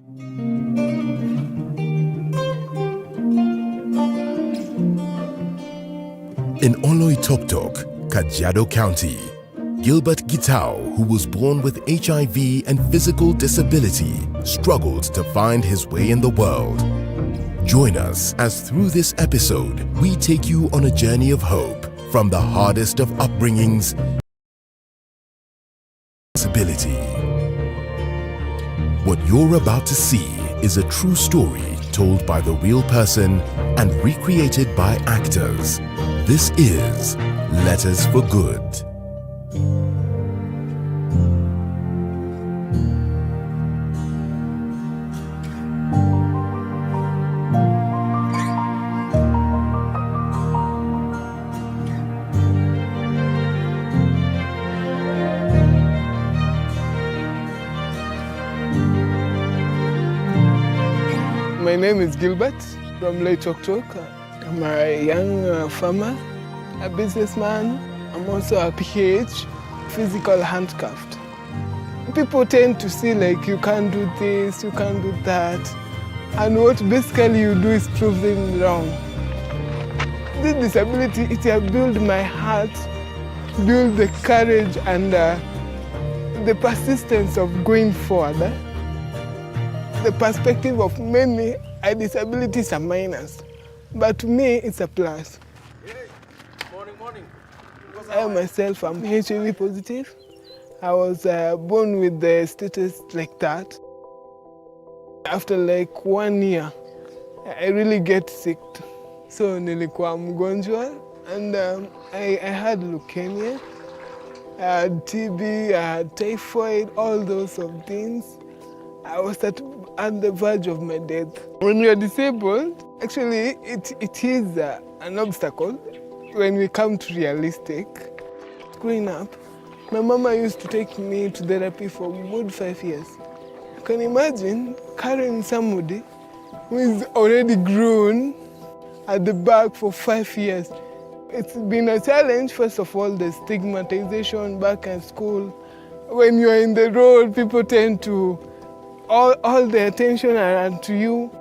In Oloitoktok, Kajiado County, Gilbert Gitau, who was born with HIV and physical disability, struggled to find his way in the world. Join us as through this episode, we take you on a journey of hope from the hardest of upbringings. What you're about to see is a true story told by the real person and recreated by actors. This is Letters for Good. My name is Gilbert from Oloitoktok. I'm a young farmer, a businessman. I'm also a PH, physical handicraft. People tend to see like you can't do this, you can't do that. And what basically you do is prove them wrong. This disability, it has built my heart, built the courage and the persistence of going forward. The perspective of many, a disability is a minus, but to me, it's a plus. Morning. I myself am HIV positive. I was born with the status like that. After like 1 year, I really get sick. So nilikuwa mgonjwa, and I had leukemia, I had TB, I had typhoid, all those sort of things. I was at the verge of my death. When you are disabled, actually it is an obstacle when we come to realistic. Growing up, my mama used to take me to therapy for a good 5 years. You can imagine carrying somebody who is already grown at the back for 5 years. It's been a challenge, first of all, the stigmatization back in school. When you're in the road, people tend to all the attention are to you.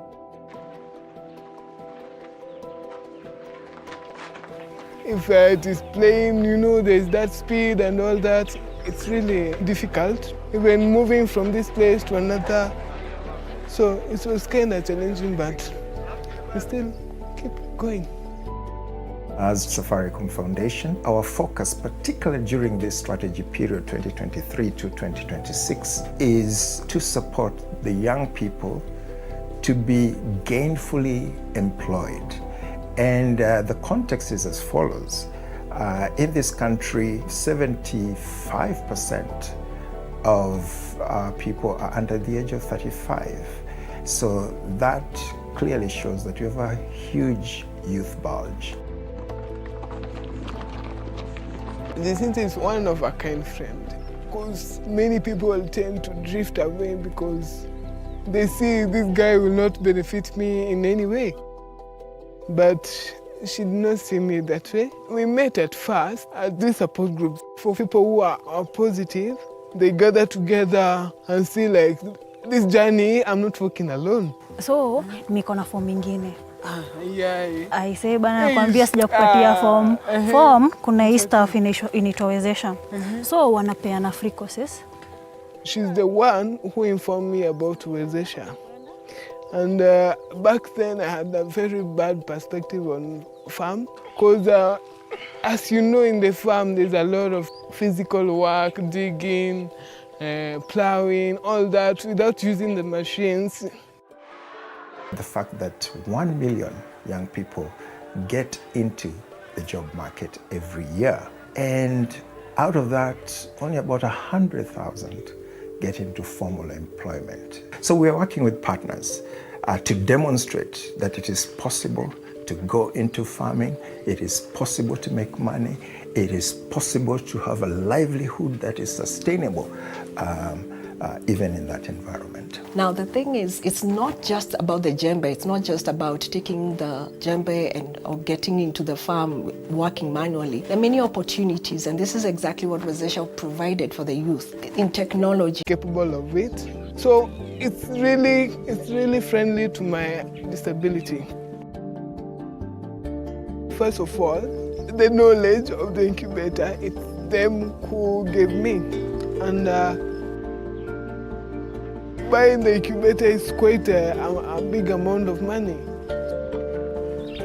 If it is playing, there's that speed and all that. It's really difficult, even moving from this place to another. So it was kind of challenging, but we still keep going. As Safaricom Foundation, our focus, particularly during this strategy period 2023 to 2026, is to support the young people to be gainfully employed. And the context is as follows. In this country, 75% of people are under the age of 35. So that clearly shows that we have a huge youth bulge. This is one of a kind friend, because many people tend to drift away because they see this guy will not benefit me in any way. But she did not see me that way. We met at first at this support group for people who are positive. They gather together and see like this journey, I'm not walking alone. So, niko na form ingine. Aise bana nakwambia sijakupatia form. Form kuna hii staff initowezesha. So wanapeana free courses. She's the one who informed me about Wezesha. And back then I had a very bad perspective on farm, because as you know, in the farm there's a lot of physical work, digging, plowing, all that without using the machines. The fact that 1 million young people get into the job market every year, and out of that, only about 100,000 get into formal employment. So we are working with partners to demonstrate that it is possible to go into farming, it is possible to make money, it is possible to have a livelihood that is sustainable, even in that environment. Now the thing is, it's not just about the djembe, it's not just about taking the djembe or getting into the farm, working manually. There are many opportunities, and this is exactly what Wezesha provided for the youth in technology. Capable of it, So it's really friendly to my disability. First of all, the knowledge of the incubator, it's them who gave me. And buying the incubator is quite a big amount of money.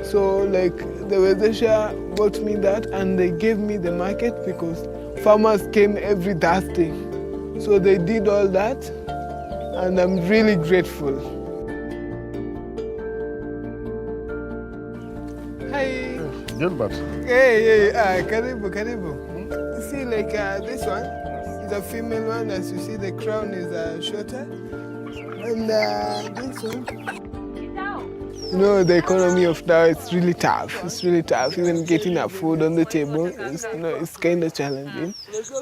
So like the Wezesha bought me that and they gave me the market because farmers came every Thursday. So they did all that and I'm really grateful. Hi. Gilbert. Hey, karibu. You see, like this one is a female one. As you see, the crown is shorter. And this one, you know, the economy of now, it's really tough. It's really tough. Even getting a food on the table, it's kind of challenging.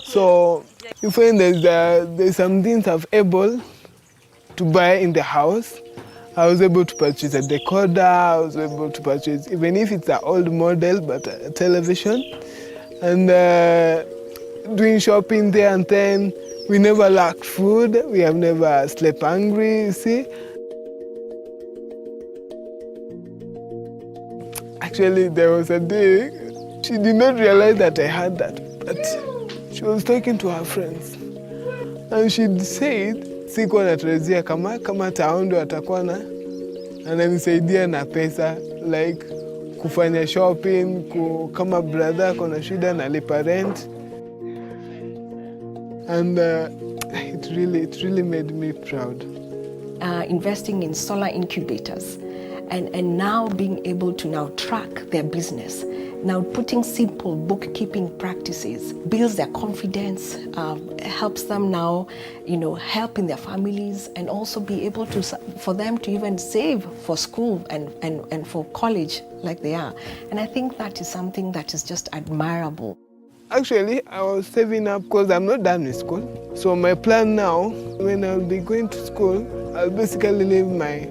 So you find there's some things I'm able to buy in the house. I was able to purchase a decoder, I was able to purchase, even if it's an old model, but a television. And doing shopping there, and then we never lacked food, we have never slept hungry, you see. Actually, there was a day, she did not realize that I had that, but she was talking to her friends. And she said, sikuwa natarajia kama taondo atakuwa ananisaidia na pesa, like kufanya shopping, kama brother kona shida nalipa rent. And it really made me proud. Investing in solar incubators and now being able to now track their business. Now putting simple bookkeeping practices builds their confidence, helps them now, help in their families, and also be able to, for them to even save for school and for college like they are. And I think that is something that is just admirable. Actually, I was saving up because I'm not done with school. So my plan now, when I'll be going to school, I'll basically leave my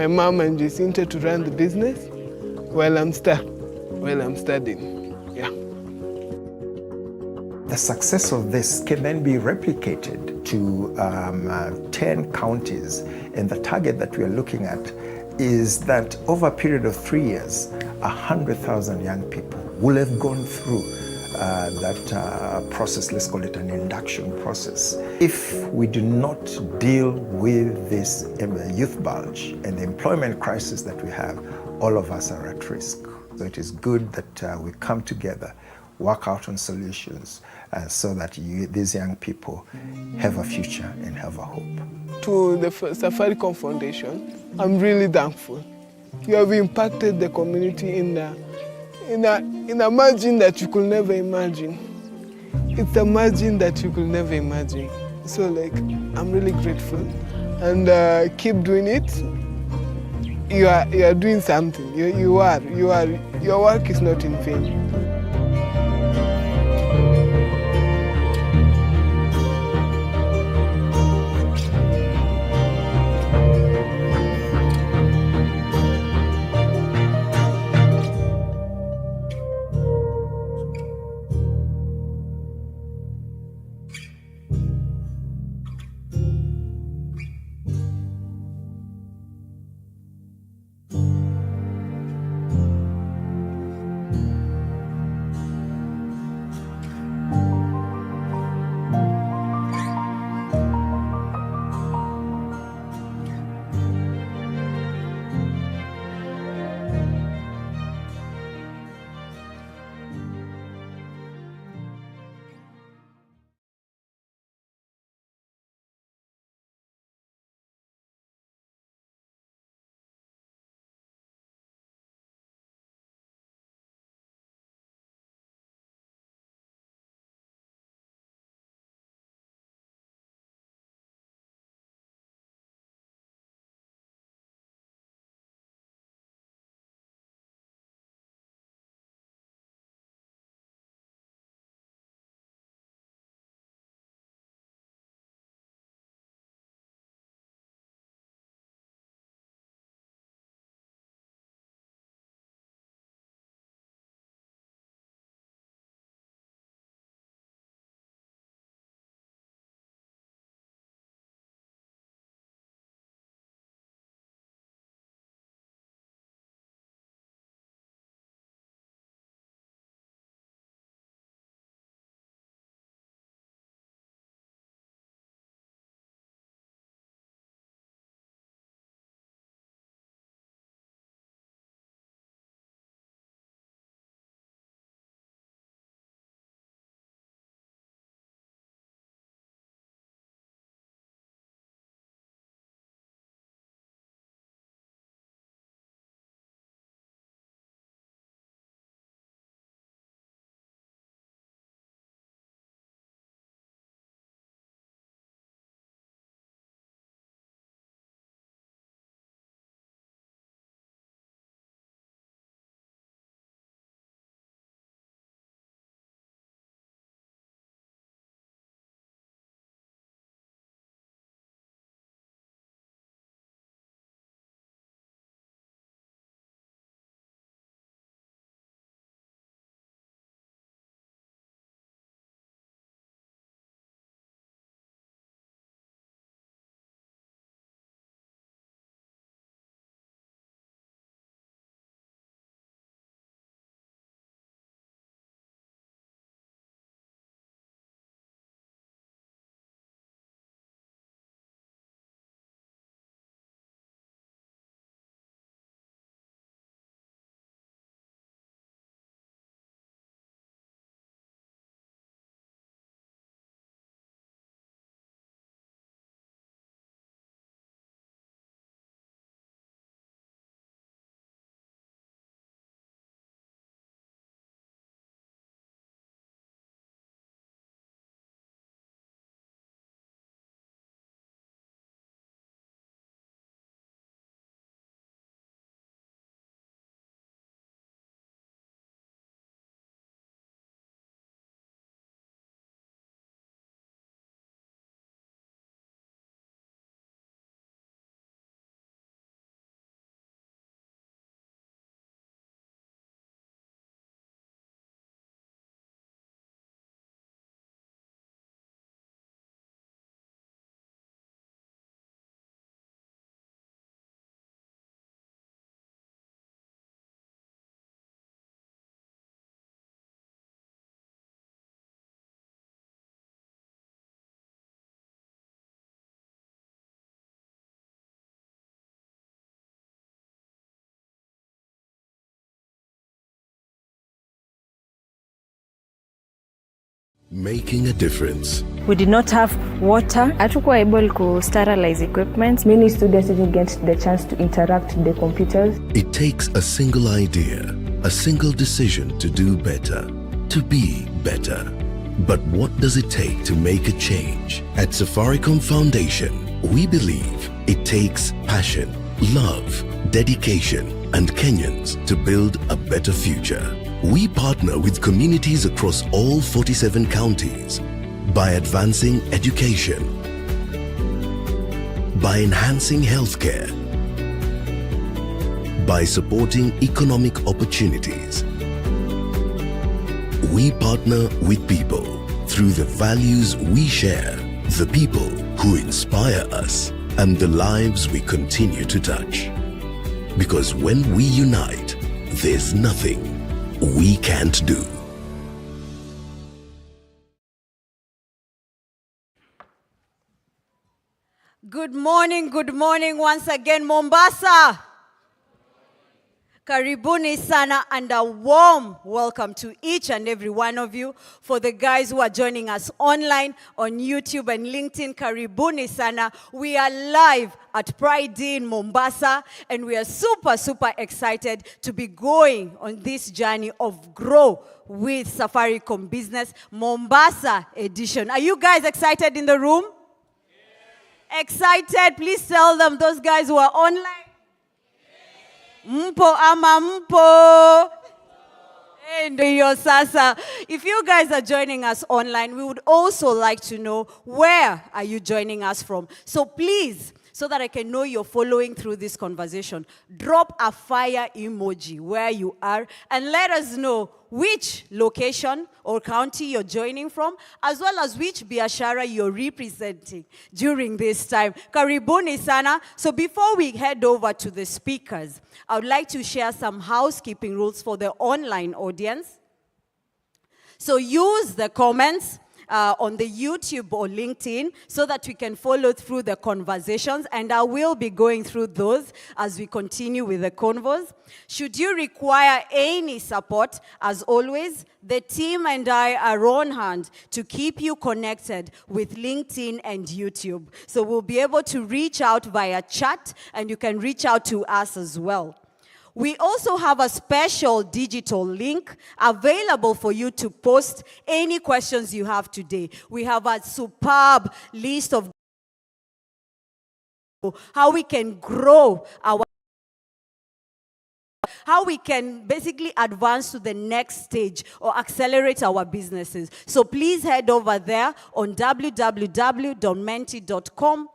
mom and Jacinta to run the business while I'm studying. Yeah. The success of this can then be replicated to 10 counties, and the target that we are looking at is that over a period of 3 years, 100,000 young people will have gone through that process. Let's call it an induction process. If we do not deal with this youth bulge and the employment crisis that we have, all of us are at risk. So it is good that we come together, work out on solutions so that these young people have a future and have a hope. To the Safaricom Foundation, I'm really thankful. You have impacted the community in a margin that you could never imagine. It's a margin that you could never imagine. So I'm really grateful, and keep doing it. You are doing something. Your work is not in vain. making a difference. We did not have water. Hatukuwa able to sterilize equipment. Many students didn't get the chance to interact with the computers. It takes a single idea, a single decision to do better, to be better. But what does it take to make a change? At Safaricom Foundation, we believe it takes passion, love, dedication, and Kenyans to build a better future. We partner with communities across all 47 counties by advancing education, by enhancing healthcare, by supporting economic opportunities. We partner with people through the values we share, the people who inspire us, and the lives we continue to touch. Because when we unite, there's nothing we can't do. Good morning once again, Mombasa. Karibuni sana, and a warm welcome to each and every one of you. For the guys who are joining us online on YouTube and LinkedIn, Karibuni sana. We are live at Pride Day in Mombasa, and we are super excited to be going on this journey of Grow with Safaricom Business Mombasa edition. Are you guys excited in the room? Yes. Excited? Please tell them, those guys who are online. Mpo ama mpo. Ndio sasa. If you guys are joining us online, we would also like to know, where are you joining us from? So please, so that I can know you're following through this conversation, drop a fire emoji where you are and let us know which location or county you're joining from, as well as which biashara you're representing during this time. Karibuni sana. So before we head over to the speakers, I would like to share some housekeeping rules for the online audience. So use the comments on the YouTube or LinkedIn so that we can follow through the conversations, and I will be going through those as we continue with the convos. Should you require any support, as always, the team and I are on hand to keep you connected with LinkedIn and YouTube. So we'll be able to reach out via chat, and you can reach out to us as well. We also have a special digital link available for you to post any questions you have today. We have a superb list of how we can grow how we can basically advance to the next stage or accelerate our businesses. So please head over there on www.menti.com,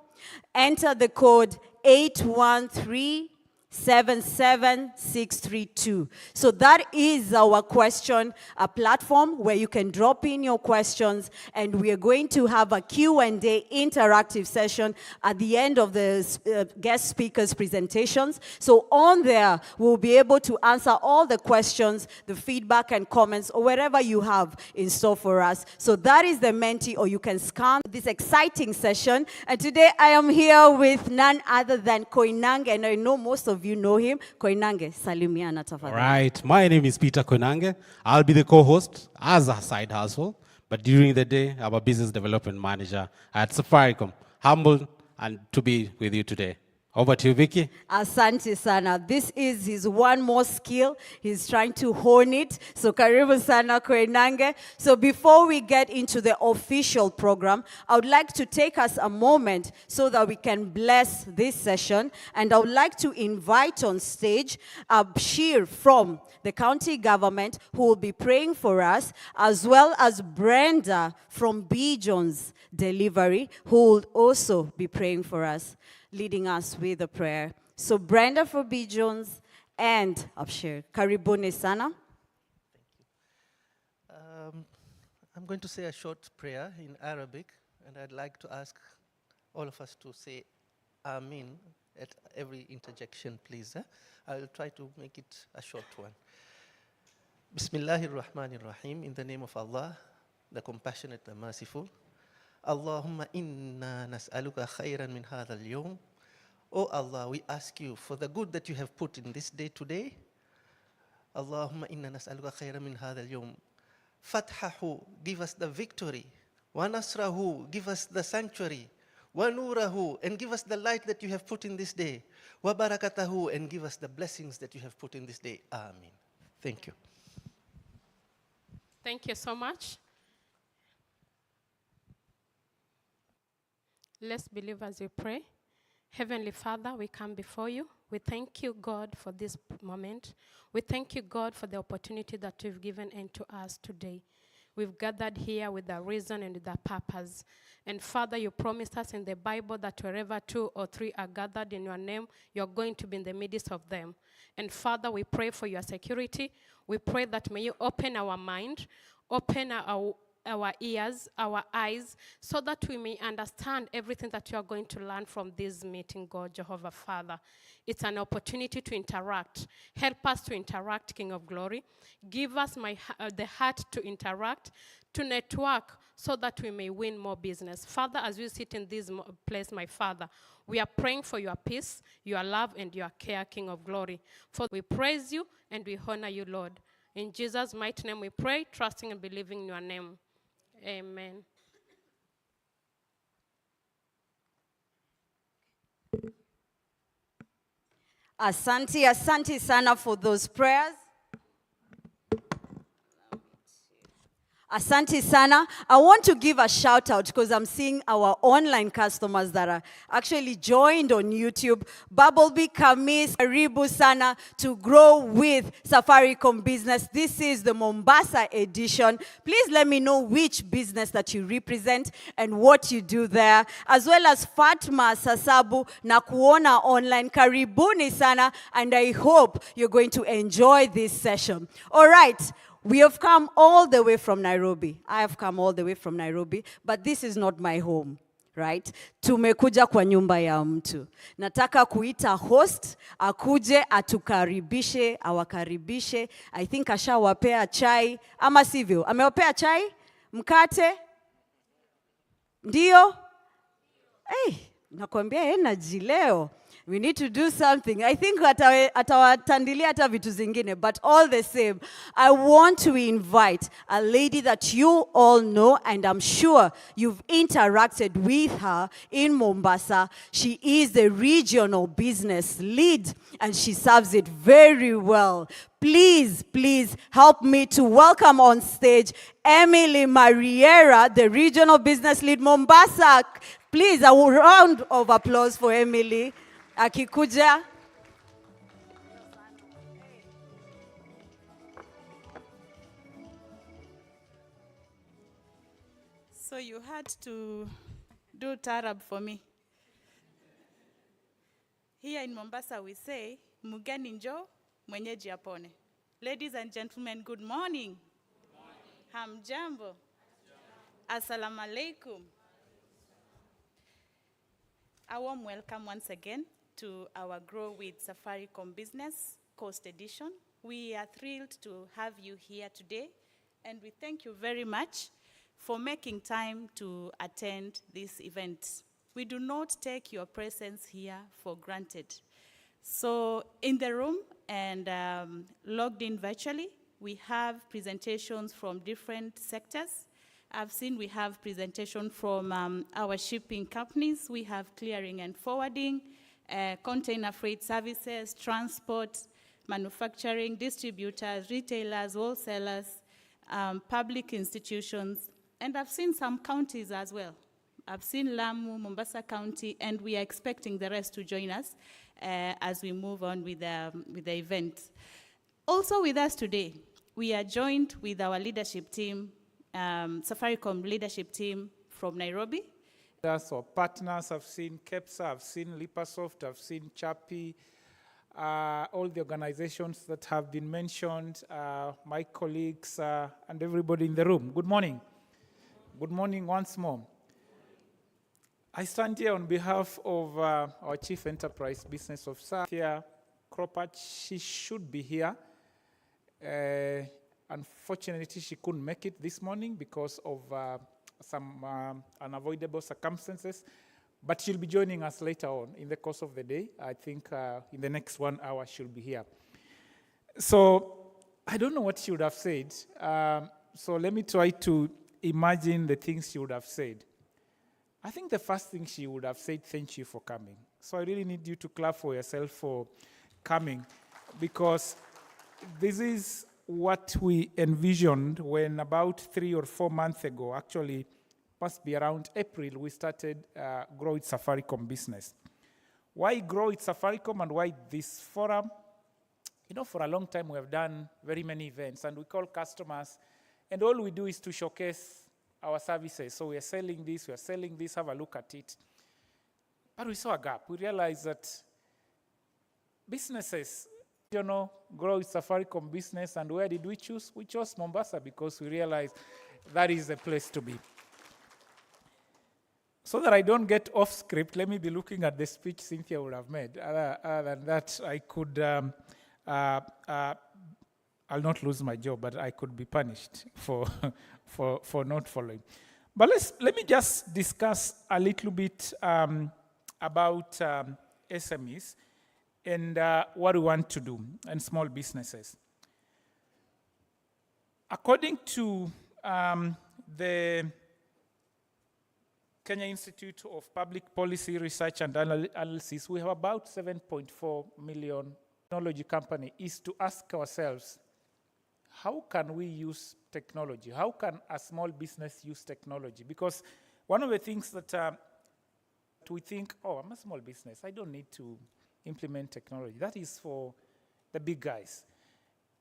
enter the code 813-77632. So that is our question platform where you can drop in your questions, and we are going to have a Q&A interactive session at the end of the guest speakers' presentations. So on there, we'll be able to answer all the questions, the feedback and comments, or whatever you have in store for us. So that is the Menti, or you can scan this exciting session. And today I am here with none other than Koinange, and I know most of you know him. Koinange, salimiana tafadhali. All right, my name is Peter Koinange. I'll be the co-host as a side hustle, but during the day, I'm a business development manager at Safaricom. Humbled and to be with you today. Over to you, Vicky. Asante sana. This is his one more skill. He's trying to hone it. So karibu sana Koinange. So before we get into the official program, I would like to take us a moment so that we can bless this session. And I would like to invite on stage Abshir from the county government, who will be praying for us, as well as Brenda from B. Jones Delivery, who will also be praying for us, leading us with a prayer. So Brenda for B. Jones and Abshir. Karibuni sana. I'm going to say a short prayer in Arabic, and I'd like to ask all of us to say Amin at every interjection, please. I will try to make it a short one. Bismillahir Rahmanir Rahim, in the name of Allah, the compassionate, the merciful. Allahumma inna nas'aluka khayran min hadha al-yawm. Oh Allah, we ask you for the good that you have put in this day today. Allahumma inna nas'aluka khayran min hadha al-yawm. Fathahu, give us the victory. Wa nasrahu, give us the sanctuary. Wa nurahu, and give us the light that you have put in this day. Wa barakatahu, and give us the blessings that you have put in this day. Amen. Thank you. Thank you so much. Let's believe as we pray. Heavenly Father, we come before you. We thank you, God, for this moment. We thank you, God, for the opportunity that you've given unto us today. We've gathered here with a reason and with a purpose. And Father, you promised us in the Bible that wherever 2 or 3 are gathered in your name, you're going to be in the midst of them. And Father, we pray for your security. We pray that may you open our mind, open our ears, our eyes, so that we may understand everything that you are going to learn from this meeting, God, Jehovah Father. It's an opportunity to interact. Help us to interact, King of Glory. Give us the heart to interact, to network, so that we may win more business. Father, as we sit in this place, my Father, we are praying for your peace, your love, and your care, King of Glory. For we praise you and we honor you, Lord. In Jesus' mighty name we pray, trusting and believing in your name. Amen. Asante sana for those prayers. Asante sana. I want to give a shout out because I'm seeing our online customers that are actually joined on YouTube. Bumblebee Kamis, karibu sana to grow with Safaricom business. This is the Mombasa edition. Please let me know which business that you represent and what you do there. As well as Fatma Sasabu na kuona online. Karibuni sana, and I hope you're going to enjoy this session. All right. We have come all the way from Nairobi. I have come all the way from Nairobi, but this is not my home, right? Tumekuja kwa nyumba ya mtu. Nataka kuita host, akuje, atukaribishe, awakaribishe. I think ashawapea chai, ama sivyo? Amewapea chai? Mkate? Ndio? Hey, nakwambia energy leo. We need to do something. I think atawatandilia hata vitu zingine, but all the same, I want to invite a lady that you all know, and I'm sure you've interacted with her in Mombasa. She is the regional business lead, and she serves it very well. Please, please help me to welcome on stage Emily Mariera, the regional business lead, Mombasa. Please, a round of applause for Emily. Akikuja. So you had to do tarab for me. Here in Mombasa we say, mugeni njo, mwenyeji apone. Ladies and gentlemen, good morning. Hamjambo. Assalamu alaikum. A warm welcome once again to our Grow with Safaricom Business Coast Edition. We are thrilled to have you here today, and we thank you very much for making time to attend this event. We do not take your presence here for granted. So in the room and logged in virtually, we have presentations from different sectors. I've seen we have presentation from our shipping companies. We have clearing and forwarding, container freight services, transport, manufacturing, distributors, retailers, wholesalers, public institutions, and I've seen some counties as well. I've seen Lamu, Mombasa County, and we are expecting the rest to join us as we move on with the event. Also with us today, we are joined with our leadership team, Safaricom leadership team from Nairobi. So partners, I've seen KEPSA, I've seen Lipasoft, I've seen Chapi, all the organizations that have been mentioned, my colleagues, and everybody in the room. Good morning. Good morning once more. I stand here on behalf of our Chief Enterprise Business Officer, here, Kropat. She should be here. Unfortunately, she couldn't make it this morning because of some unavoidable circumstances, but she'll be joining us later on in the course of the day. I think in the next 1 hour she'll be here. So I don't know what she would have said So let me try to imagine the things she would have said. I think the first thing she would have said, thank you for coming. So I really need you to clap for yourself for coming, because this is what we envisioned when about 3 or 4 months ago, actually must be around April, we started Grow It Safaricom business. Why Grow It Safaricom and why this forum? You know, for a long time we have done very many events and we call customers, and all we do is to showcase our services. So we are selling this, have a look at it. But we saw a gap. We realized that businesses, you know, Grow It Safaricom business, and where did we choose? We chose Mombasa because we realized that is the place to be. So that I don't get off script, let me be looking at the speech Cynthia would have made. Other than that, I could, I'll not lose my job, but I could be punished for not following. But let me just discuss a little bit about SMEs and what we want to do, and small businesses. According to the Kenya Institute of Public Policy Research and Analysis, we have about 7.4 million technology company, is to ask ourselves, how can we use technology? How can a small business use technology? Because one of the things that we think, oh, I'm a small business, I don't need to implement technology. That is for the big guys.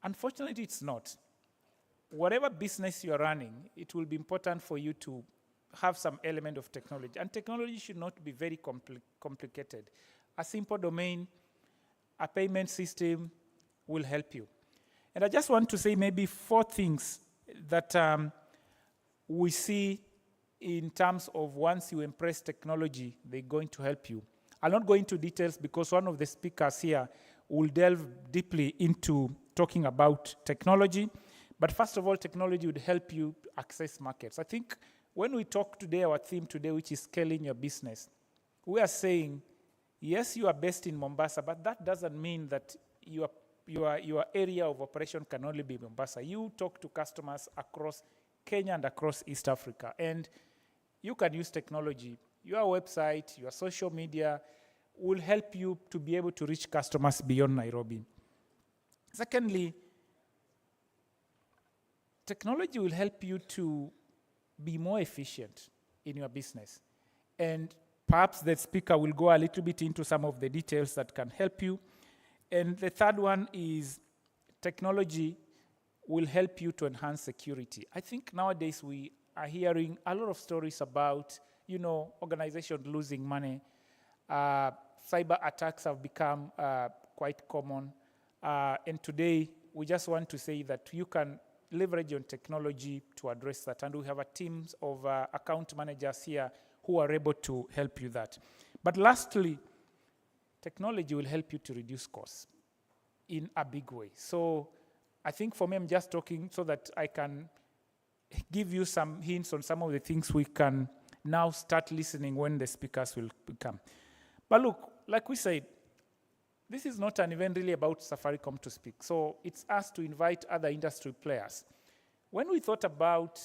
Unfortunately, it's not. Whatever business you're running, it will be important for you to have some element of technology. And technology should not be very complicated. A simple domain, a payment system will help you. And I just want to say maybe 4 things that we see in terms of once you embrace technology, they're going to help you. I'll not go into details because one of the speakers here will delve deeply into talking about technology. But first of all, technology would help you access markets. I think when we talk today, our theme today, which is scaling your business, we are saying, yes, you are based in Mombasa, but that doesn't mean that your area of operation can only be Mombasa. You talk to customers across Kenya and across East Africa, and you can use technology. Your website, your social media will help you to be able to reach customers beyond Nairobi. Secondly, technology will help you to be more efficient in your business. And perhaps the speaker will go a little bit into some of the details that can help you. And the third one is technology will help you to enhance security. I think nowadays we are hearing a lot of stories about, you know, organizations losing money. Cyber attacks have become quite common. And today we just want to say that you can leverage on technology to address that. And we have a team of account managers here who are able to help you that. But lastly, technology will help you to reduce costs in a big way. So I think for me, I'm just talking so that I can give you some hints on some of the things we can now start listening when the speakers will come. But look, like we said, this is not an event really about Safaricom to speak. So it's us to invite other industry players. When we thought about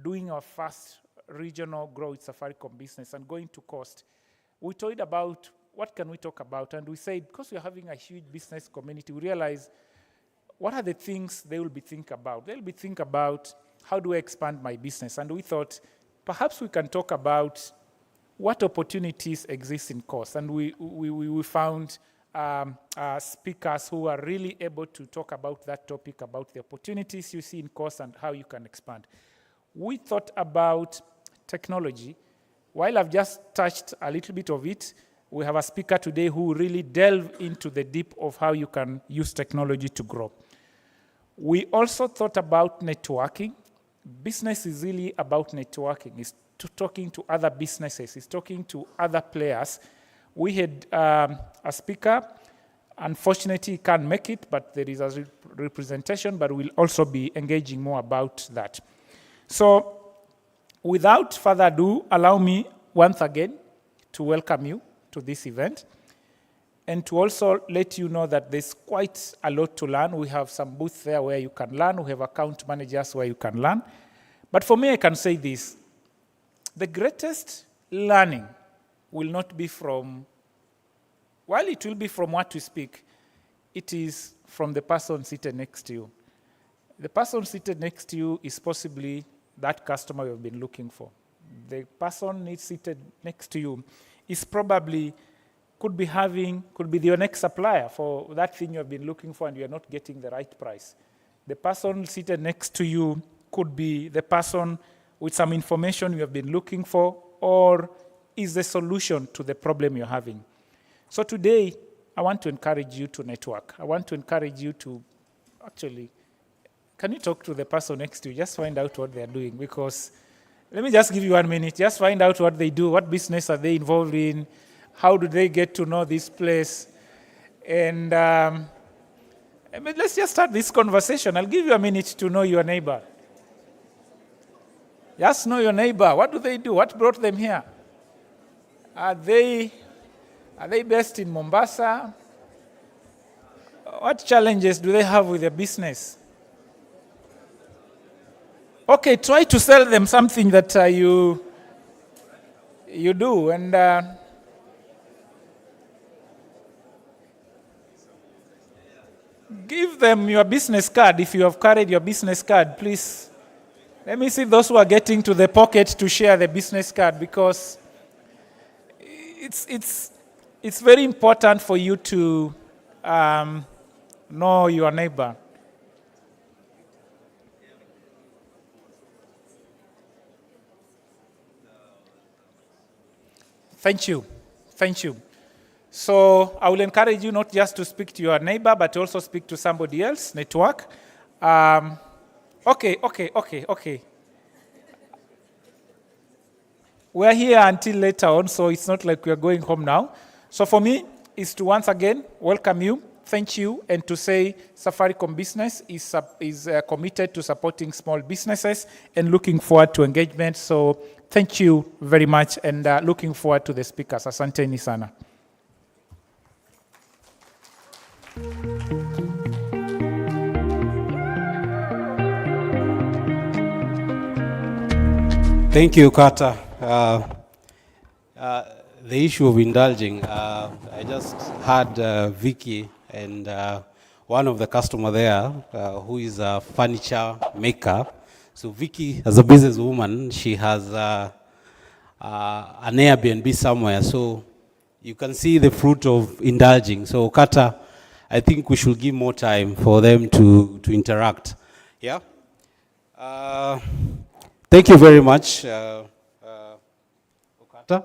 doing our first regional Grow It Safaricom business and going to cost, we toyed about what can we talk about, and we said, because we're having a huge business community, we realized what are the things they will be thinking about? They'll be thinking about how do I expand my business? And we thought perhaps we can talk about what opportunities exist in cost. And we found speakers who are really able to talk about that topic, about the opportunities you see in cost and how you can expand. We thought about technology. While I've just touched a little bit of it, we have a speaker today who really delve into the deep of how you can use technology to grow. We also thought about networking. Business is really about networking. It's talking to other businesses. It's talking to other players. We had a speaker. Unfortunately, he can't make it, but there is a representation, but we'll also be engaging more about that. So without further ado, allow me once again to welcome you to this event. and to also let you know that there's quite a lot to learn. We have some booths there where you can learn. We have account managers where you can learn. But for me, I can say this. The greatest learning will not be from, while it will be from what we speak, it is from the person seated next to you. The person seated next to you is possibly that customer you've been looking for. The person seated next to you is probably, could be your next supplier for that thing you've been looking for and you're not getting the right price. The person seated next to you could be the person with some information you have been looking for or is the solution to the problem you're having. So today, I want to encourage you to network. I want to encourage you to actually, can you talk to the person next to you? Just find out what they're doing, because let me just give you 1 minute. Just find out what they do, what business are they involved in, how do they get to know this place, and let's just start this conversation. I'll give you 1 minute to know your neighbor. Just know your neighbor. What do they do? What brought them here? Are they based in Mombasa? What challenges do they have with their business? Okay, try to sell them something that you do, and give them your business card. If you have carried your business card, please, let me see those who are getting to the pocket to share the business card, because it's very important for you to know your neighbor. Thank you. Thank you. So I will encourage you not just to speak to your neighbor, but also speak to somebody else, network. Okay. We're here until later on, so it's not like we're going home now. So for me, is to once again welcome you, thank you, and to say Safaricom Business is committed to supporting small businesses and looking forward to engagement. So thank you very much, and looking forward to the speakers. Asanteni sana. Thank you, Carter. The issue of indulging, I just had Vicky and one of the customer there who is a furniture maker. So Vicky, as a businesswoman, she has an Airbnb somewhere. So you can see the fruit of indulging. So Carter, I think we should give more time for them to interact. Yeah? Thank you very much, Carter.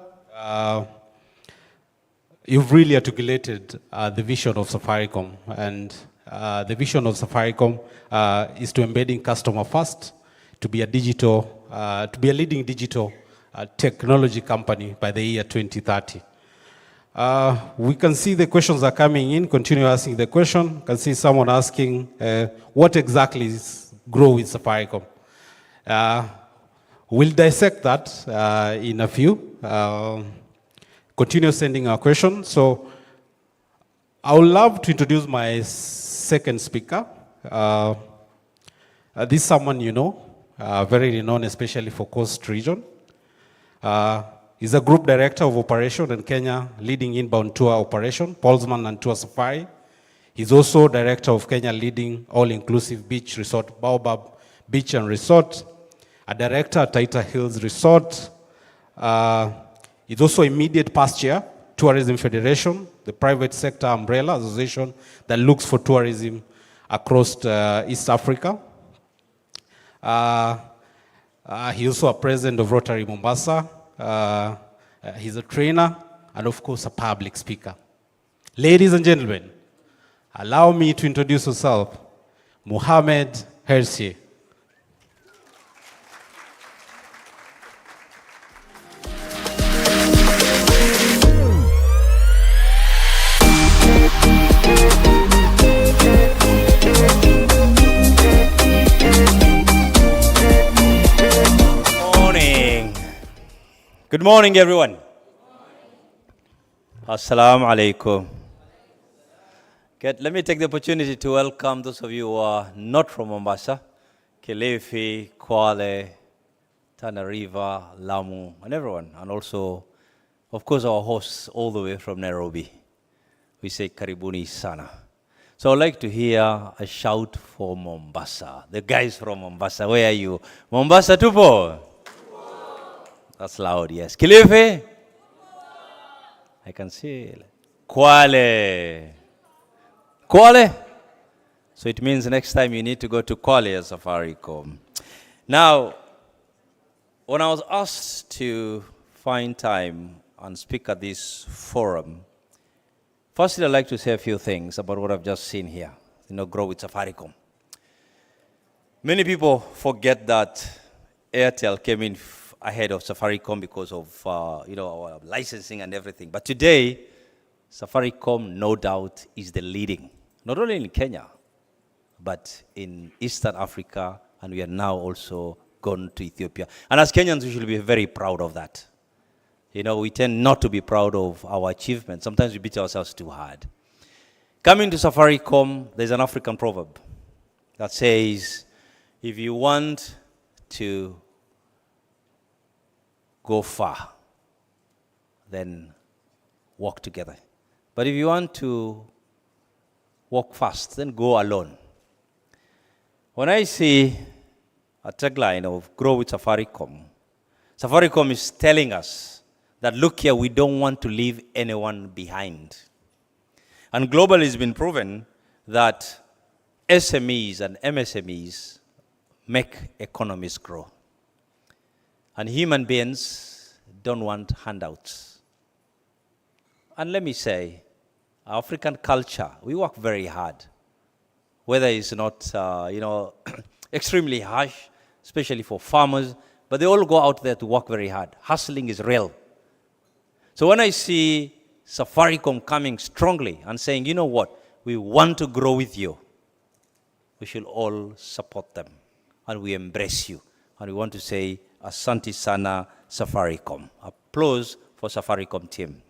You've really articulated the vision of Safaricom, and the vision of Safaricom is to embedding customer first, to be a leading digital technology company by the year 2030. We can see the questions are coming in. Continue asking the question. You can see someone asking, what exactly is Grow with Safaricom? We'll dissect that in a few. Continue sending our questions. So I would love to introduce my second speaker. This is someone you know, very renowned, especially for Coast Region. He's a group director of operation in Kenya, leading inbound tour operation, Polsman and Tour Safari. He's also director of Kenya, leading all-inclusive beach resort, Baobab Beach and Resort, a director at Taita Hills Resort. He's also immediate past chair, Tourism Federation, the private sector umbrella association that looks for tourism across East Africa. He's also a president of Rotary Mombasa. He's a trainer and, of course, a public speaker. Ladies and gentlemen, allow me to introduce yourself, Mohamed Hersi. Good morning, everyone. Assalamu alaikum. Good. Let me take the opportunity to welcome those of you who are not from Mombasa, Kilifi, Kwale, Tana River, Lamu, and everyone. And also, of course, our hosts all the way from Nairobi. We say Karibuni Sana. So I'd like to hear a shout for Mombasa. The guys from Mombasa, where are you? Mombasa tupo? That's loud, yes. Kilifi? I can see. Kwale? Kwale? So it means next time you need to go to Kwale at Safaricom. Now, when I was asked to find time and speak at this forum, firstly, I'd like to say a few things about what I've just seen here, Grow with Safaricom. Many people forget that Airtel came in ahead of Safaricom because of our licensing and everything. But today, Safaricom, no doubt, is the leading, not only in Kenya, but in Eastern Africa, and we are now also gone to Ethiopia. And as Kenyans, we should be very proud of that. We tend not to be proud of our achievements. Sometimes we beat ourselves too hard. Coming to Safaricom, there's an African proverb that says, if you want to go far, then walk together. But if you want to walk fast, then go alone. When I see a tagline of Grow with Safaricom, Safaricom is telling us that, look here, we don't want to leave anyone behind. And globally it's been proven that SMEs and MSMEs make economies grow. And human beings don't want handouts. And let me say, African culture, we work very hard. Whether it's not, extremely harsh, especially for farmers, but they all go out there to work very hard. Hustling is real. So when I see Safaricom coming strongly and saying, you know what, we want to grow with you, we should all support them. And we embrace you. And we want to say, Asante Sana Safaricom. Applause for Safaricom team.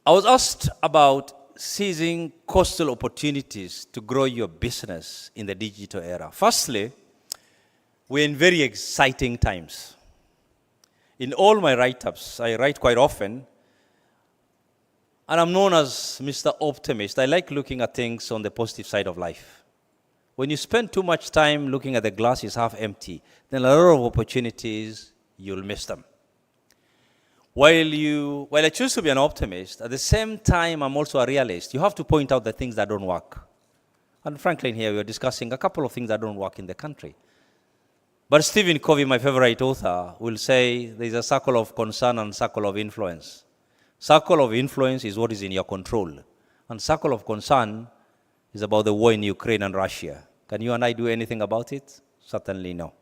I was asked about seizing coastal opportunities to grow your business in the digital era. Firstly, we're in very exciting times. In all my write-ups, I write quite often, and I'm known as Mr. Optimist. I like looking at things on the positive side of life. When you spend too much time looking at the glass is half empty, then a lot of opportunities, you'll miss them. While I choose to be an optimist, at the same time, I'm also a realist. You have to point out the things that don't work. And frankly, in here, we're discussing a couple of things that don't work in the country. But Stephen Covey, my favorite author, will say there's a circle of concern and circle of influence. Circle of influence is what is in your control. And circle of concern is about the war in Ukraine and Russia. Can you and I do anything about it? Certainly no.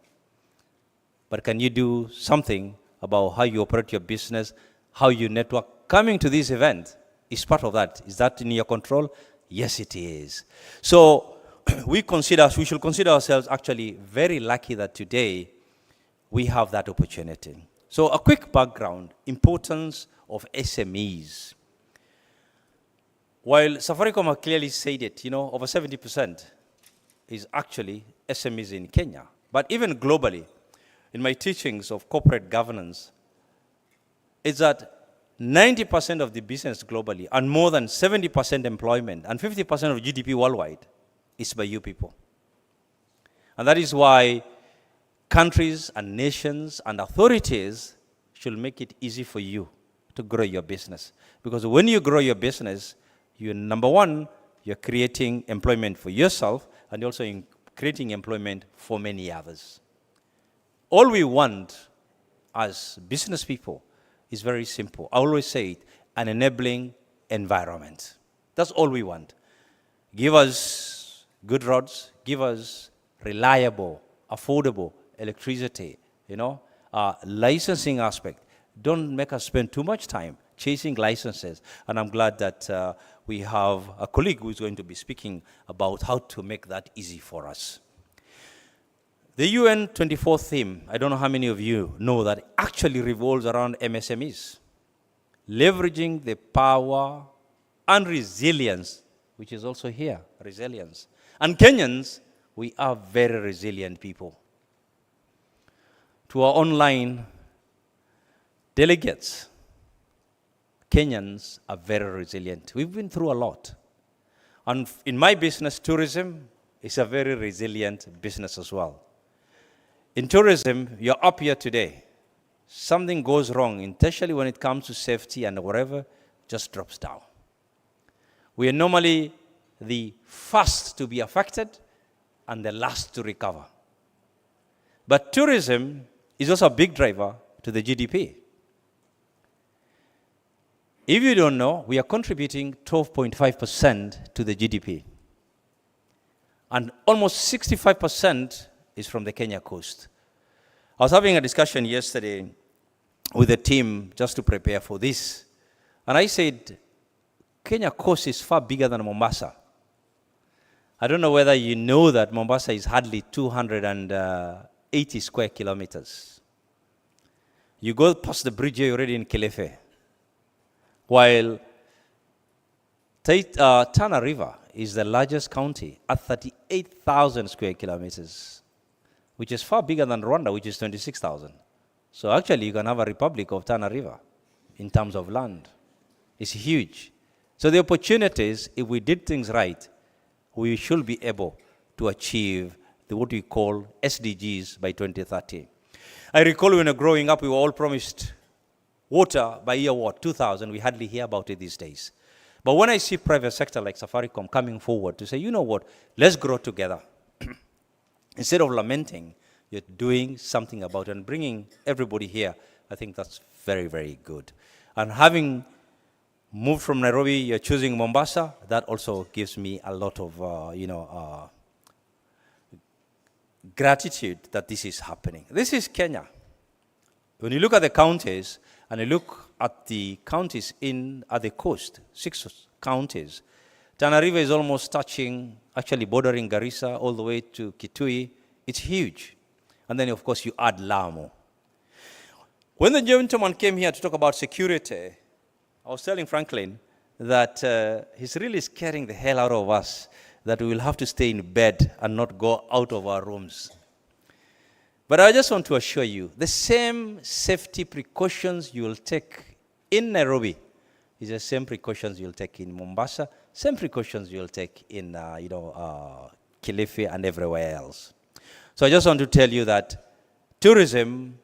But can you do something about how you operate your business, how you network? Coming to this event is part of that. Is that in your control? Yes, it is. So we should consider ourselves actually very lucky that today we have that opportunity. So a quick background, importance of SMEs. While Safaricom have clearly said it, over 70% is actually SMEs in Kenya. But even globally, in my teachings of corporate governance, is that 90% of the business globally and more than 70% employment and 50% of GDP worldwide is by you people. And that is why countries and nations and authorities should make it easy for you to grow your business. Because when you grow your business, number one, you're creating employment for yourself and also creating employment for many others. All we want as business people is very simple. I always say it, an enabling environment. That's all we want. Give us good roads, give us reliable, affordable electricity, licensing aspect. Don't make us spend too much time chasing licenses. And I'm glad that we have a colleague who is going to be speaking about how to make that easy for us. The UN 24 theme, I don't know how many of you know that actually revolves around MSMEs. Leveraging the power and resilience, which is also here, resilience. And Kenyans, we are very resilient people. To our online delegates, Kenyans are very resilient. We've been through a lot. And in my business, tourism is a very resilient business as well. In tourism, you're up here today. Something goes wrong, especially when it comes to safety and whatever, just drops down. We are normally the first to be affected and the last to recover. But tourism is also a big driver to the GDP. If you don't know, we are contributing 12.5% to the GDP. And almost 65% is from the Kenya coast. I was having a discussion yesterday with the team just to prepare for this. And I said, Kenya coast is far bigger than Mombasa. I don't know whether you know that Mombasa is hardly 280 square kilometers. You go past the bridge, you're already in Kilifi. While Tana River is the largest county at 38,000 square kilometers, which is far bigger than Rwanda, which is 26,000. So actually, you can have a republic of Tana River in terms of land. It's huge. So the opportunities, if we did things right, we should be able to achieve what we call SDGs by 2030. I recall when we were growing up, we were all promised water by year 2000. We hardly hear about it these days. But when I see private sector like Safaricom coming forward to say, you know what, let's grow together. Instead of lamenting, you're doing something about it and bringing everybody here. I think that's very, very good. And having moved from Nairobi, you're choosing Mombasa. That also gives me a lot of, gratitude that this is happening. This is Kenya. When you look at the counties, and you look at the counties at the coast, 6 counties, Tana River is almost touching, actually bordering Garissa all the way to Kitui. It's huge. And then, of course, you add Lamu. When the gentleman came here to talk about security, I was telling Franklin that he's really scaring the hell out of us, that we will have to stay in bed and not go out of our rooms. But I just want to assure you, the same safety precautions you will take in Nairobi is the same precautions you'll take in Mombasa, same precautions you'll take in, Kilifi and everywhere else. So I just want to tell you that tourism,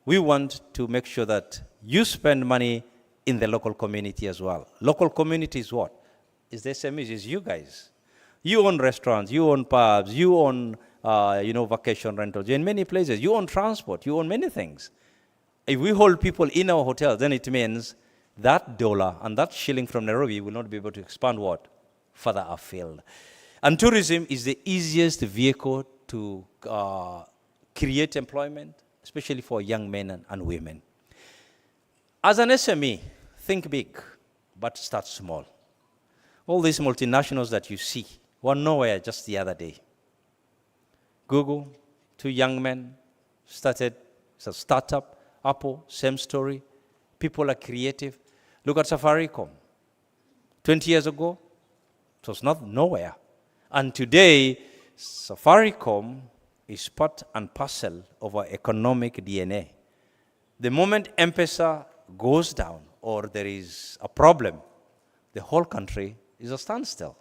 we want to make sure that you spend money in the local community as well. Local community is what? Is the same as you guys. You own restaurants, you own pubs, you own vacation rentals. You're in many places. You own transport. You own many things. If we hold people in our hotels, then it means that dollar and that shilling from Nairobi will not be able to expand what? Further afield. And tourism is the easiest vehicle to create employment, especially for young men and women. As an SME, think big, but start small. All these multinationals that you see were nowhere just the other day. Google, 2 young men started, it's a startup. Apple, same story. People are creative. Look at Safaricom. 20 years ago, it was nowhere. And today, Safaricom is part and parcel of our economic DNA. The moment M-Pesa goes down or there is a problem, the whole country is a standstill.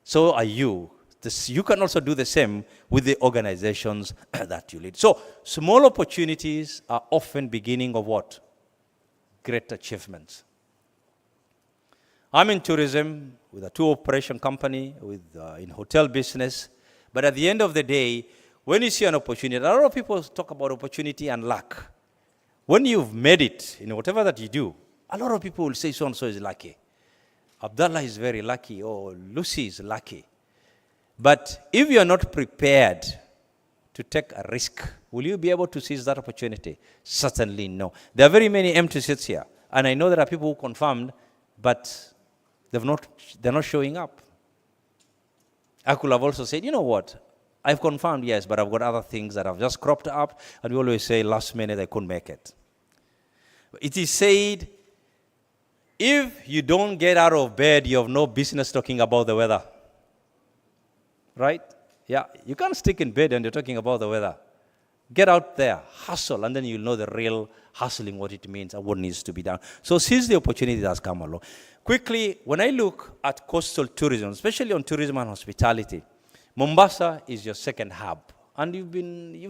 So are you. You can also do the same with the organizations that you lead. So small opportunities are often beginning of what? Great achievements. I'm in tourism with a tour operation company, in hotel business. But at the end of the day, when you see an opportunity, a lot of people talk about opportunity and luck. When you've made it in whatever that you do, a lot of people will say so-and-so is lucky. Abdullah is very lucky, or Lucy is lucky. But if you are not prepared to take a risk, will you be able to seize that opportunity? Certainly no. There are very many empty seats here. And I know there are people who confirmed, but they're not showing up. I could have also said, you know what? I've confirmed, yes, but I've got other things that have just cropped up, and we always say last minute I couldn't make it. It is said, if you don't get out of bed, you have no business talking about the weather. Right? Yeah, you can't stick in bed and you're talking about the weather. Get out there, hustle, and then you'll know the real hustling, what it means and what needs to be done. So seize the opportunity that has come along. Quickly, when I look at coastal tourism, especially on tourism and hospitality, Mombasa is your second hub. And you've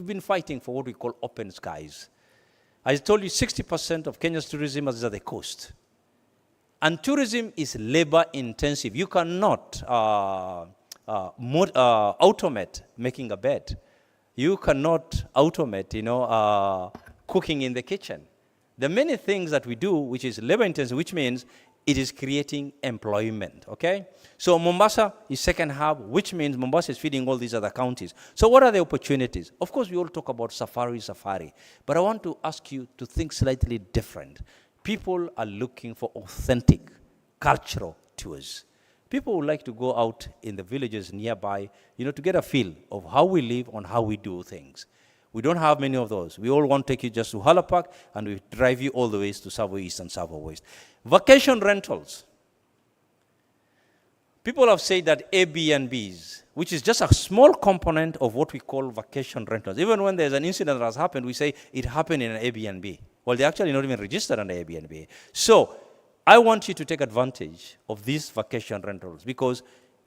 been fighting for what we call open skies. I told you 60% of Kenya's tourism is at the coast. And tourism is labor intensive. You cannot automate making a bed. You cannot automate, cooking in the kitchen. There are many things that we do which is labor intensive, which means it is creating employment, okay? So Mombasa is second hub, which means Mombasa is feeding all these other counties. So what are the opportunities? Of course, we all talk about safari, but I want to ask you to think slightly different. People are looking for authentic cultural tours. People would like to go out in the villages nearby, to get a feel of how we live and how we do things. We don't have many of those. We all want to take you just to Hala Park, and we drive you all the way to Savo East and Savo West. Vacation rentals. People have said that Airbnbs, which is just a small component of what we call vacation rentals. Even when there's an incident that has happened, we say it happened in an Airbnb. Well, they're actually not even registered under Airbnb. So I want you to take advantage of these vacation rentals, because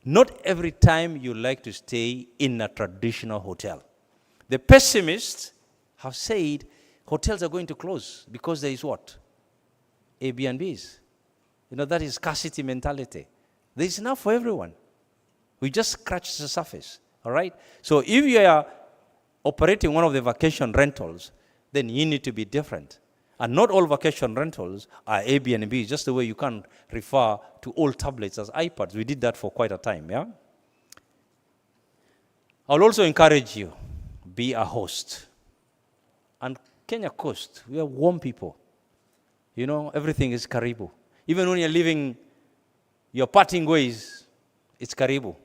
not every time you like to stay in a traditional hotel. The pessimists have said hotels are going to close because there is what? Airbnbs. That is scarcity mentality. There is enough for everyone. We just scratched the surface, all right? So if you are operating one of the vacation rentals, then you need to be different. And not all vacation rentals are Airbnb, just the way you can refer to old tablets as iPads. We did that for quite a time, yeah? I'll also encourage you, be a host. And Kenya Coast, we are warm people. Everything is karibu. Even when you're leaving your parting ways, it's karibu.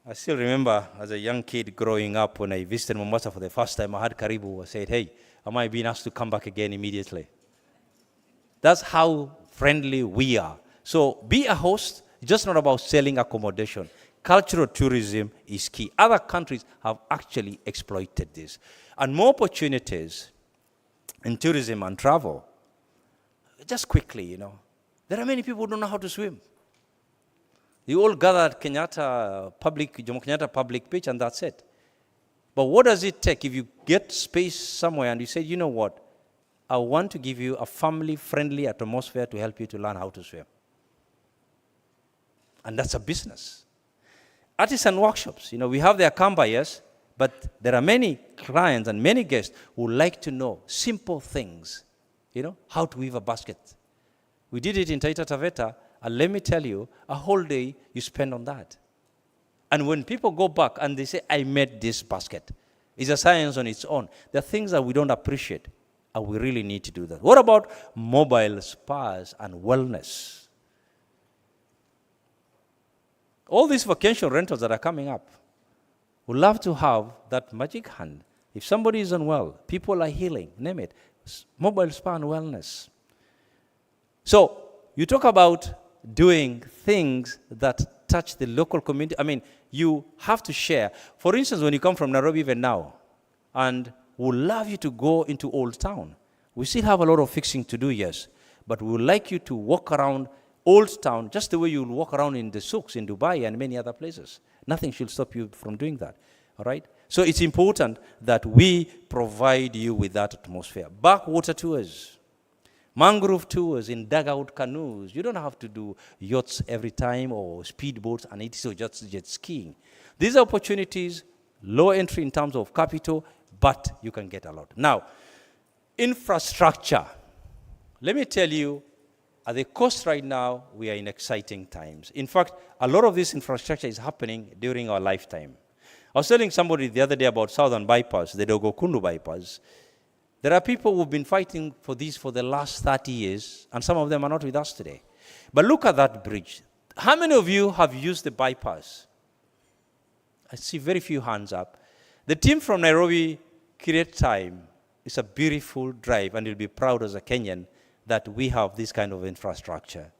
I still remember as a young kid growing up, when I visited Mombasa for the first time, I had karibu. I said, hey, am I being asked to come back again immediately? That's how friendly we are. So be a host. It's just not about selling accommodation. Cultural tourism is key. Other countries have actually exploited this. And more opportunities in tourism and travel. Just quickly, there are many people who don't know how to swim. You all gather at Jomo Kenyatta Public Beach, and that's it. But what does it take if you get space somewhere and you say, you know what, I want to give you a family-friendly atmosphere to help you to learn how to swim. And that's a business. Artisan workshops, we have the Akamba, yes, but there are many clients and many guests who like to know simple things, how to weave a basket. We did it in Taita Taveta, and let me tell you, a whole day you spend on that. And when people go back and they say, I made this basket, it's a science on its own. There are things that we don't appreciate, and we really need to do that. What about mobile spas and wellness? All these vacation rentals that are coming up, would love to have that magic hand. If somebody is unwell, people are healing, name it, mobile spa and wellness. So you talk about doing things that touch the local community. I mean, you have to share. For instance, when you come from Nairobi even now, and we'd love you to go into Old Town. We still have a lot of fixing to do, yes, but we would like you to walk around Old Town just the way you will walk around in the souks in Dubai and many other places. Nothing should stop you from doing that, all right? So it's important that we provide you with that atmosphere. Backwater tours, mangrove tours in dugout canoes. You don't have to do yachts every time or speedboats and it's just jet skiing. These are opportunities, low entry in terms of capital, but you can get a lot. Now, infrastructure. Let me tell you, at the coast right now, we are in exciting times. In fact, a lot of this infrastructure is happening during our lifetime. I was telling somebody the other day about Southern Bypass, the Dogokundu Bypass. There are people who've been fighting for this for the last 30 years, and some of them are not with us today. But look at that bridge. How many of you have used the bypass? I see very few hands up. The team from Nairobi create time. It's a beautiful drive, and you'll be proud as a Kenyan that we have this kind of infrastructure.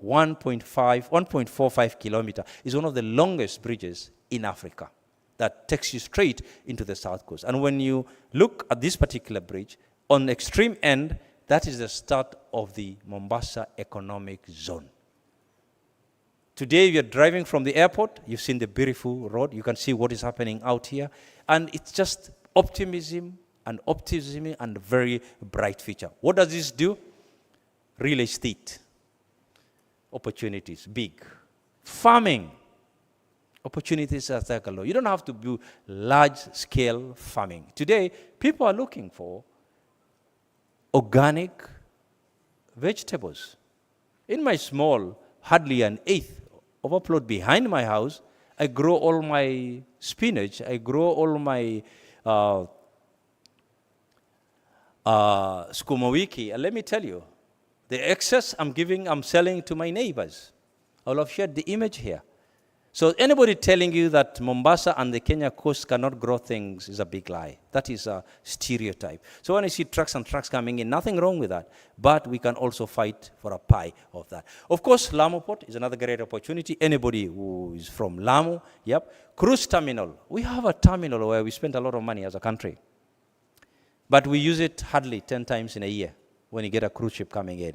1.45 kilometer is one of the longest bridges in Africa that takes you straight into the south coast. And when you look at this particular bridge, on the extreme end, that is the start of the Mombasa Economic Zone. Today, you're driving from the airport, you've seen the beautiful road, you can see what is happening out here, and it's just optimism and very bright future. What does this do? Real estate. Opportunities, big. Farming. Opportunities are like a lot. You don't have to do large-scale farming. Today, people are looking for organic vegetables. In my small, hardly an eighth of a plot behind my house, I grow all my spinach, I grow all my sukuma wiki. And let me tell you, the excess I'm selling to my neighbors. I will have shared the image here. So anybody telling you that Mombasa and the Kenya coast cannot grow things is a big lie. That is a stereotype. So when I see trucks and trucks coming in, nothing wrong with that. But we can also fight for a pie of that. Of course, Lamu Port is another great opportunity. Anybody who is from Lamu, Cruise terminal. We have a terminal where we spend a lot of money as a country. But we use it hardly 10 times in a year when you get a cruise ship coming in.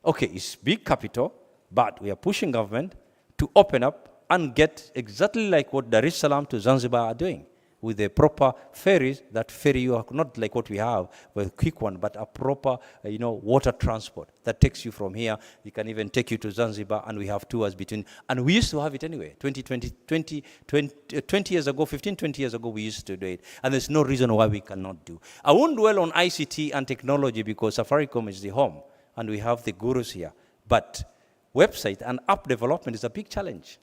Okay, it's big capital, but we are pushing government to open up and get exactly like what Dar es Salaam to Zanzibar are doing, with the proper ferries that ferry you, not like what we have, with a quick one, but a proper, water transport that takes you from here. It can even take you to Zanzibar, and we have tours between, and we used to have it anyway. 20 years ago, 15, 20 years ago, we used to do it, and there's no reason why we cannot do. I won't dwell on ICT and technology because Safaricom is the home, and we have the gurus here, but website and app development is a big challenge.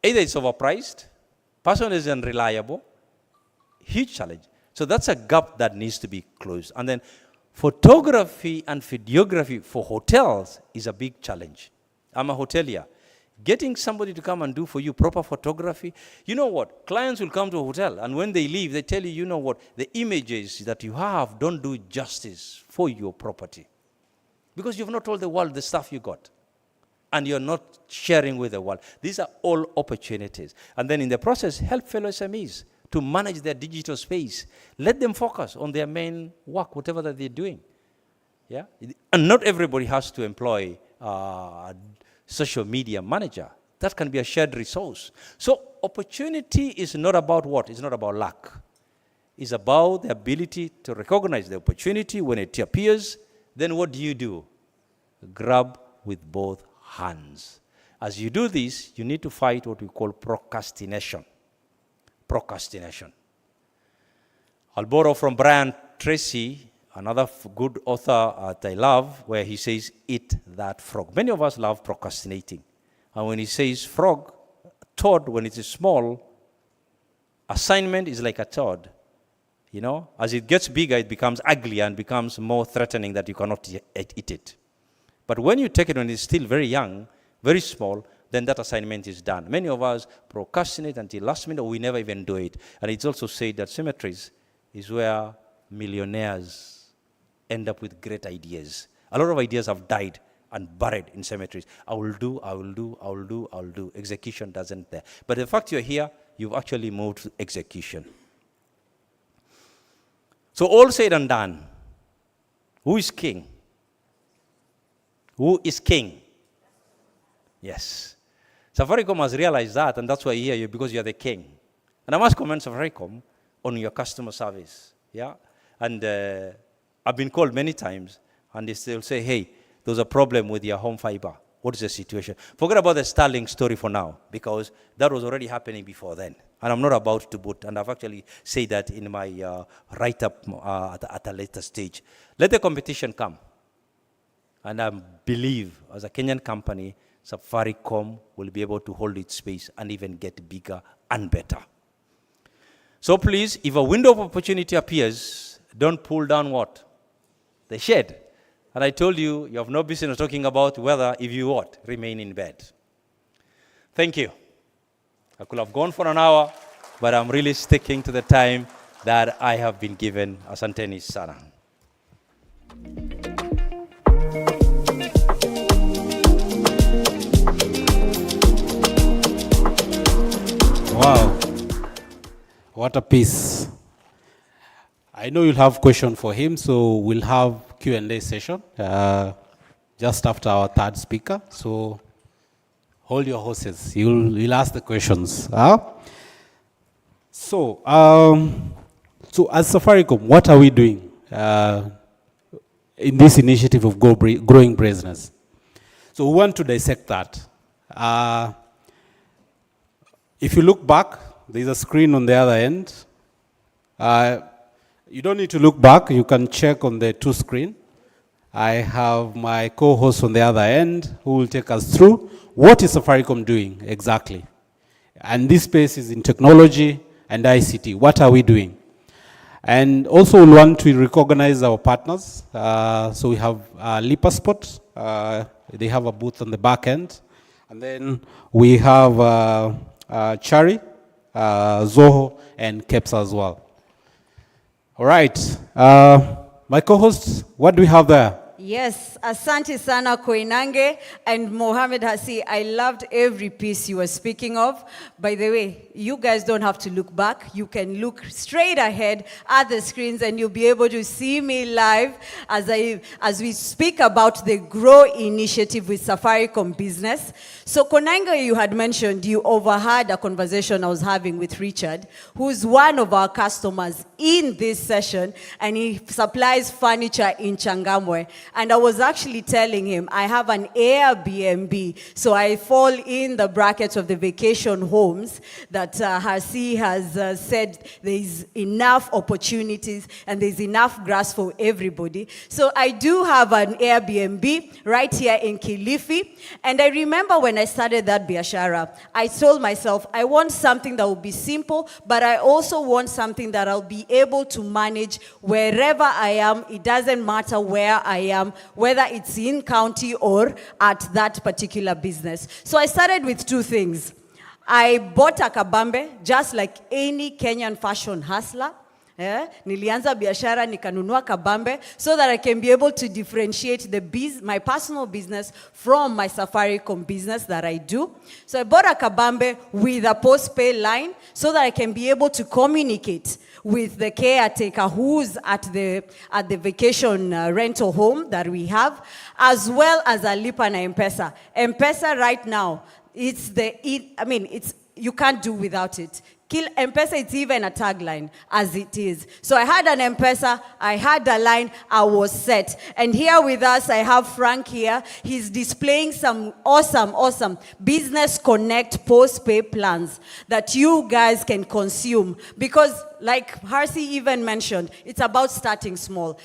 Either it's overpriced, person is unreliable, huge challenge. So that's a gap that needs to be closed. And then photography and videography for hotels is a big challenge. I'm a hotelier. Getting somebody to come and do for you proper photography, you know what? Clients will come to a hotel, and when they leave, they tell you, you know what? The images that you have don't do justice for your property. Because you've not told the world the stuff you got. And you're not sharing with the world. These are all opportunities. And then in the process, help fellow SMEs to manage their digital space. Let them focus on their main work, whatever that they're doing. Yeah? And not everybody has to employ a social media manager. That can be a shared resource. So opportunity is not about what? It's not about luck. It's about the ability to recognize the opportunity when it appears. Then what do? Grab with both hands. As you do this, you need to fight what we call procrastination. Procrastination. I'll borrow from Brian Tracy, another good author that I love, where he says, eat that frog. Many of us love procrastinating. And when he says frog, toad, when it is small, assignment is like a toad. As it gets bigger, it becomes ugly and becomes more threatening that you cannot eat it. But when you take it when it's still very young, very small, then that assignment is done. Many of us procrastinate until last minute, or we never even do it. And it's also said that cemeteries is where millionaires end up with great ideas. A lot of ideas have died and buried in cemeteries. I will do. Execution doesn't there. But the fact you're here, you've actually moved to execution. So all said and done, who is king? Who is king? Yes. Safaricom has realized that, and that's why you're here, because you're the king. And I must commend Safaricom on your customer service. Yeah? And I've been called many times, and they still say, hey, there's a problem with your home fiber. What is the situation? Forget about the Starlink story for now, because that was already happening before then. And I'm not about to boot, and I've actually said that in my write-up at a later stage. Let the competition come. And I believe, as a Kenyan company, Safaricom will be able to hold its space and even get bigger and better. So please, if a window of opportunity appears, don't pull down what? The shade. And I told you, you have no business talking about whether, if you what? Remain in bed. Thank you. I could have gone for an hour, but I'm really sticking to the time that I have been given. Asanteni sana. Wow, what a piece. I know you'll have question for him, so we'll have Q&A session just after our third speaker. So hold your horses. You'll ask the questions. So as Safaricom, what are we doing in this initiative of growing business? So we want to dissect that. If you look back, there's a screen on the other end. You don't need to look back. You can check on the two screen. I have my co-host on the other end who will take us through what is Safaricom doing exactly. And this space is in technology and ICT. What are we doing? And also we want to recognize our partners. So we have Lipasport. They have a booth on the back end. And then we have Chari, Zoho, and Kepsa as well. All right. My co-host, what do we have there? Yes, asante sana Koinange and Mohammed Hassi. I loved every piece you were speaking of. By the way, you guys don't have to look back. You can look straight ahead at the screens and you'll be able to see me live as we speak about the Grow initiative with Safaricom Business. So Koinange, you had mentioned you overheard a conversation I was having with Richard, who's one of our customers in this session, and he supplies furniture in Changamwe. And I was actually telling him, I have an Airbnb, so I fall in the brackets of the vacation homes that Hasi has said there's enough opportunities and there's enough grass for everybody. So I do have an Airbnb right here in Kilifi. And I remember when I started that biashara, I told myself, I want something that will be simple, but I also want something that I'll be able to manage wherever I am. It doesn't matter where I am, whether it's in county or at that particular business. So I started with two things. I bought a kabambe, just like any Kenyan fashion hustler. Nilianza biashara nikanunua kabambe so that I can be able to differentiate my personal business from my Safaricom business that I do. So I bought a kabambe with a post-pay line so that I can be able to communicate with the caretaker who's at the vacation rental home that we have, as well as a Lipa na M-Pesa. M-Pesa right now, you can't do without it. M-Pesa, it's even a tagline as it is. So I had an M-Pesa, I had a line, I was set. And here with us, I have Frank here. He's displaying some awesome Business Connect post-pay plans that you guys can consume. Because like Harsi even mentioned, it's about starting small.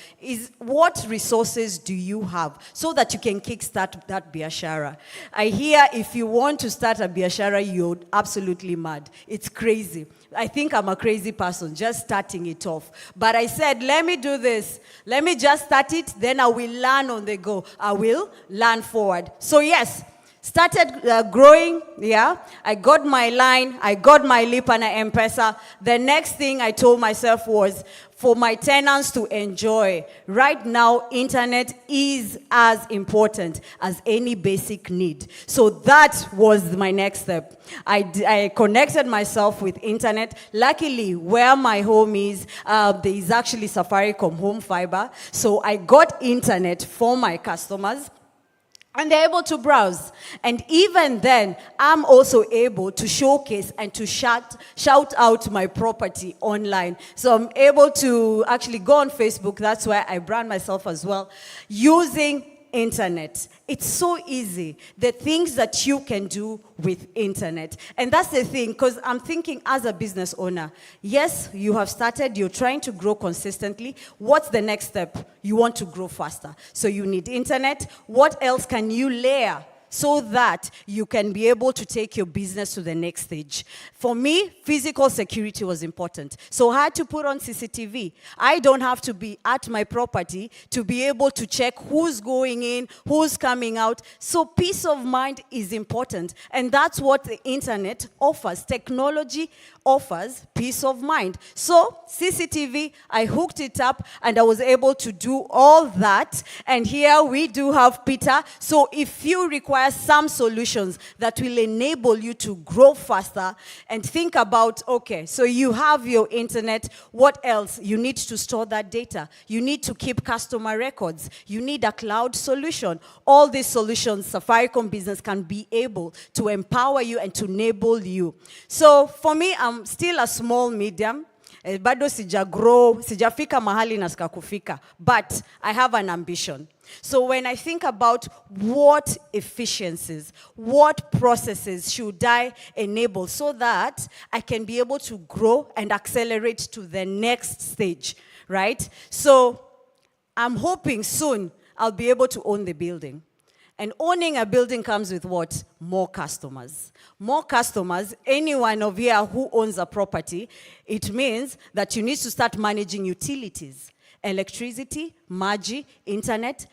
What resources do you have so that you can kickstart that biashara? I hear if you want to start a biashara, you're absolutely mad. It's crazy. I think I'm a crazy person just starting it off. But I said, let me do this. Let me just start it, then I will learn on the go. I will learn forward. So yes, started growing, yeah. I got my line, I got my Lipa na M-Pesa. The next thing I told myself was, for my tenants to enjoy. Right now, internet is as important as any basic need. So that was my next step. I connected myself with internet. Luckily, where my home is, there is actually Safaricom home fiber. So I got internet for my customers. And they're able to browse. And even then, I'm also able to showcase and to shout out my property online. So I'm able to actually go on Facebook. That's where I brand myself as well, using internet. It's so easy, the things that you can do with internet. And that's the thing, because I'm thinking as a business owner, yes, you have started, you're trying to grow consistently. What's the next step? You want to grow faster. So you need internet. What else can you layer so that you can be able to take your business to the next stage. For me, physical security was important. So I had to put on CCTV. I don't have to be at my property to be able to check who's going in, who's coming out. So peace of mind is important. And that's what the internet offers. Technology offers peace of mind. So CCTV, I hooked it up and I was able to do all that. And here we do have Peter. So if you require some solutions that will enable you to grow faster and think about, okay, so you have your internet, what else? You need to store that data. You need to keep customer records. You need a cloud solution. All these solutions, Safaricom Business can be able to empower you and to enable you. So for me, I'm still a small medium. Bado sijafika mahali nasika kufika, but I have an ambition. So when I think about what efficiencies, what processes should I enable so that I can be able to grow and accelerate to the next stage, right? So I'm hoping soon I'll be able to own the building. And owning a building comes with what? More customers. More customers, anyone of here who owns a property, it means that you need to start managing utilities. Electricity, maji, internet,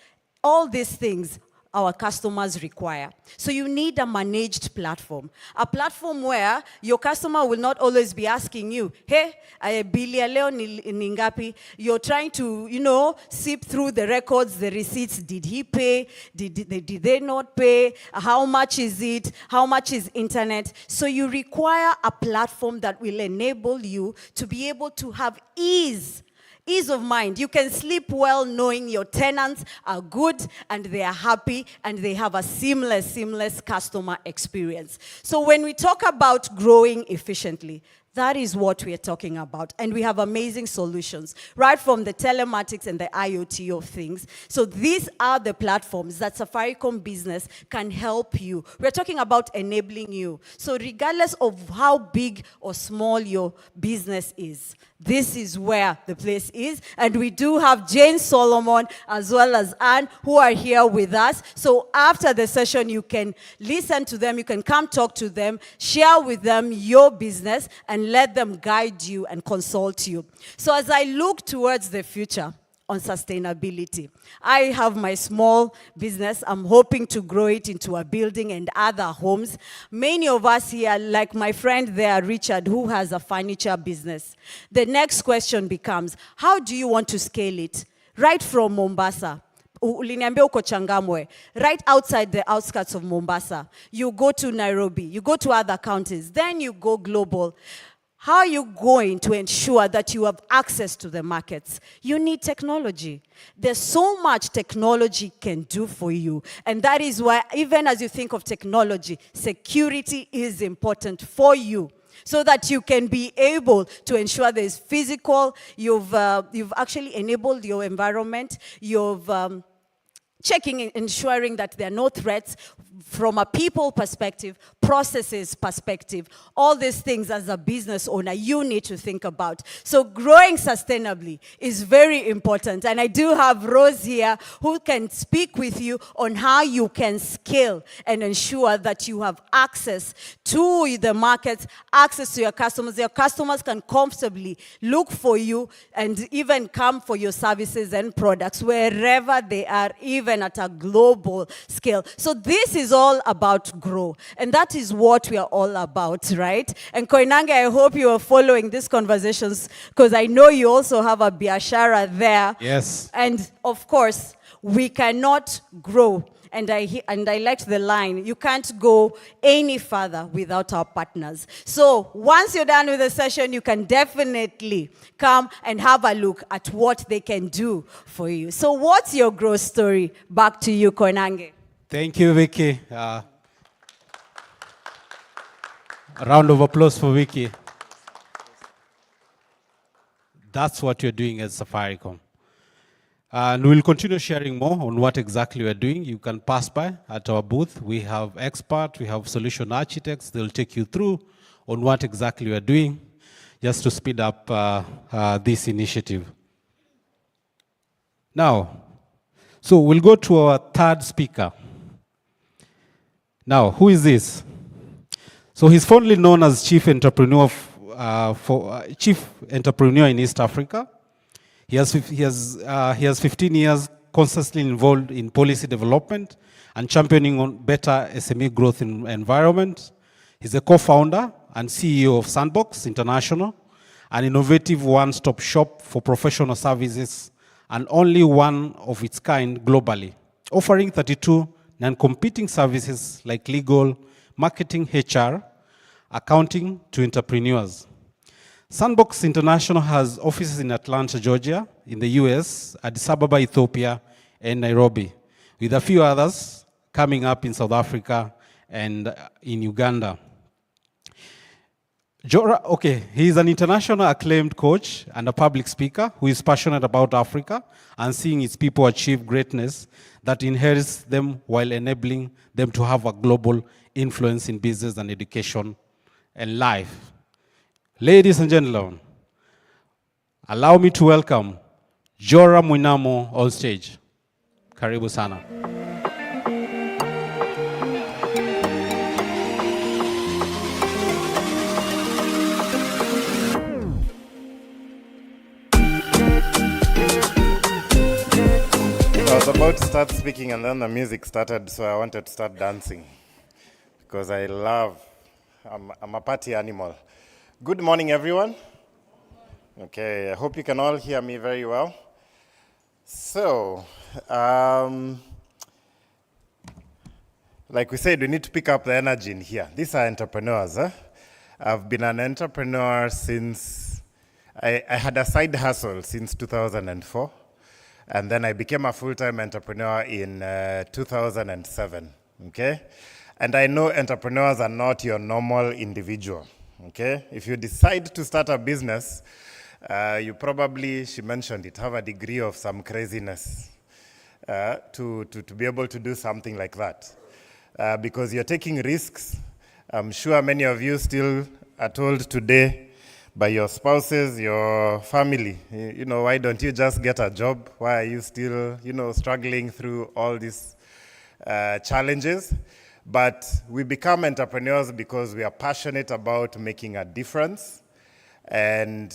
all these things our customers require. So you need a managed platform. A platform where your customer will not always be asking you, hey, bili ya leo ni ngapi? You're trying to, sift through the records, the receipts. Did he pay? Did they not pay? How much is it? How much is internet? So you require a platform that will enable you to be able to have ease of mind. You can sleep well knowing your tenants are good and they are happy and they have a seamless customer experience. So when we talk about growing efficiently, that is what we are talking about. And we have amazing solutions, right from the telematics and the IoT of things. So these are the platforms that Safaricom Business can help you. We're talking about enabling you. So regardless of how big or small your business is, this is where the place is. And we do have Jane Solomon as well as Anne who are here with us. So after the session, you can listen to them, you can come talk to them, share with them your business, and let them guide you and consult you. So as I look towards the future on sustainability, I have my small business. I'm hoping to grow it into a building and other homes. Many of us here, like my friend there, Richard, who has a furniture business. The next question becomes, how do you want to scale it? Right from Mombasa. Uliniambia uko Changamwe, right outside the outskirts of Mombasa. You go to Nairobi, you go to other counties, then you go global. How are you going to ensure that you have access to the markets? You need technology. There's so much technology can do for you. And that is why, even as you think of technology, security is important for you, so that you can be able to ensure there's physical, you've actually enabled your environment, you've checking and ensuring that there are no threats from a people perspective, processes perspective, all these things as a business owner you need to think about. So growing sustainably is very important. And I do have Rose here who can speak with you on how you can scale and ensure that you have access to the markets, access to your customers. Your customers can comfortably look for you and even come for your services and products wherever they are, even at a global scale. So this is all about grow. And that is what we are all about, right? And Koinange, I hope you are following these conversations because I know you also have a biashara there. Yes. And of course, we cannot grow. And I liked the line, you can't go any further without our partners. So once you're done with the session, you can definitely come and have a look at what they can do for you. So what's your growth story? Back to you, Koinange. Thank you, Vicky. A round of applause for Vicky. That's what you're doing at Safaricom. And we'll continue sharing more on what exactly we're doing. You can pass by at our booth. We have experts, we have solution architects. They'll take you through on what exactly we're doing just to speed up this initiative. Now, so we'll go to our third speaker. Now, who is this? So he's fondly known as Chief Entrepreneur Chief Entrepreneur in East Africa. He has 15 years constantly involved in policy development and championing on better SME growth in environment. He's a co-founder and CEO of Sandbox International, an innovative one-stop shop for professional services and only one of its kind globally, offering 32 non-competing services like legal, marketing, HR, accounting to entrepreneurs. Sandbox International has offices in Atlanta, Georgia, in the US, Addis Ababa, Ethiopia, and Nairobi, with a few others coming up in South Africa and in Uganda. He is an international acclaimed coach and a public speaker who is passionate about Africa and seeing its people achieve greatness that inherits them while enabling them to have a global influence in business and education and life. Ladies and gentlemen, allow me to welcome Jora Mwinamo on stage. Karibu sana. I was about to start speaking and then the music started, so I wanted to start dancing because I'm a party animal. Good morning, everyone. Okay, I hope you can all hear me very well. So, like we said, we need to pick up the energy in here. These are entrepreneurs. I've been an entrepreneur since, I had a side hustle since 2004. And then I became a full-time entrepreneur in 2007, okay? And I know entrepreneurs are not your normal individual, okay? If you decide to start a business, you probably, she mentioned it, have a degree of some craziness to be able to do something like that. Because you're taking risks. I'm sure many of you still are told today by your spouses, your family, why don't you just get a job? Why are you still, struggling through all these challenges? But we become entrepreneurs because we are passionate about making a difference. And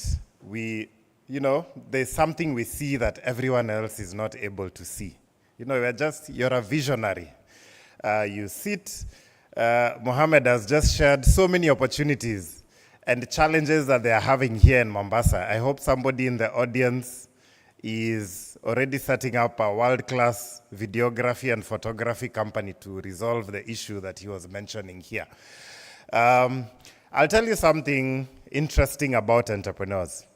there's something we see that everyone else is not able to see. You're a visionary. You sit, Mohammed has just shared so many opportunities and the challenges that they are having here in Mombasa. I hope somebody in the audience is already setting up a world-class videography and photography company to resolve the issue that he was mentioning here. I'll tell you something interesting about entrepreneurs.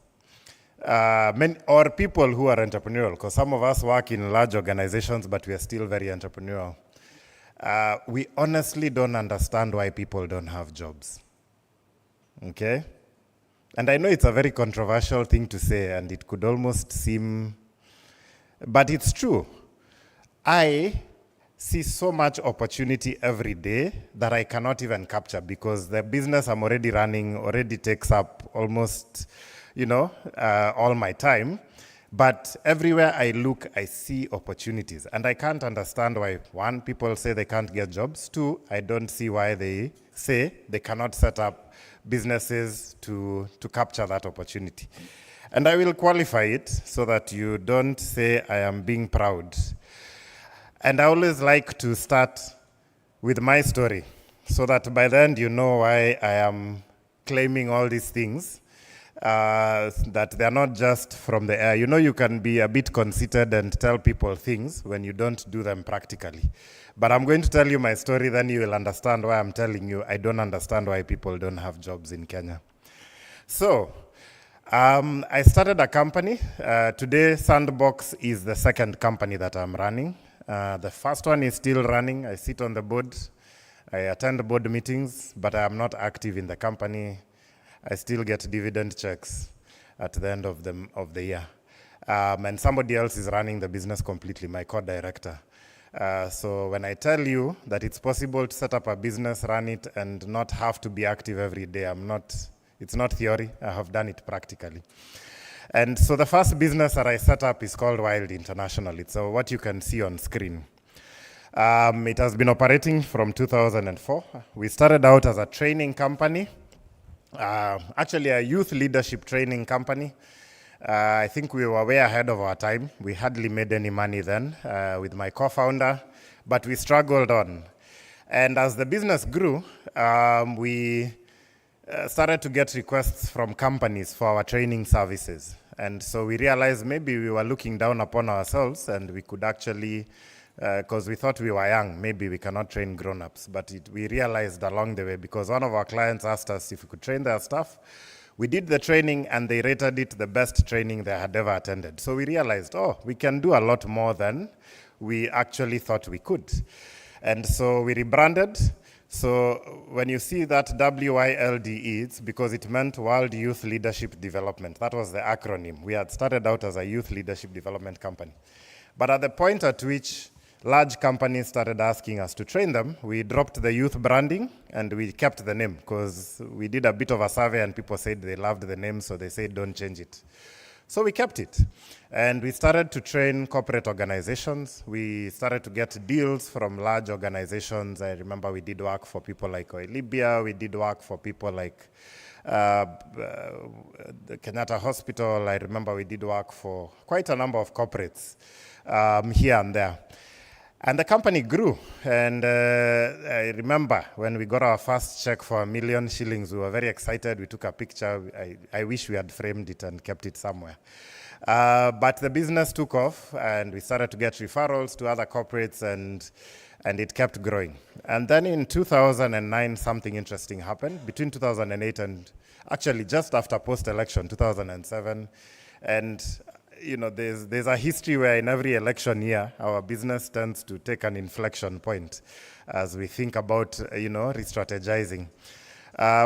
Or people who are entrepreneurial, because some of us work in large organizations, but we are still very entrepreneurial. We honestly don't understand why people don't have jobs. Okay? And I know it's a very controversial thing to say, and it could almost seem, but it's true. I see so much opportunity every day that I cannot even capture because the business I'm already running already takes up almost, all my time. But everywhere I look, I see opportunities. And I can't understand why, one, people say they can't get jobs. Two, I don't see why they say they cannot set up businesses to capture that opportunity. And I will qualify it so that you don't say I am being proud. And I always like to start with my story so that by the end you know why I am claiming all these things, that they're not just from the air. You can be a bit conceited and tell people things when you don't do them practically. But I'm going to tell you my story, then you will understand why I'm telling you I don't understand why people don't have jobs in Kenya. So, I started a company. Today, Sandbox is the second company that I'm running. The first one is still running. I sit on the board. I attend board meetings, but I am not active in the company. I still get dividend checks at the end of the year. And somebody else is running the business completely, my co-director. So when I tell you that it's possible to set up a business, run it, and not have to be active every day, it's not theory, I have done it practically. And so the first business that I set up is called Wild International. It's what you can see on screen. It has been operating from 2004. We started out as a training company, actually a youth leadership training company. I think we were way ahead of our time. We hardly made any money then with my co-founder, but we struggled on. And as the business grew, we started to get requests from companies for our training services. And so we realized maybe we were looking down upon ourselves, and we could actually, because we thought we were young, maybe we cannot train grown-ups. But we realized along the way, because one of our clients asked us if we could train their staff. We did the training, and they rated it the best training they had ever attended. So we realized, oh, we can do a lot more than we actually thought we could. And so we rebranded. So when you see that WYLDE, it's because it meant World Youth Leadership Development. That was the acronym. We had started out as a youth leadership development company. But at the point at which large companies started asking us to train them, we dropped the youth branding and we kept the name, because we did a bit of a survey and people said they loved the name, so they said don't change it. So we kept it. And we started to train corporate organizations. We started to get deals from large organizations. I remember we did work for people like Libya. We did work for people like the Kenyatta Hospital. I remember we did work for quite a number of corporates here and there. And the company grew. And I remember when we got our first check for 1 million shillings, we were very excited. We took a picture. I wish we had framed it and kept it somewhere. But the business took off, and we started to get referrals to other corporates, and it kept growing. And then in 2009, something interesting happened. Between 2008 and actually just after post-election, 2007, and you know, there's a history where in every election year, our business tends to take an inflection point as we think about, re-strategizing.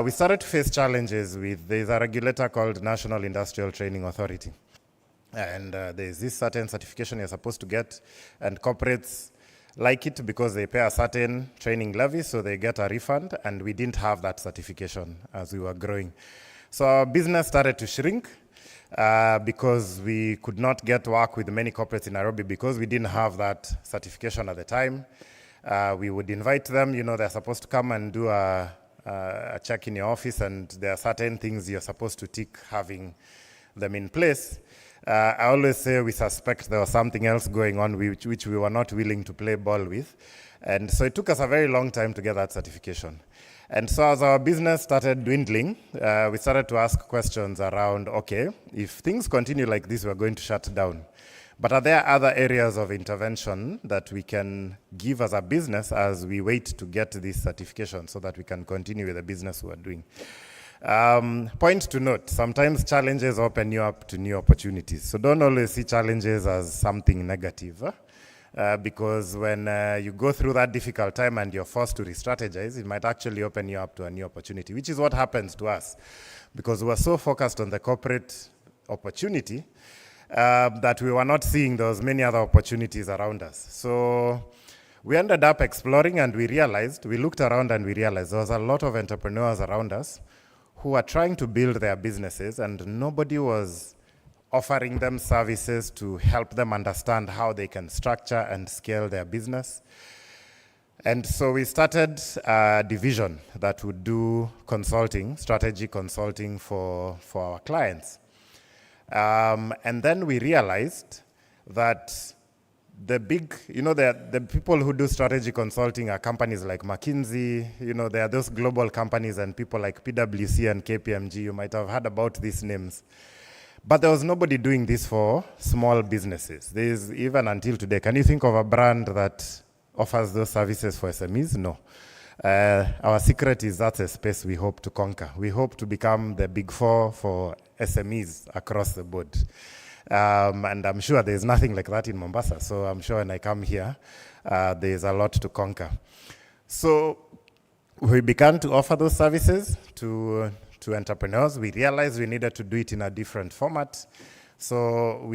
We started to face challenges there's a regulator called National Industrial Training Authority. And there's this certain certification you're supposed to get, and corporates like it because they pay a certain training levy, so they get a refund, and we didn't have that certification as we were growing. So our business started to shrink. Because we could not get work with many corporates in Nairobi because we didn't have that certification at the time. We would invite them, they're supposed to come and do a check in your office, and there are certain things you're supposed to tick having them in place. I always say we suspect there was something else going on which we were not willing to play ball with. And so it took us a very long time to get that certification. And so as our business started dwindling, we started to ask questions around, okay, if things continue like this, we're going to shut down. But are there other areas of intervention that we can give as a business as we wait to get this certification so that we can continue with the business we're doing? Point to note, sometimes challenges open you up to new opportunities. So don't always see challenges as something negative. Because when you go through that difficult time and you're forced to re-strategize, it might actually open you up to a new opportunity, which is what happens to us. Because we were so focused on the corporate opportunity that we were not seeing those many other opportunities around us. So we ended up exploring, and we looked around and we realized there was a lot of entrepreneurs around us who were trying to build their businesses, and nobody was offering them services to help them understand how they can structure and scale their business. And so we started a division that would do consulting, strategy consulting for our clients. And then we realized that the big, the people who do strategy consulting are companies like McKinsey, there are those global companies and people like PwC and KPMG. You might have heard about these names. But there was nobody doing this for small businesses. There's even until today. Can you think of a brand that offers those services for SMEs? No. Our secret is that's a space we hope to conquer. We hope to become the big four for SMEs across the board. And I'm sure there's nothing like that in Mombasa. So I'm sure when I come here, there's a lot to conquer. So we began to offer those services to entrepreneurs. We realized we needed to do it in a different format. So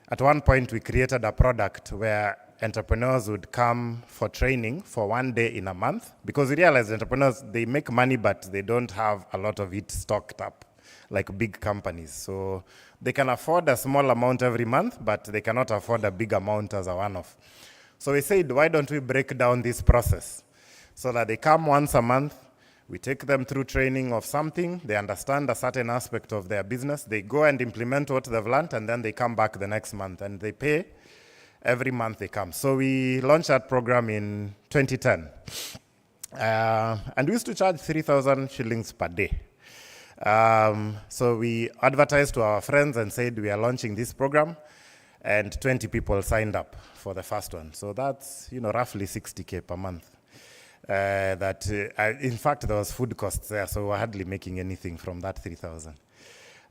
at one point, we created a product where entrepreneurs would come for training for 1 day in a month, because we realized entrepreneurs, they make money, but they don't have a lot of it stocked up like big companies. So they can afford a small amount every month, but they cannot afford a big amount as a one-off. So we said, why don't we break down this process so that they come once a month, we take them through training of something, they understand a certain aspect of their business, they go and implement what they've learned, and then they come back the next month, and they pay every month they come. So we launched that program in 2010. And we used to charge 3,000 shillings per day. So we advertised to our friends and said, we are launching this program, and 20 people signed up for the first one. So that's, roughly 60K per month. In fact, there was food costs there, so we're hardly making anything from that 3,000.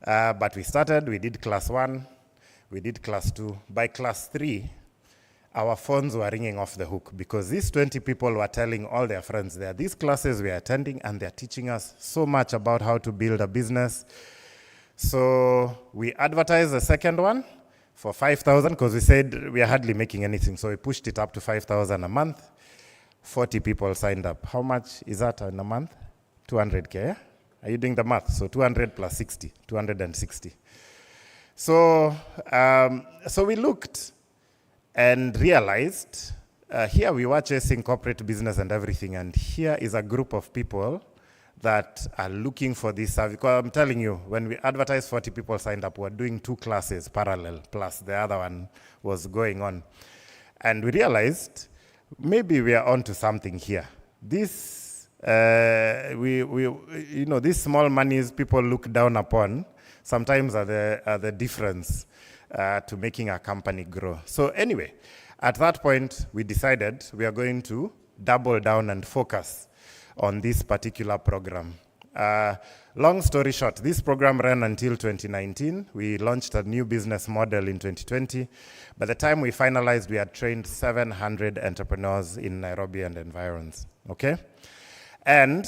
But we started, we did class 1, we did class 2. By class 3, our phones were ringing off the hook because these 20 people were telling all their friends there, these classes we are attending, and they're teaching us so much about how to build a business. So we advertised the second one for 5,000 because we said we are hardly making anything. So we pushed it up to 5,000 a month. 40 people signed up. How much is that in a month? 200K, yeah? Are you doing the math? So 200 plus 60, 260. So we looked and realized, here we were chasing corporate business and everything, and here is a group of people that are looking for this service. Because I'm telling you, when we advertised, 40 people signed up, we're doing 2 classes parallel, plus the other one was going on. And we realized, maybe we are onto something here. This, these small monies people look down upon sometimes are the difference to making a company grow. So anyway, at that point, we decided we are going to double down and focus on this particular program. Long story short, this program ran until 2019. We launched a new business model in 2020. By the time we finalized, we had trained 700 entrepreneurs in Nairobi and environs, okay? And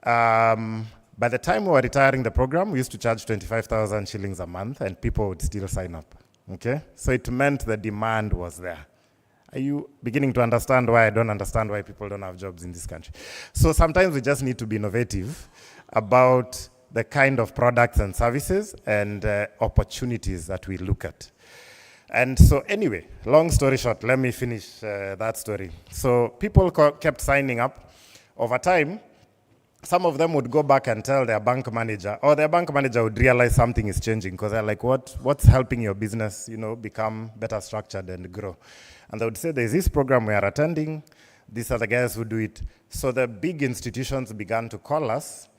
by the time we were retiring the program, we used to charge 25,000 shillings a month, and people would still sign up, okay? So it meant the demand was there. Are you beginning to understand why I don't understand why people don't have jobs in this country? So sometimes we just need to be innovative about the kind of products and services and opportunities that we look at. And so anyway, long story short, let me finish that story. So people kept signing up. Over time, some of them would go back and tell their bank manager, or their bank manager would realize something is changing because they're like, what's helping your business, become better structured and grow? And they would say, there's this program we are attending. These are the guys who do it. So the big institutions began to call us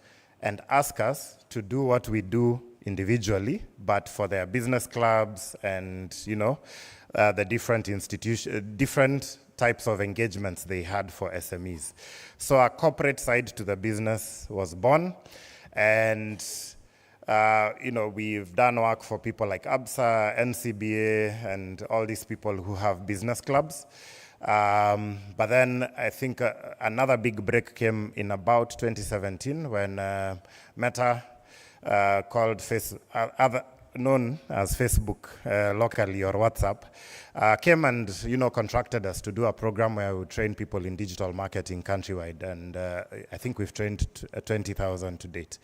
and ask us to do what we do individually, but for their business clubs and, the different types of engagements they had for SMEs. So a corporate side to the business was born. And, we've done work for people like ABSA, NCBA, and all these people who have business clubs. But then I think another big break came in about 2017 when Meta, known as Facebook locally or WhatsApp, came and contracted us to do a program where we train people in digital marketing countrywide, and I think we've trained 20,000 to date.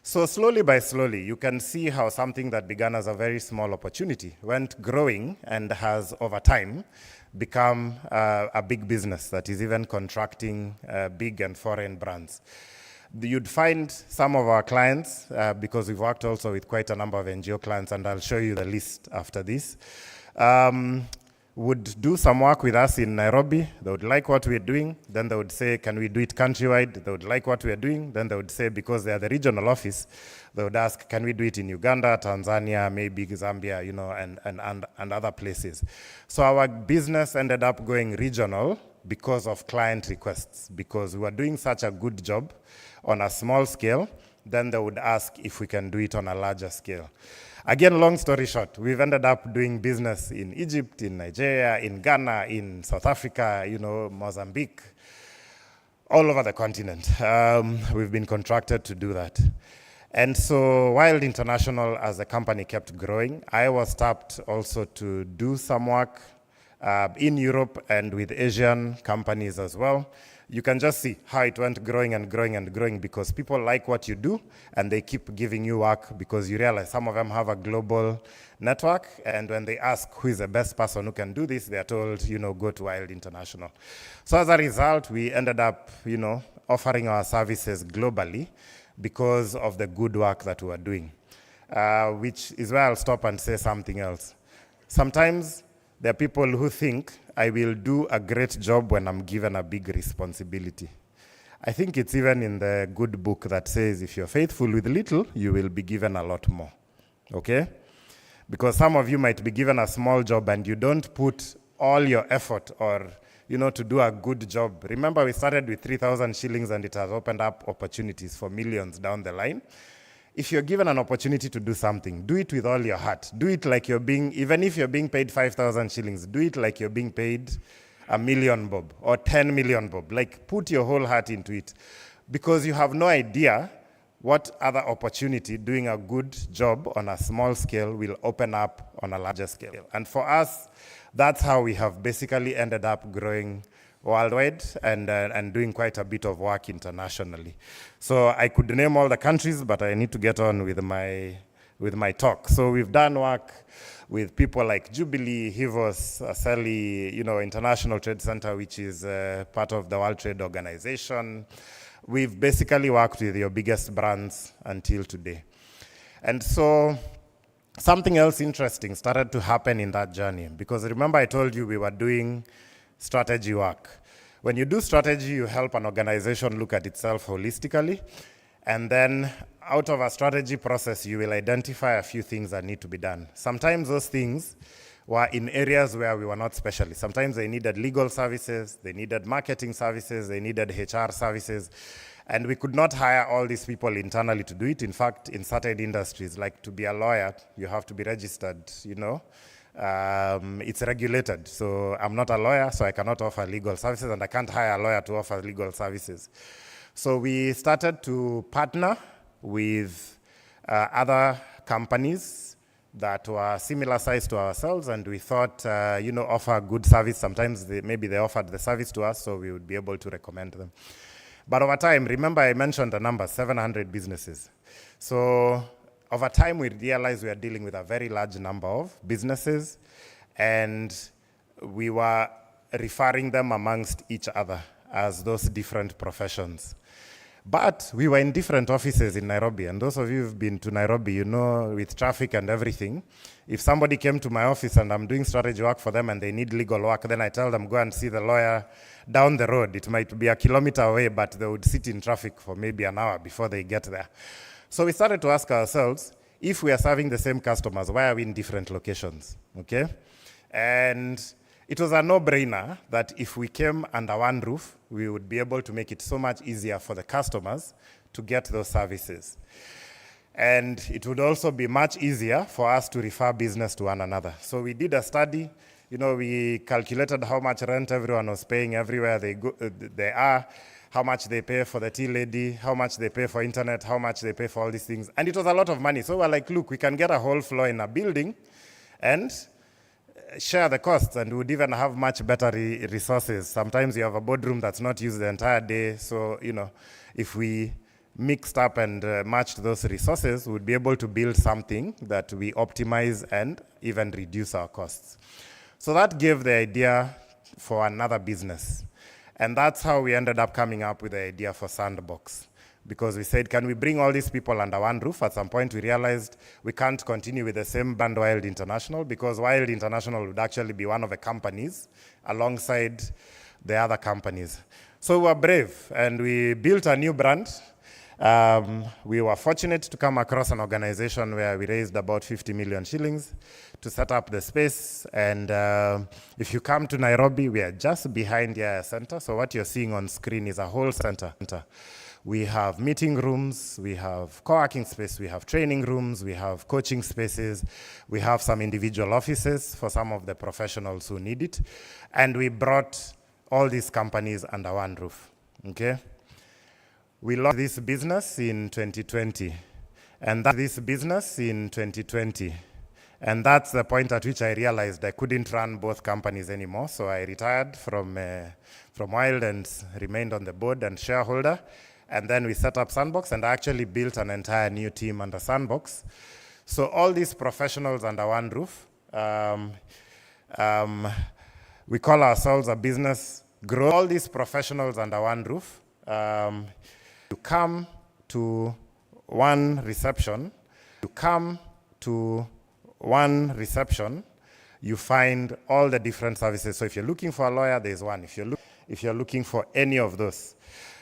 So slowly by slowly, you can see how something that began as a very small opportunity went growing and has over time become a big business that is even contracting big and foreign brands. You'd find some of our clients, because we've worked also with quite a number of NGO clients, and I'll show you the list after this, would do some work with us in Nairobi. They would like what we're doing. Then they would say, can we do it countrywide? They would like what we're doing. Then they would say, because they are the regional office, they would ask, can we do it in Uganda, Tanzania, maybe Zambia, and other places. So our business ended up going regional because of client requests, because we were doing such a good job on a small scale. Then they would ask if we can do it on a larger scale. Again, long story short, we've ended up doing business in Egypt, in Nigeria, in Ghana, in South Africa, Mozambique, all over the continent. We've been contracted to do that. And so while International as a company kept growing, I was tapped also to do some work in Europe and with Asian companies as well. you can just see how it went growing and growing and growing because people like what you do and they keep giving you work because you realize some of them have a global network, and when they ask who is the best person who can do this, they're told, go to Wild International. So as a result, we ended up, offering our services globally because of the good work that we were doing, which is where I'll stop and say something else. Sometimes there are people who think I will do a great job when I'm given a big responsibility. I think it's even in the good book that says if you're faithful with little, you will be given a lot more, okay? Because some of you might be given a small job and you don't put all your effort or, to do a good job. Remember, we started with 3,000 shillings and it has opened up opportunities for millions down the line. If you're given an opportunity to do something, do it with all your heart. Do it like even if you're being paid 5,000 shillings, do it like you're being paid 1 million bob or 10 million bob. Like, put your whole heart into it because you have no idea what other opportunity doing a good job on a small scale will open up on a larger scale. And for us, that's how we have basically ended up growing worldwide and doing quite a bit of work internationally. So I could name all the countries, but I need to get on with my talk. So we've done work with people like Jubilee, Hivos, Asali, International Trade Center, which is part of the World Trade Organization. We've basically worked with your biggest brands until today. And so something else interesting started to happen in that journey, because remember I told you we were doing strategy work. When you do strategy, you help an organization look at itself holistically, and then out of a strategy process, you will identify a few things that need to be done. Sometimes those things were in areas where we were not specialists. Sometimes they needed legal services, they needed marketing services, they needed HR services, and we could not hire all these people internally to do it. In fact, in certain industries, like to be a lawyer, you have to be registered, it's regulated. So I'm not a lawyer, so I cannot offer legal services, and I can't hire a lawyer to offer legal services. So we started to partner with other companies that were similar size to ourselves, and we thought, offer good service. Sometimes maybe they offered the service to us, so we would be able to recommend them. But over time, remember I mentioned the number, 700 businesses. So over time, we realized we are dealing with a very large number of businesses, and we were referring them amongst each other as those different professions. But we were in different offices in Nairobi, and those of you who've been to Nairobi, with traffic and everything, if somebody came to my office and I'm doing strategy work for them and they need legal work, then I tell them, go and see the lawyer down the road. It might be a kilometer away, but they would sit in traffic for maybe an hour before they get there. So we started to ask ourselves, if we are serving the same customers, why are we in different locations, okay? And it was a no-brainer that if we came under one roof, we would be able to make it so much easier for the customers to get those services. And it would also be much easier for us to refer business to one another. So we did a study. We calculated how much rent everyone was paying everywhere they are, how much they pay for the tea lady, how much they pay for internet, how much they pay for all these things. And it was a lot of money. So we're like, look, we can get a whole floor in a building and share the costs, and we would even have much better resources. Sometimes you have a boardroom that's not used the entire day. So, if we mixed up and matched those resources, we'd be able to build something that we optimize and even reduce our costs. So that gave the idea for another business. And that's how we ended up coming up with the idea for Sandbox. Because we said, can we bring all these people under one roof? At some point, we realized we can't continue with the same brand Wild International, because Wild International would actually be one of the companies alongside the other companies. So we were brave, and we built a new brand. We were fortunate to come across an organization where we raised about 50 million shillings to set up the space. And if you come to Nairobi, we are just behind the center. So what you're seeing on screen is a whole center. We have meeting rooms, we have co-working space, we have training rooms, we have coaching spaces, we have some individual offices for some of the professionals who need it. And we brought all these companies under one roof, okay? We launched this business in 2020. And that's the point at which I realized I couldn't run both companies anymore. So I retired from Wild and remained on the board and shareholder. And then we set up Sandbox, and I actually built an entire new team under Sandbox. So all these professionals under one roof, we call ourselves a business growth. All these professionals under one roof, you come to one reception, you find all the different services. So if you're looking for a lawyer, there's one. If you're looking for any of those,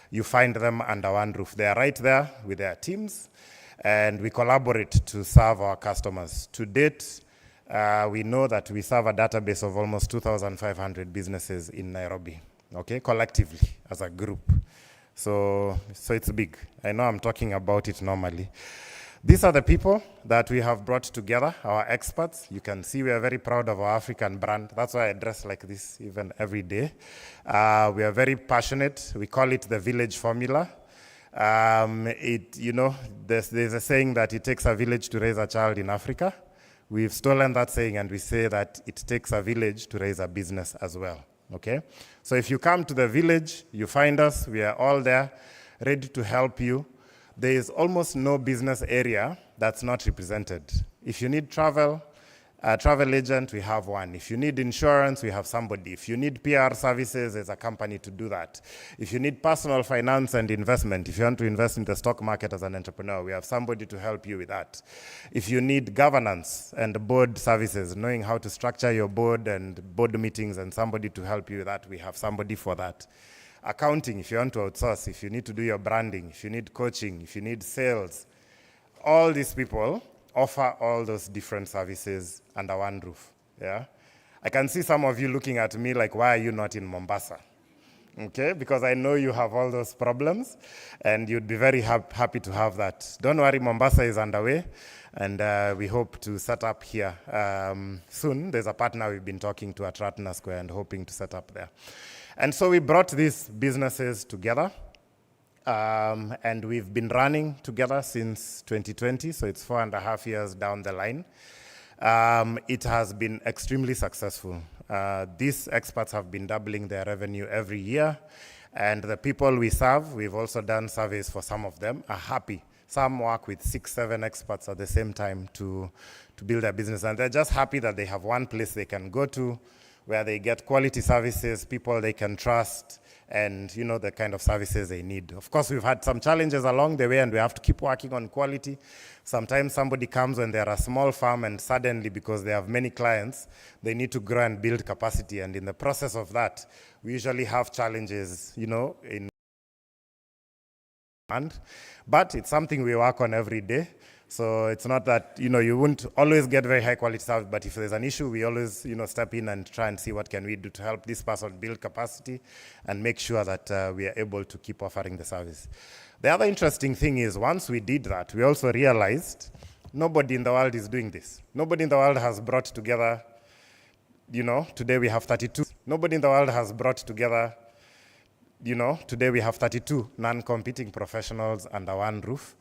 you find them under one roof. They are right there with their teams, and we collaborate to serve our customers. To date, we know that we serve a database of almost 2,500 businesses in Nairobi, okay, collectively as a group. So it's big. I know I'm talking about it normally. These are the people that we have brought together, our experts. You can see we are very proud of our African brand. That's why I dress like this even every day. We are very passionate. We call it the village formula. There's a saying that it takes a village to raise a child in Africa. We've stolen that saying, and we say that it takes a village to raise a business as well. Okay? So if you come to the village, you find us. We are all there, ready to help you. There is almost no business area that's not represented. If you need travel, a travel agent, we have one. If you need insurance, we have somebody. If you need PR services, there's a company to do that. If you need personal finance and investment, if you want to invest in the stock market as an entrepreneur, we have somebody to help you with that. If you need governance and board services, knowing how to structure your board and board meetings and somebody to help you with that, we have somebody for that. Accounting, if you want to outsource, if you need to do your branding, if you need coaching, if you need sales, all these people offer all those different services under one roof. Yeah, I can see some of you looking at me like, why are you not in Mombasa? Okay, because I know you have all those problems, and you'd be very happy to have that. Don't worry, Mombasa is underway, and we hope to set up here soon. There's a partner we've been talking to at Ratna Square and hoping to set up there. And so we brought these businesses together, and we've been running together since 2020, so it's 4.5 years down the line. It has been extremely successful. These experts have been doubling their revenue every year, and the people we serve, we've also done surveys for some of them, are happy. Some work with 6-7 experts at the same time to build their business, and they're just happy that they have one place they can go to where they get quality services, people they can trust, and the kind of services they need. Of course, we've had some challenges along the way, and we have to keep working on quality. Sometimes somebody comes when they're a small firm, and suddenly, because they have many clients, they need to grow and build capacity. And in the process of that, we usually have challenges, but it's something we work on every day. So it's not that, you won't always get very high quality service, but if there's an issue, we always, step in and try and see what can we do to help this person build capacity and make sure that we are able to keep offering the service. The other interesting thing is, once we did that, we also realized nobody in the world is doing this. Nobody in the world has brought together, today we have 32. Nobody in the world has brought together, today we have 32 non-competing professionals under one roof.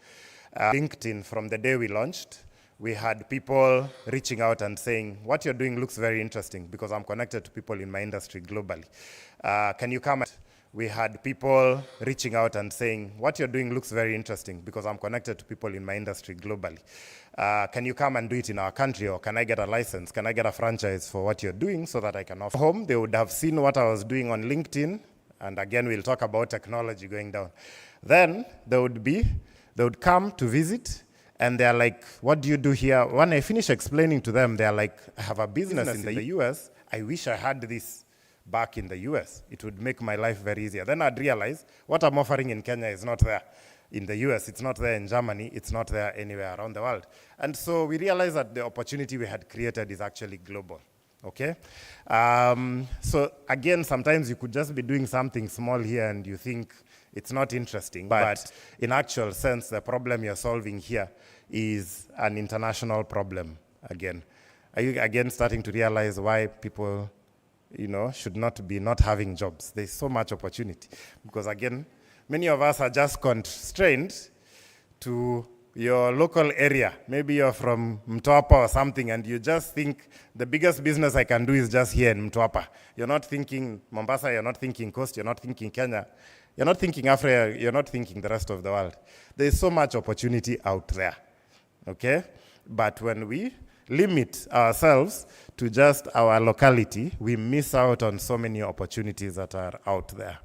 LinkedIn, from the day we launched, we had people reaching out and saying, what you're doing looks very interesting because I'm connected to people in my industry globally. Can you come? We had people reaching out and saying, what you're doing looks very interesting because I'm connected to people in my industry globally. Can you come and do it in our country, or can I get a license? Can I get a franchise for what you're doing so that I can offer home? They would have seen what I was doing on LinkedIn, and again, we'll talk about technology going down. Then they would come to visit, and they're like, what do you do here? When I finish explaining to them, they're like, I have a business in the US. I wish I had this back in the US. It would make my life very easier. Then I'd realize what I'm offering in Kenya is not there in the US. It's not there in Germany. It's not there anywhere around the world. And so we realized that the opportunity we had created is actually global. Okay? So again, sometimes you could just be doing something small here and you think, it's not interesting, but in actual sense, the problem you're solving here is an international problem again. Are you again starting to realize why people, should not be not having jobs? There's so much opportunity because again, many of us are just constrained to, your local area. Maybe you're from Mtwapa or something, and you just think the biggest business I can do is just here in Mtwapa. You're not thinking Mombasa, you're not thinking Coast, you're not thinking Kenya, you're not thinking Africa, you're not thinking the rest of the world. There's so much opportunity out there, okay? But when we limit ourselves to just our locality, we miss out on so many opportunities that are out there.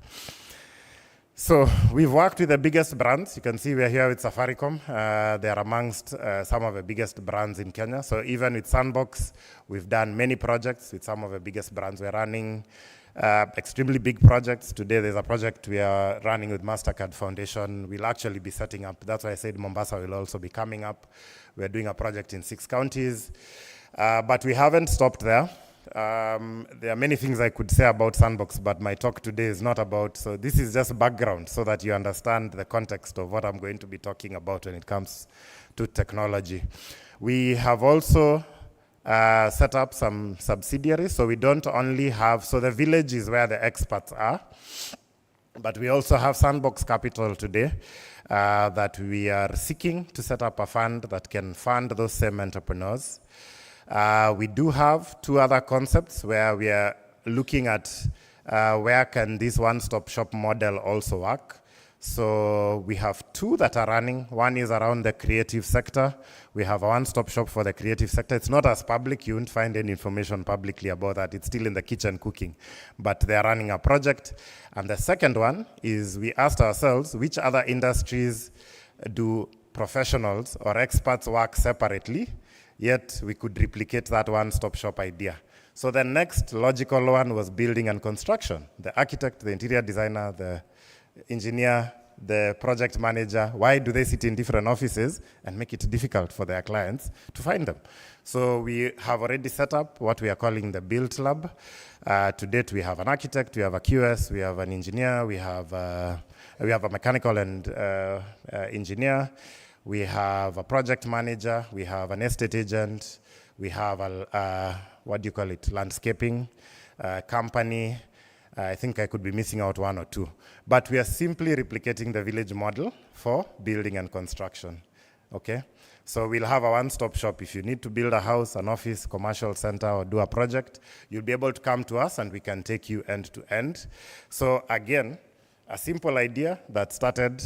So we've worked with the biggest brands. You can see we're here with Safaricom. They're amongst some of the biggest brands in Kenya. So even with Sandbox, we've done many projects with some of the biggest brands. We're running extremely big projects. Today there's a project we are running with MasterCard Foundation. We'll actually be setting up. That's why I said Mombasa will also be coming up. We're doing a project in 6 counties. But we haven't stopped there. There are many things I could say about Sandbox, but my talk today is not about, so this is just background so that you understand the context of what I'm going to be talking about when it comes to technology. We have also set up some subsidiaries, so we don't only have, so the village is where the experts are, but we also have Sandbox Capital today that we are seeking to set up a fund that can fund those same entrepreneurs. We do have 2 other concepts where we are looking at where can this one-stop shop model also work. So we have 2 that are running. One is around the creative sector. We have a one-stop shop for the creative sector. It's not as public. You won't find any information publicly about that. It's still in the kitchen cooking. But they're running a project. And the second one is we asked ourselves, which other industries do professionals or experts work separately, yet we could replicate that one-stop shop idea. So the next logical one was building and construction. The architect, the interior designer, the engineer, the project manager, why do they sit in different offices and make it difficult for their clients to find them? So we have already set up what we are calling the Build Lab. To date, we have an architect, we have a QS, we have an engineer, we have a mechanical and engineer, we have a project manager, we have an estate agent, we have a, landscaping company. I think I could be missing out 1 or 2. But we are simply replicating the village model for building and construction, okay? So we'll have a one-stop shop. If you need to build a house, an office, commercial center, or do a project, you'll be able to come to us and we can take you end to end. So again, a simple idea that started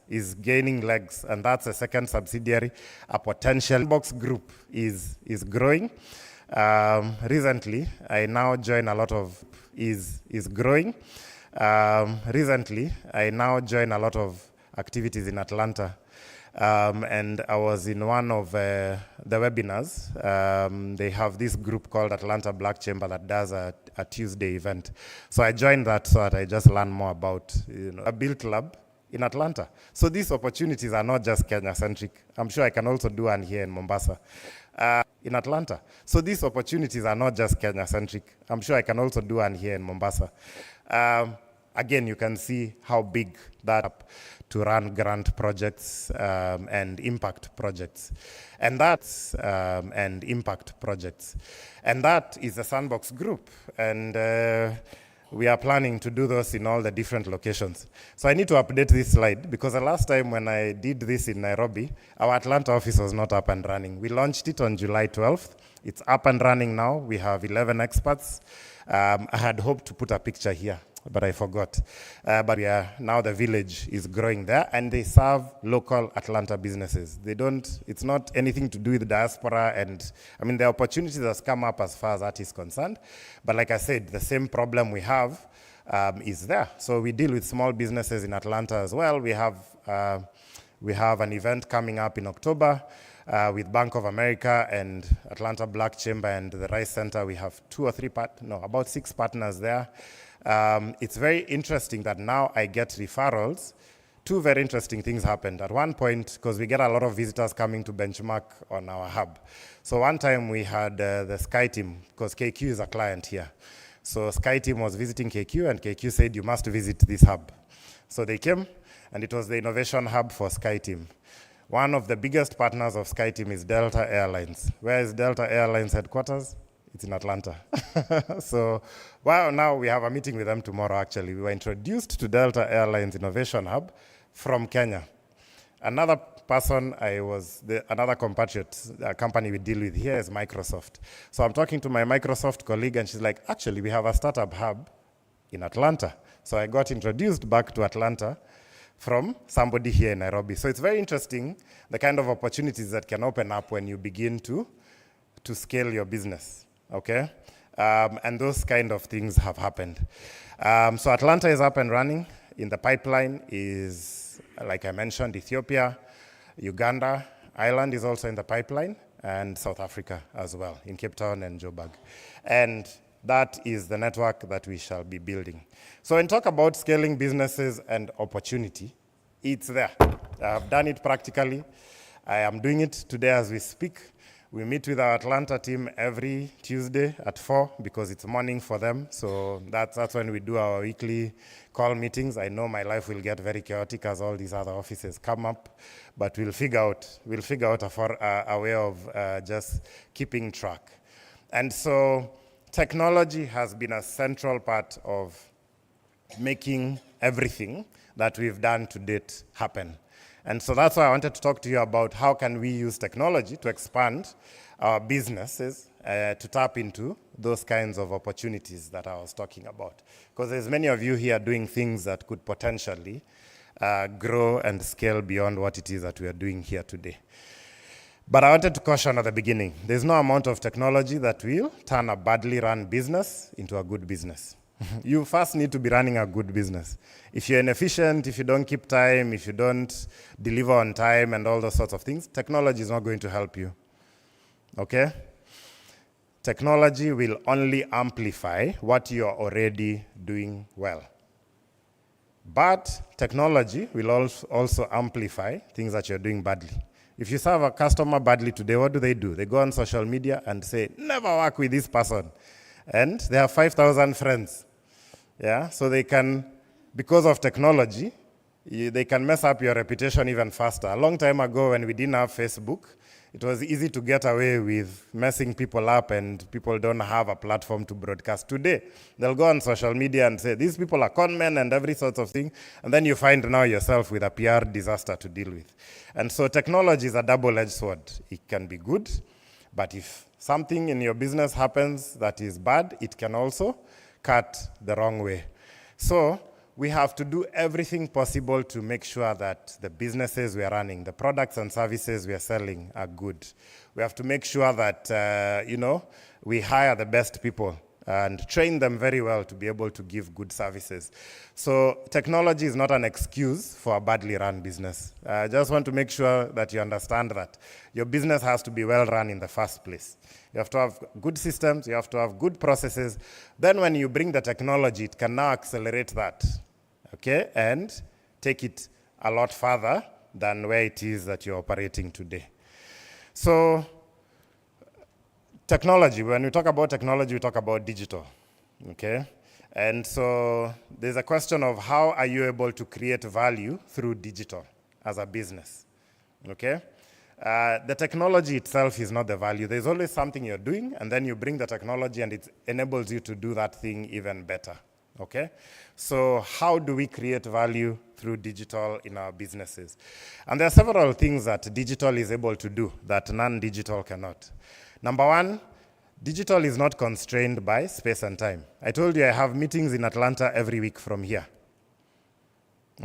is gaining legs, and that's a second subsidiary. A potential box group is growing. Recently, I now join a lot of activities in Atlanta. And I was in one of the webinars. They have this group called Atlanta Black Chamber that does a Tuesday event. So I joined that so that I just learn more about a Built Lab in Atlanta. So these opportunities are not just Kenya-centric. I'm sure I can also do one here in Mombasa. In Atlanta. So these opportunities are not just Kenya-centric. I'm sure I can also do one here in Mombasa. Again, you can see how big that to run grant projects and impact projects. And that's And that is the Sandbox group. And we are planning to do those in all the different locations. So I need to update this slide because the last time when I did this in Nairobi, our Atlanta office was not up and running. We launched it on July 12th. It's up and running now. We have 11 experts. I had hoped to put a picture here, but I forgot. But now the village is growing there, and they serve local Atlanta businesses. It's not anything to do with diaspora, and I mean, the opportunities has come up as far as that is concerned. But like I said, the same problem we have is there. So we deal with small businesses in Atlanta as well. We have an event coming up in October with Bank of America and Atlanta Black Chamber and the Rice Center. We have about 6 partners there. It's very interesting that now I get referrals. 2 very interesting things happened. At one point, because we get a lot of visitors coming to benchmark on our hub. So one time we had the Sky team, because KQ is a client here. So Sky team was visiting KQ, and KQ said, you must visit this hub. So they came, and it was the innovation hub for Sky team. One of the biggest partners of Sky team is Delta Airlines. Where is Delta Airlines headquarters? It's in Atlanta. So, well, now we have a meeting with them tomorrow, actually. We were introduced to Delta Airlines Innovation Hub from Kenya. Another person, another compatriot, a company we deal with here is Microsoft. So I'm talking to my Microsoft colleague, and she's like, actually, we have a startup hub in Atlanta. So I got introduced back to Atlanta from somebody here in Nairobi. So it's very interesting, the kind of opportunities that can open up when you begin to scale your business, okay? And those kind of things have happened. So Atlanta is up and running. In the pipeline is, like I mentioned, Ethiopia, Uganda, Ireland is also in the pipeline, and South Africa as well, in Cape Town and Joburg. And that is the network that we shall be building. So when talk about scaling businesses and opportunity, it's there. I've done it practically. I am doing it today as we speak. We meet with our Atlanta team every Tuesday at 4 because it's morning for them. So that's when we do our weekly call meetings. I know my life will get very chaotic as all these other offices come up, but we'll figure out a way of just keeping track. And so technology has been a central part of making everything that we've done to date happen. And so that's why I wanted to talk to you about how can we use technology to expand our businesses to tap into those kinds of opportunities that I was talking about. Because there's many of you here doing things that could potentially grow and scale beyond what it is that we are doing here today. But I wanted to caution at the beginning, there's no amount of technology that will turn a badly run business into a good business. You first need to be running a good business. If you're inefficient, if you don't keep time, if you don't deliver on time and all those sorts of things, technology is not going to help you, okay? Technology will only amplify what you're already doing well. But technology will also amplify things that you're doing badly. If you serve a customer badly today, what do? They go on social media and say, never work with this person. And they have 5,000 friends. Yeah, so they can, because of technology, they can mess up your reputation even faster. A long time ago when we didn't have Facebook, it was easy to get away with messing people up and people don't have a platform to broadcast. Today, they'll go on social media and say, these people are con men and every sort of thing. And then you find now yourself with a PR disaster to deal with. And so technology is a double-edged sword. It can be good, but if something in your business happens that is bad, it can also cut the wrong way. So we have to do everything possible to make sure that the businesses we are running, the products and services we are selling are good. We have to make sure that, we hire the best people and train them very well to be able to give good services. So technology is not an excuse for a badly run business. I just want to make sure that you understand that your business has to be well run in the first place. You have to have good systems, you have to have good processes. Then when you bring the technology, it can now accelerate that, okay? And take it a lot further than where it is that you're operating today. So technology, when we talk about technology, we talk about digital, okay? And so there's a question of how are you able to create value through digital as a business, okay? The technology itself is not the value. There's always something you're doing, and then you bring the technology and it enables you to do that thing even better, okay? So how do we create value through digital in our businesses? And there are several things that digital is able to do that non-digital cannot. Number one, digital is not constrained by space and time. I told you I have meetings in Atlanta every week from here.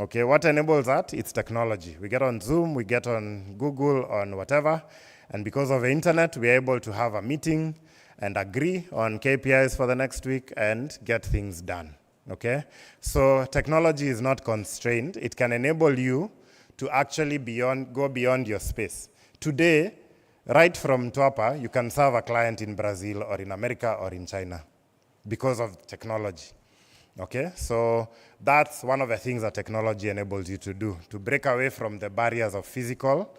Okay, what enables that? It's technology. We get on Zoom, we get on Google, on whatever, and because of the internet, we're able to have a meeting and agree on KPIs for the next week and get things done, okay? So technology is not constrained. It can enable you to actually go beyond your space. Today, right from Twapa, you can serve a client in Brazil or in America or in China because of technology. Okay, so that's one of the things that technology enables you to do, to break away from the barriers of physical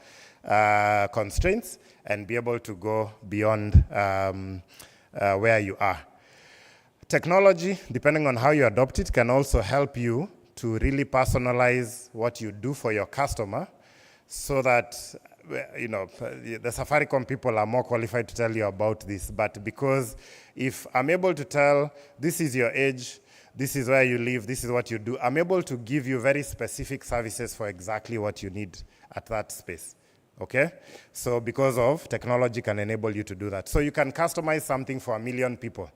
constraints and be able to go beyond where you are. Technology, depending on how you adopt it, can also help you to really personalize what you do for your customer so that you know, the Safaricom people are more qualified to tell you about this, but because if I'm able to tell, this is your age, this is where you live, this is what you do, I'm able to give you very specific services for exactly what you need at that space. Okay? So because of technology can enable you to do that. So you can customize something for 1 million people.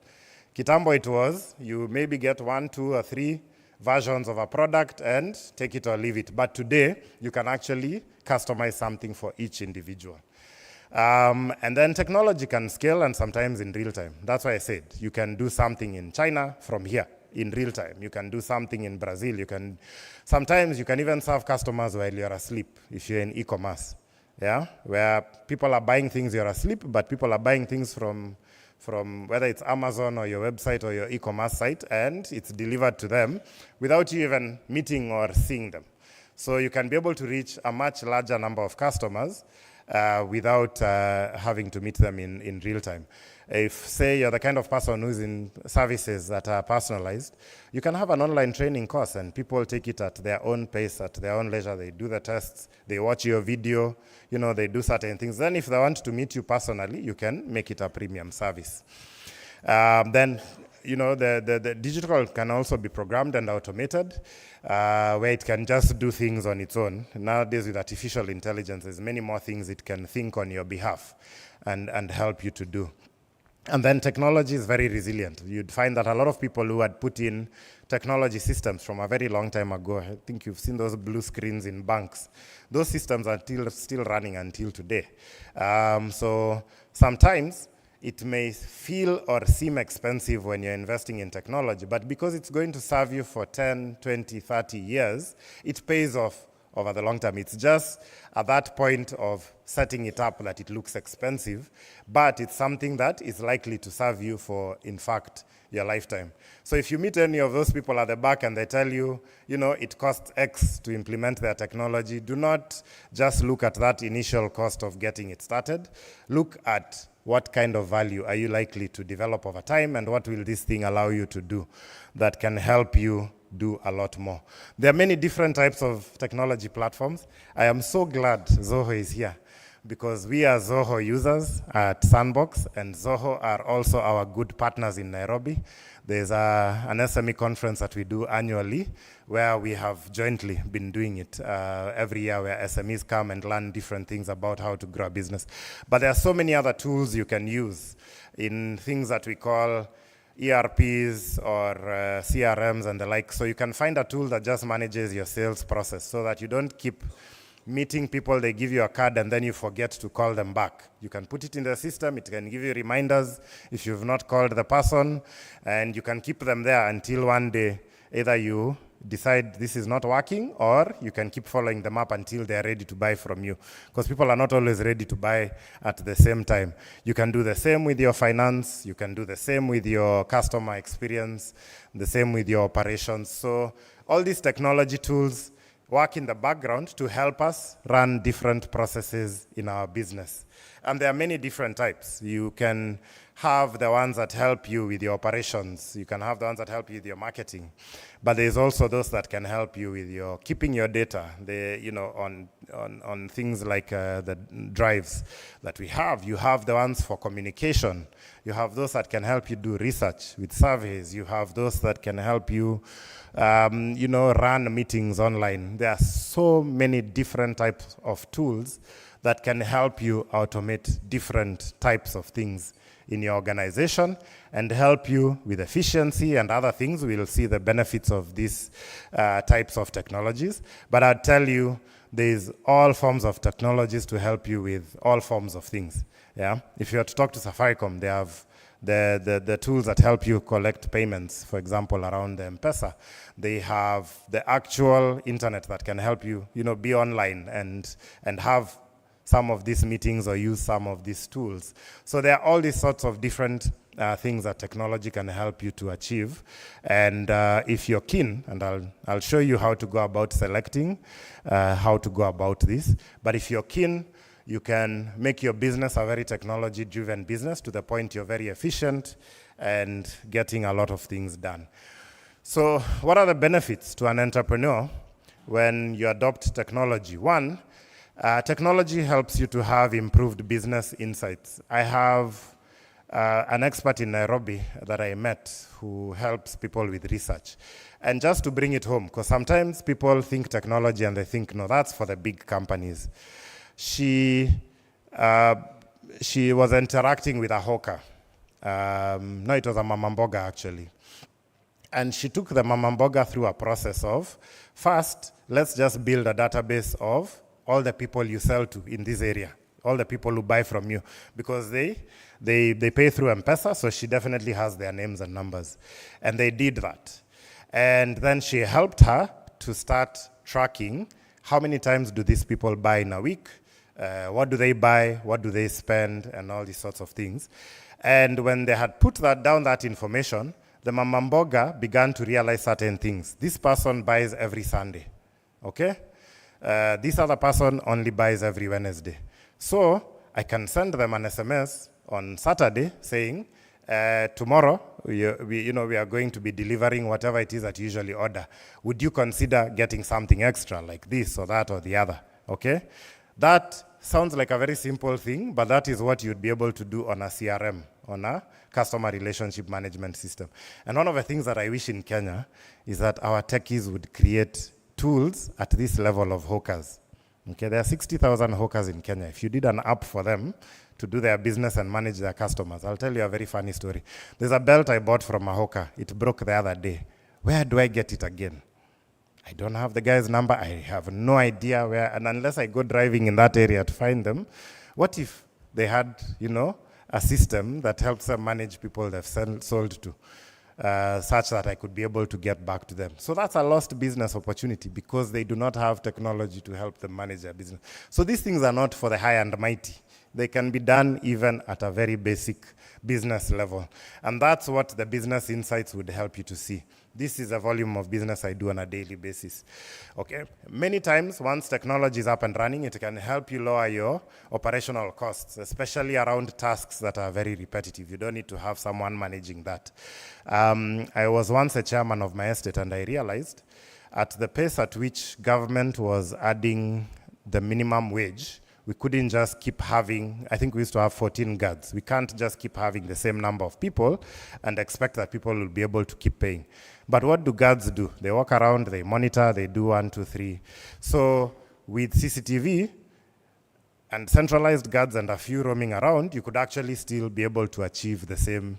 Kitambo it was, you maybe get 1, 2, or 3 versions of a product and take it or leave it. But today, you can actually customize something for each individual. And then technology can scale, and sometimes in real time. That's why I said you can do something in China from here in real time. You can do something in Brazil. Sometimes you can even serve customers while you're asleep if you're in e-commerce. Yeah, where people are buying things, you're asleep, but people are buying things from whether it's Amazon or your website or your e-commerce site, and it's delivered to them without you even meeting or seeing them. So you can be able to reach a much larger number of customers without having to meet them in real time. If, say, you're the kind of person who's in services that are personalized, you can have an online training course and people take it at their own pace, at their own leisure. They do the tests, they watch your video, you know, they do certain things. Then if they want to meet you personally, you can make it a premium service. Then, you know, the digital can also be programmed and automated, where it can just do things on its own. Nowadays with artificial intelligence, there's many more things it can think on your behalf and help you to do. And then technology is very resilient. You'd find that a lot of people who had put in technology systems from a very long time ago, I think you've seen those blue screens in banks, those systems are still running until today. So sometimes it may feel or seem expensive when you're investing in technology, but because it's going to serve you for 10, 20, 30 years, it pays off over the long term. It's just at that point of setting it up that it looks expensive, but it's something that is likely to serve you for, in fact, your lifetime. So if you meet any of those people at the back and they tell you, you know, it costs X to implement their technology, do not just look at that initial cost of getting it started. Look at what kind of value are you likely to develop over time, and what will this thing allow you to do that can help you do a lot more. There are many different types of technology platforms. I am so glad Zoho is here, because we are Zoho users at Sandbox, and Zoho are also our good partners in Nairobi. There's an SME conference that we do annually where we have jointly been doing it every year, where SMEs come and learn different things about how to grow a business. But there are so many other tools you can use in things that we call ERPs or CRMs and the like. So you can find a tool that just manages your sales process so that you don't keep meeting people, they give you a card and then you forget to call them back. You can put it in the system, it can give you reminders if you've not called the person, and you can keep them there until one day either you decide this is not working, or you can keep following them up until they're ready to buy from you. Because people are not always ready to buy at the same time. You can do the same with your finance, you can do the same with your customer experience, the same with your operations. So all these technology tools work in the background to help us run different processes in our business. And there are many different types. You can have the ones that help you with your operations. You can have the ones that help you with your marketing. But there's also those that can help you with your keeping your data, on things like the drives that we have. You have the ones for communication. You have those that can help you do research with surveys. You have those that can help you run meetings online. There are so many different types of tools that can help you automate different types of things in your organization and help you with efficiency and other things. We'll see the benefits of these types of technologies. But I'll tell you, there's all forms of technologies to help you with all forms of things. Yeah. If you are to talk to Safaricom, they have the tools that help you collect payments, for example, around the M-Pesa. They have the actual internet that can help you, be online and have some of these meetings or use some of these tools. So there are all these sorts of different things that technology can help you to achieve. And if you're keen, and I'll show you how to go about selecting, how to go about this. But if you're keen, you can make your business a very technology-driven business to the point you're very efficient and getting a lot of things done. So what are the benefits to an entrepreneur when you adopt technology? One, Technology helps you to have improved business insights. I have an expert in Nairobi that I met who helps people with research. And just to bring it home, because sometimes people think technology and they think, no, that's for the big companies. She was interacting with a hawker. No, it was a mama mboga actually. And she took the mama mboga through a process of, first, let's just build a database of all the people you sell to in this area, all the people who buy from you, because they pay through M-Pesa, so she definitely has their names and numbers. And they did that. And then she helped her to start tracking how many times do these people buy in a week, what do they buy, what do they spend, and all these sorts of things. And when they had put that down, that information, the mama mboga began to realize certain things. This person buys every Sunday, okay? This other person only buys every Wednesday. So I can send them an SMS on Saturday saying, tomorrow we are going to be delivering whatever it is that you usually order. Would you consider getting something extra like this or that or the other, okay? That sounds like a very simple thing, but that is what you'd be able to do on a CRM, on a customer relationship management system. And one of the things that I wish in Kenya is that our techies would create tools at this level of hawkers. Okay, there are 60,000 hawkers in Kenya. If you did an app for them to do their business and manage their customers, I'll tell you a very funny story. There's a belt I bought from a hawker. It broke the other day. Where do I get it again? I don't have the guy's number. I have no idea where, and unless I go driving in that area to find them, what if they had, a system that helps them manage people they've sold to, such that I could be able to get back to them. So that's a lost business opportunity because they do not have technology to help them manage their business. So these things are not for the high and mighty. They can be done even at a very basic business level. And that's what the business insights would help you to see. This is a volume of business I do on a daily basis. Okay. Many times, once technology is up and running, it can help you lower your operational costs, especially around tasks that are very repetitive. You don't need to have someone managing that. I was once a chairman of my estate, and I realized at the pace at which government was adding the minimum wage, we couldn't just keep having, I think we used to have 14 guards. We can't just keep having the same number of people and expect that people will be able to keep paying. But what do guards do? They walk around, they monitor, they do 1, 2, 3. So with CCTV and centralized guards and a few roaming around, you could actually still be able to achieve the same,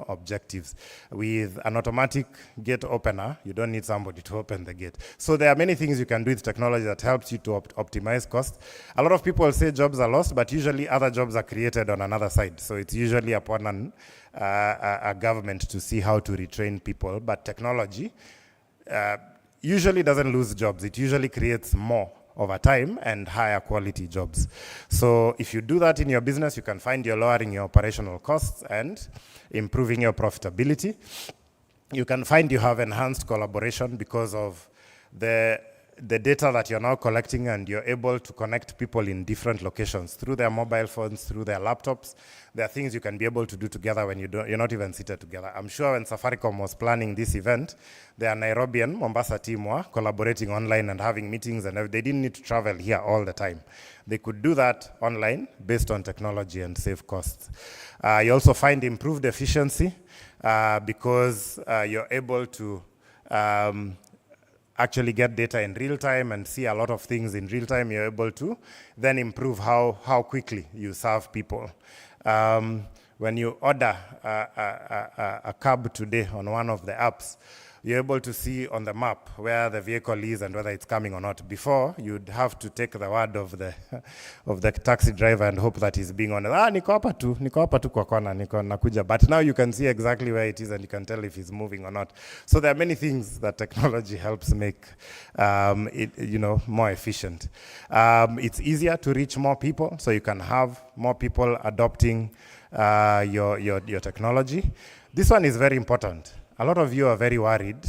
objectives. With an automatic gate opener, you don't need somebody to open the gate. So there are many things you can do with technology that helps you to optimize costs. A lot of people say jobs are lost, but usually other jobs are created on another side. So it's usually upon a government to see how to retrain people. But technology usually doesn't lose jobs. It usually creates more over time and higher quality jobs. So if you do that in your business, you can find you're lowering your operational costs and improving your profitability. You can find you have enhanced collaboration because of the data that you're now collecting, and you're able to connect people in different locations through their mobile phones, through their laptops. There are things you can be able to do together when you're not even seated together. I'm sure when Safaricom was planning this event, their Nairobi and Mombasa team were collaborating online and having meetings, and they didn't need to travel here all the time. They could do that online based on technology and save costs. You also find improved efficiency because you're able to actually get data in real time and see a lot of things in real time. You're able to then improve how quickly you serve people. When you order a cab today on one of the apps, you're able to see on the map where the vehicle is and whether it's coming or not. Before, you'd have to take the word of the taxi driver and hope that he's being honest. Niko hapa tu kwa kona, niko nakuja. But now you can see exactly where it is and you can tell if he's moving or not. So there are many things that technology helps make it, more efficient. It's easier to reach more people, so you can have more people adopting your technology. This one is very important. A lot of you are very worried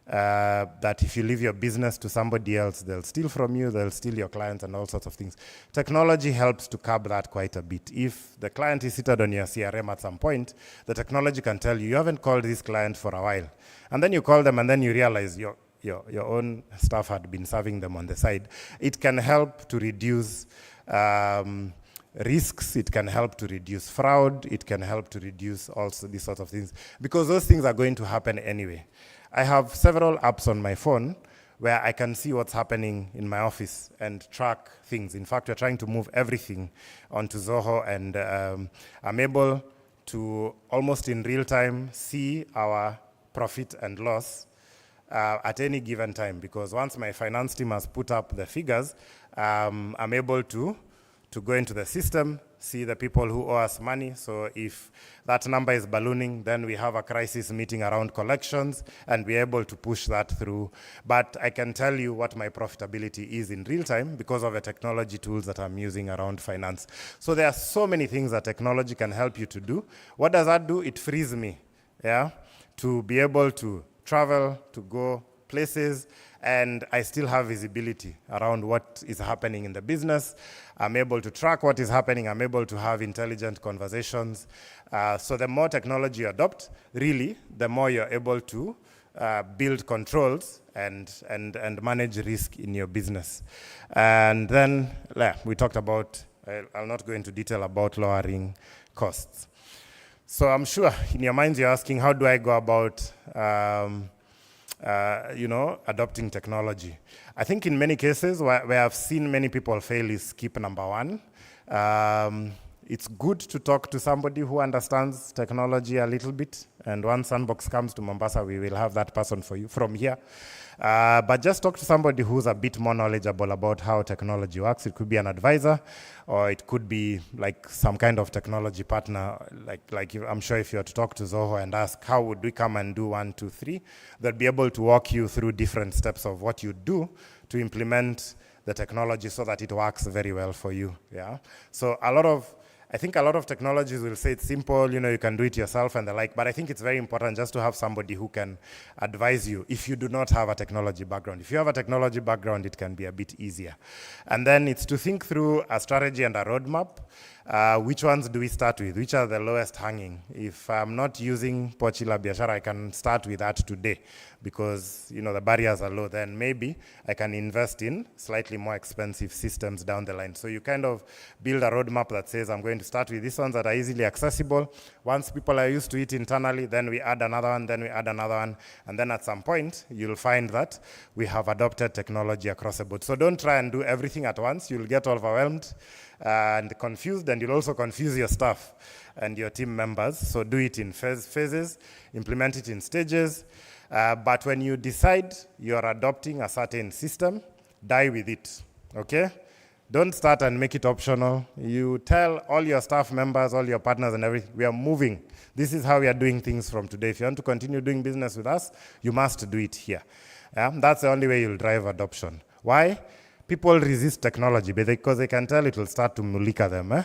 that if you leave your business to somebody else, they'll steal from you, they'll steal your clients and all sorts of things. Technology helps to curb that quite a bit. If the client is seated on your CRM at some point, the technology can tell you haven't called this client for a while. And then you call them and then you realize your own staff had been serving them on the side, it can help to reduce risks, it can help to reduce fraud, it can help to reduce also these sorts of things, because those things are going to happen anyway. I have several apps on my phone where I can see what's happening in my office and track things. In fact, we're trying to move everything onto Zoho, and I'm able to almost in real time see our profit and loss at any given time, because once my finance team has put up the figures, I'm able to go into the system, see the people who owe us money. So if that number is ballooning, then we have a crisis meeting around collections, and we're able to push that through. But I can tell you what my profitability is in real time because of the technology tools that I'm using around finance. So there are so many things that technology can help you to do. What does that do? It frees me, to be able to travel, to go places, and I still have visibility around what is happening in the business. I'm able to track what is happening. I'm able to have intelligent conversations. So the more technology you adopt, really, the more you're able to build controls and manage risk in your business. And then we talked about, I'll not go into detail about lowering costs. So I'm sure in your minds you're asking, how do I go about adopting technology? I think in many cases where I've seen many people fail is skip number one. It's good to talk to somebody who understands technology a little bit, and once Sandbox comes to Mombasa, we will have that person for you from here. But just talk to somebody who's a bit more knowledgeable about how technology works. It could be an advisor, or it could be like some kind of technology partner. I'm sure if you were to talk to Zoho and ask, how would we come and do 1, 2, 3, they'll be able to walk you through different steps of what you do to implement the technology so that it works very well for you. So I think a lot of technologies will say it's simple, you can do it yourself and the like, but I think it's very important just to have somebody who can advise you if you do not have a technology background. If you have a technology background, it can be a bit easier. And then it's to think through a strategy and a roadmap. Which ones do we start with? Which are the lowest hanging? If I'm not using Pochi la Biashara, I can start with that today because the barriers are low. Then maybe I can invest in slightly more expensive systems down the line. So you kind of build a roadmap that says, I'm going to start with these ones that are easily accessible. Once people are used to it internally, then we add another one, then we add another one. And then at some point, you'll find that we have adopted technology across the board. So don't try and do everything at once. You'll get overwhelmed and confused, and you'll also confuse your staff and your team members. So do it in phases, implement it in stages. But when you decide you're adopting a certain system, die with it, okay? Don't start and make it optional. You tell all your staff members, all your partners and everything, we are moving. This is how we are doing things from today. If you want to continue doing business with us, you must do it here. That's the only way you'll drive adoption. Why? People resist technology because they can tell it will start to mulika them.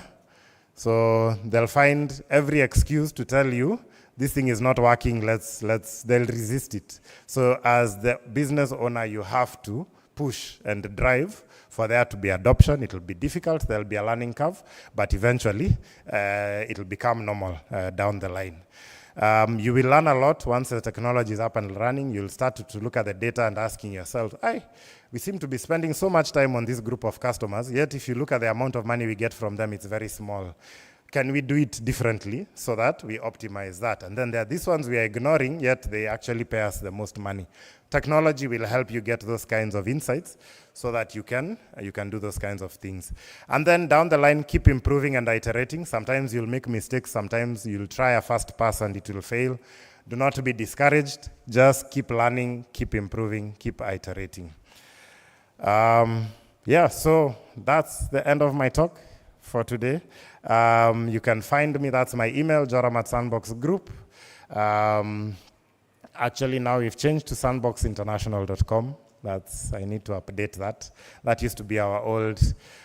So they'll find every excuse to tell you, this thing is not working, they'll resist it. So as the business owner, you have to push and drive for there to be adoption. It will be difficult, there'll be a learning curve, but eventually it'll become normal down the line. You will learn a lot once the technology is up and running. You'll start to look at the data and asking yourself, we seem to be spending so much time on this group of customers, yet if you look at the amount of money we get from them, it's very small. Can we do it differently so that we optimize that? And then there are these ones we are ignoring, yet they actually pay us the most money. Technology will help you get those kinds of insights so that you can do those kinds of things. And then down the line, keep improving and iterating. Sometimes you'll make mistakes. Sometimes you'll try a first pass and it will fail. Do not be discouraged. Just keep learning, keep improving, keep iterating. So that's the end of my talk for today. You can find me, that's my email, joram@sandboxgroup. Actually, now we've changed to sandboxinternational.com. I need to update that. That used to be our old.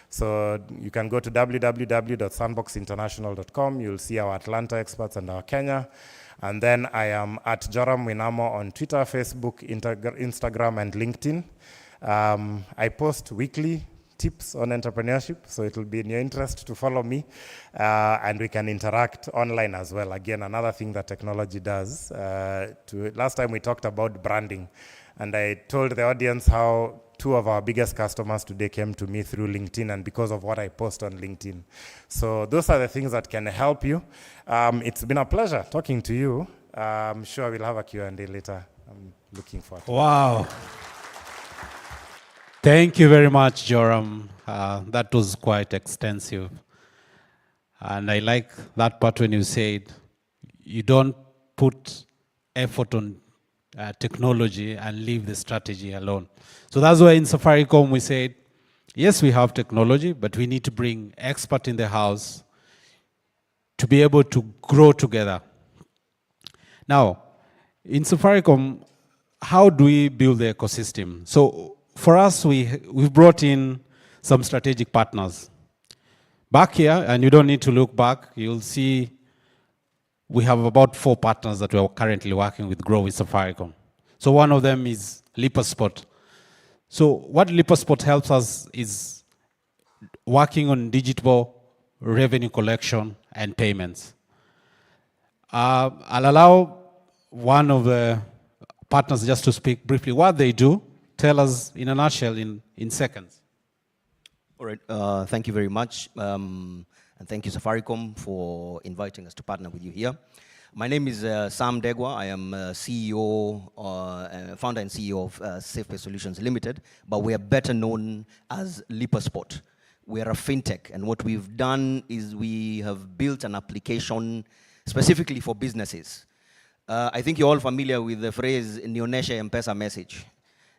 So you can go to www.sandboxinternational.com. You'll see our Atlanta experts and our Kenya. And then I am at Joram Winamo on Twitter, Facebook, Instagram, and LinkedIn. I post weekly tips on entrepreneurship, so it will be in your interest to follow me, and we can interact online as well. Again, another thing that technology does. Last time we talked about branding, And I told the audience how 2 of our biggest customers today came to me through LinkedIn and because of what I post on LinkedIn. So those are the things that can help you. It's been a pleasure talking to you. I'm sure we'll have a Q&A later. I'm looking forward to it. Wow. Thank you very much, Joram. That was quite extensive. And I like that part when you said you don't put effort on technology and leave the strategy alone. So that's why in Safaricom we said, yes, we have technology, but we need to bring expert in the house to be able to grow together. Now, in Safaricom, how do we build the ecosystem? So for us, we've brought in some strategic partners. Back here, and you don't need to look back, you'll see we have about 4 partners that we're currently working with, grow with Safaricom. So one of them is LipaSpot. So what LipaSpot helps us is working on digital revenue collection and payments. I'll allow one of the partners just to speak briefly what they do. Tell us in a nutshell in seconds. All right, thank you very much. And thank you, Safaricom, for inviting us to partner with you here. My name is Sam Degwa. I am founder and CEO of SafePay Solutions Limited, but we are better known as LipaSpot. We are a fintech, and what we've done is we have built an application specifically for businesses. I think you're all familiar with the phrase, Nionyeshe M-Pesa message.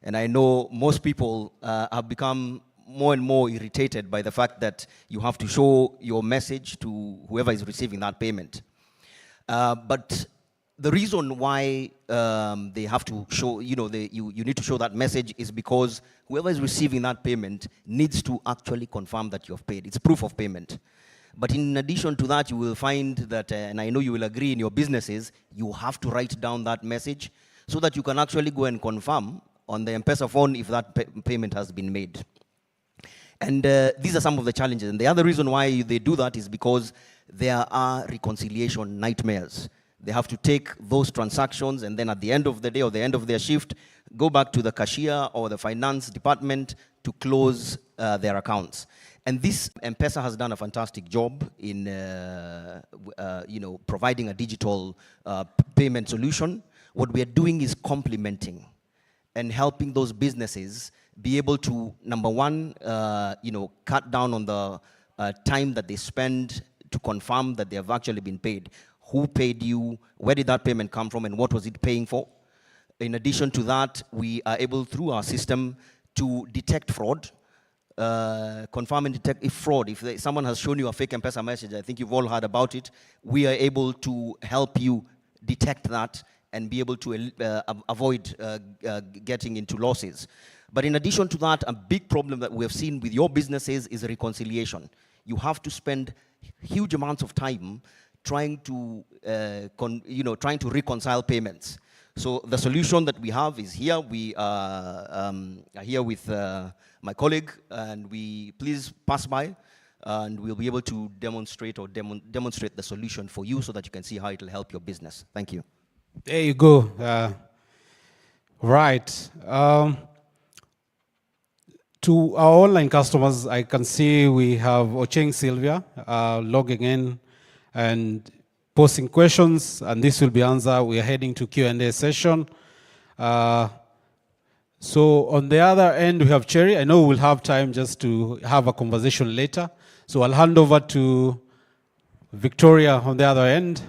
And I know most people have become more and more irritated by the fact that you have to show your message to whoever is receiving that payment. But the reason why they have to show, you need to show that message is because whoever is receiving that payment needs to actually confirm that you have paid. It's proof of payment. But in addition to that, you will find that, and I know you will agree in your businesses, you have to write down that message so that you can actually go and confirm on the M-Pesa phone if that payment has been made. And these are some of the challenges. And the other reason why they do that is because there are reconciliation nightmares. They have to take those transactions and then at the end of the day or the end of their shift, go back to the cashier or the finance department to close their accounts. And this M-Pesa has done a fantastic job in providing a digital payment solution. What we are doing is complementing and helping those businesses be able to, number one, cut down on the time that they spend to confirm that they have actually been paid. Who paid you? Where did that payment come from? And what was it paying for? In addition to that, we are able, through our system, to detect fraud, confirm and detect if fraud. If someone has shown you a fake M-Pesa message, I think you've all heard about it, we are able to help you detect that and be able to avoid getting into losses. But in addition to that, a big problem that we have seen with your businesses is reconciliation. You have to spend huge amounts of time trying to reconcile payments. So the solution that we have is here. We are here with my colleague, and please pass by, and we'll be able to demonstrate the solution for you so that you can see how it will help your business. Thank you. There you go. Right. To our online customers, I can see we have Ocheng Sylvia logging in and posting questions, and this will be answered. We are heading to Q&A session. So on the other end, we have Cherry. I know we'll have time just to have a conversation later. So I'll hand over to Victoria on the other end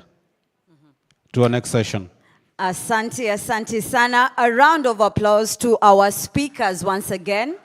to our next session. Asante, asante sana. A round of applause to our speakers once again.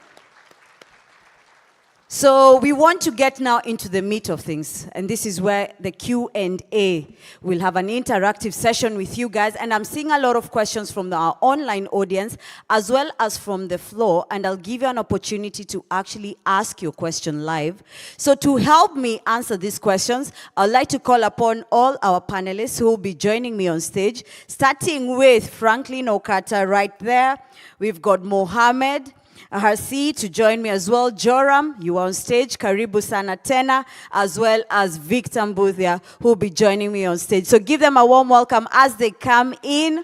So we want to get now into the meat of things, and this is where the Q&A. We'll have an interactive session with you guys, and I'm seeing a lot of questions from our online audience as well as from the floor, and I'll give you an opportunity to actually ask your question live. So to help me answer these questions, I'd like to call upon all our panelists who will be joining me on stage, starting with Franklin Okata right there. We've got Mohammed Harsi to join me as well. Joram, you are on stage. Karibu sana tena, as well as Victor Mbuthia, who will be joining me on stage. So give them a warm welcome as they come in.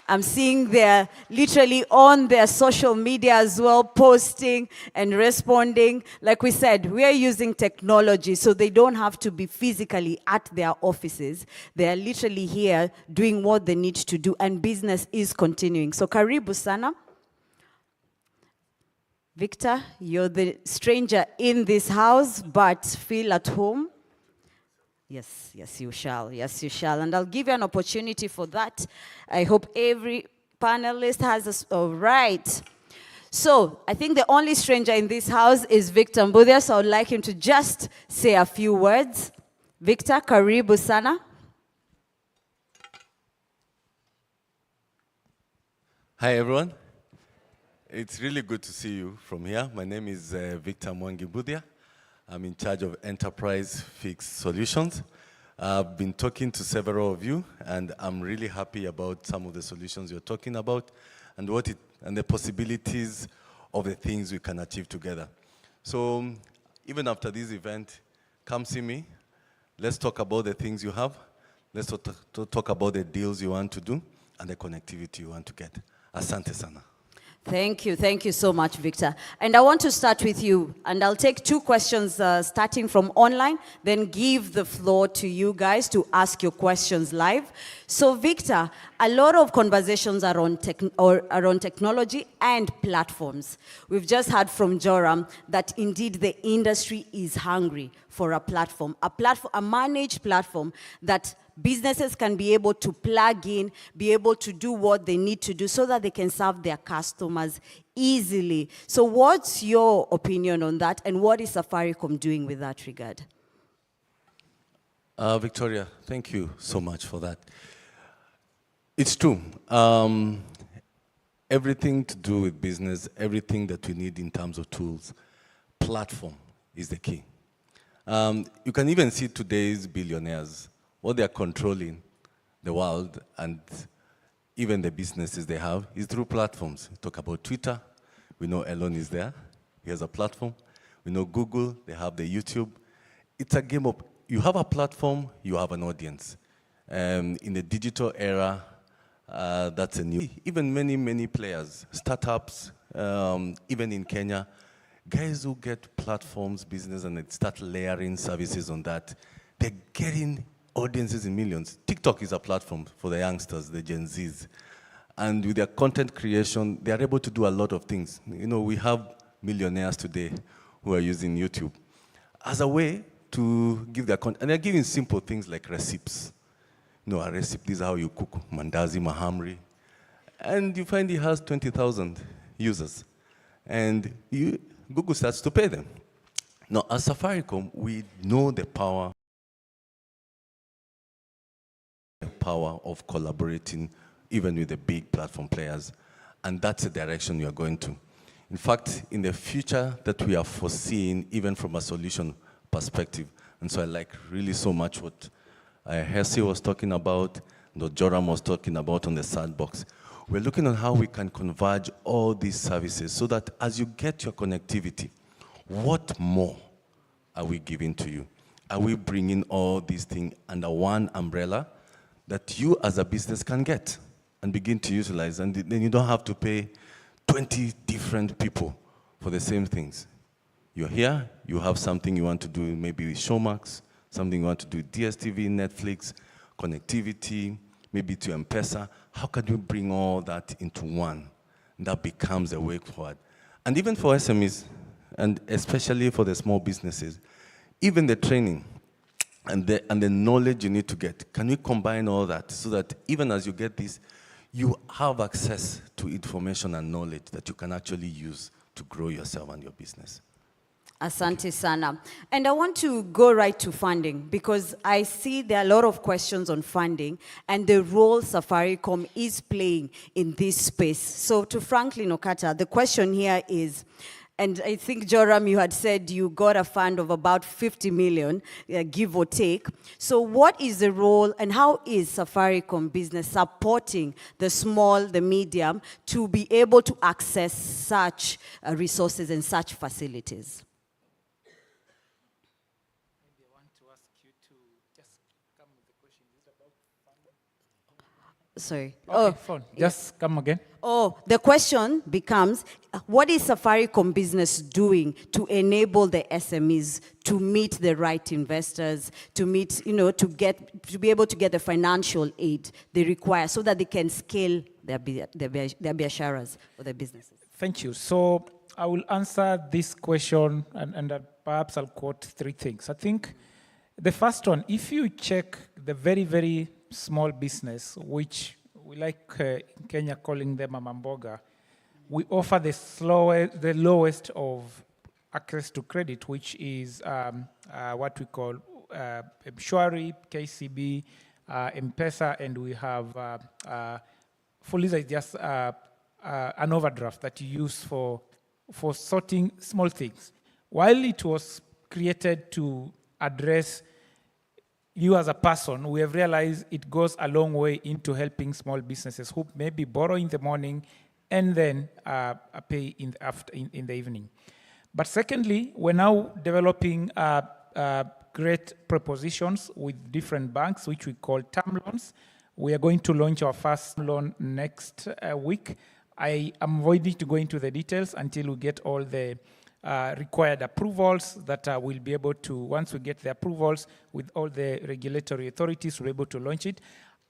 I'm seeing they're literally on their social media as well, posting and responding. Like we said, we are using technology, so they don't have to be physically at their offices. They are literally here doing what they need to do, and business is continuing. So karibu sana. Victor, you're the stranger in this house, but feel at home. Yes, yes, you shall. Yes, you shall. And I'll give you an opportunity for that. I hope every panelist has all right. So I think the only stranger in this house is Victor Mbudia, so I would like him to just say a few words. Victor, karibu sana. Hi, everyone. It's really good to see you from here. My name is Victor Mbudia. I'm in charge of Enterprise Fixed Solutions. I've been talking to several of you, and I'm really happy about some of the solutions you're talking about and the possibilities of the things we can achieve together. So even after this event, come see me. Let's talk about the things you have. Let's talk about the deals you want to do and the connectivity you want to get. Asante sana. Thank you so much, Victor. And I want to start with you, and I'll take two questions starting from online, then give the floor to you guys to ask your questions live. So Victor, a lot of conversations are on technology and platforms. We've just heard from Joram that indeed the industry is hungry for a platform, a managed platform that businesses can be able to plug in, be able to do what they need to do so that they can serve their customers easily. So what's your opinion on that, and what is Safaricom doing with that regard? Victoria, thank you so much for that. It's true. Everything to do with business, everything that we need in terms of tools, platform is the key. You can even see today's billionaires, what they are controlling the world and even the businesses they have is through platforms. We talk about Twitter. We know Elon is there. He has a platform. We know Google. They have the YouTube. It's a game of, you have a platform, you have an audience. In the digital era, that's a new, even many players, startups, even in Kenya, guys who get platforms, business, and they start layering services on that, they're getting audiences in millions. TikTok is a platform for the youngsters, the Gen Zs. And with their content creation, they are able to do a lot of things. You know, we have millionaires today who are using YouTube as a way to give their content. And they're giving simple things like recipes. You know, a recipe, this is how you cook mandazi, mahamri. And you find it has 20,000 users. And Google starts to pay them. Now, as Safaricom, we know the power of collaborating even with the big platform players, and that's the direction we are going to. In fact, in the future that we are foreseeing, even from a solution perspective, and so I like really so much what Hersi was talking about, what Joram was talking about on the sandbox. We're looking at how we can converge all these services so that as you get your connectivity, what more are we giving to you? Are we bringing all these things under one umbrella that you as a business can get and begin to utilize, and then you don't have to pay 20 different people for the same things. You're here, you have something you want to do, maybe with Showmax, something you want to do with DSTV, Netflix, connectivity, maybe to M-Pesa. How can you bring all that into one? And that becomes a way forward. And even for SMEs, and especially for the small businesses, even the training, and the knowledge you need to get. Can you combine all that so that even as you get this, you have access to information and knowledge that you can actually use to grow yourself and your business? Asante sana. And I want to go right to funding because I see there are a lot of questions on funding and the role Safaricom is playing in this space. So to Franklin Okata, the question here is, and I think, Joram, you had said you got a fund of about 50 million, give or take. So what is the role and how is Safaricom Business supporting the small, the medium, to be able to access such resources and such facilities? Maybe I want to ask you to just come with the question. Is it about funding? Sorry. Okay, phone. Just come again. Oh, the question becomes, what is Safaricom Business doing to enable the SMEs to meet the right investors, to meet, to be able to get the financial aid they require so that they can scale their biasharas or their businesses? Thank you. So I will answer this question and perhaps I'll quote three things. I think the first one, if you check the very, very small business, which we like in Kenya calling them a mamboga, we offer the lowest of access to credit, which is what we call Mshwari, KCB, M-Pesa, and we have Fuliza is just an overdraft that you use for sorting small things. While it was created to address you as a person, we have realized it goes a long way into helping small businesses who maybe borrow in the morning and then pay in the evening. But secondly, we're now developing great propositions with different banks, which we call term loans. We are going to launch our first loan next week. I am avoiding to go into the details until we get all the required approvals that we'll be able to, once we get the approvals with all the regulatory authorities, we're able to launch it.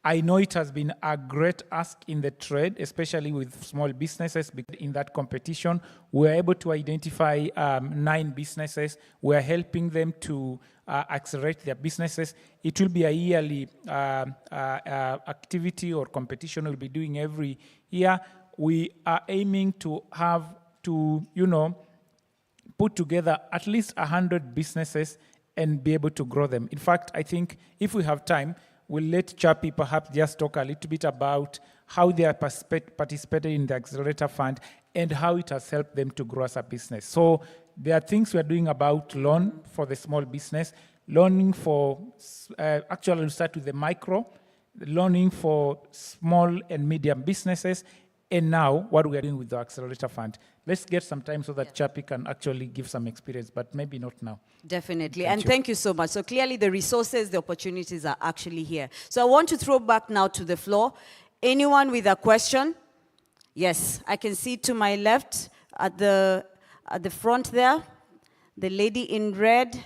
I know it has been a great ask in the trade, especially with small businesses, because in that competition, we're able to identify 9 businesses. We're helping them to accelerate their businesses. It will be a yearly activity or competition we'll be doing every year. We are aiming to have to, put together at least 100 businesses and be able to grow them. In fact, I think if we have time, we'll let Chappie perhaps just talk a little bit about how they are participating in the Accelerator Fund and how it has helped them to grow as a business. So there are things we are doing about loan for the small business, loaning for, actually we'll start with the micro, loaning for small and medium businesses, and now what we are doing with the Accelerator Fund. Let's get some time so that Chappie can actually give some experience, but maybe not now. Definitely, thank you so much. So clearly the resources, the opportunities are actually here. So I want to throw back now to the floor. Anyone with a question? Yes, I can see to my left at the front there, the lady in red,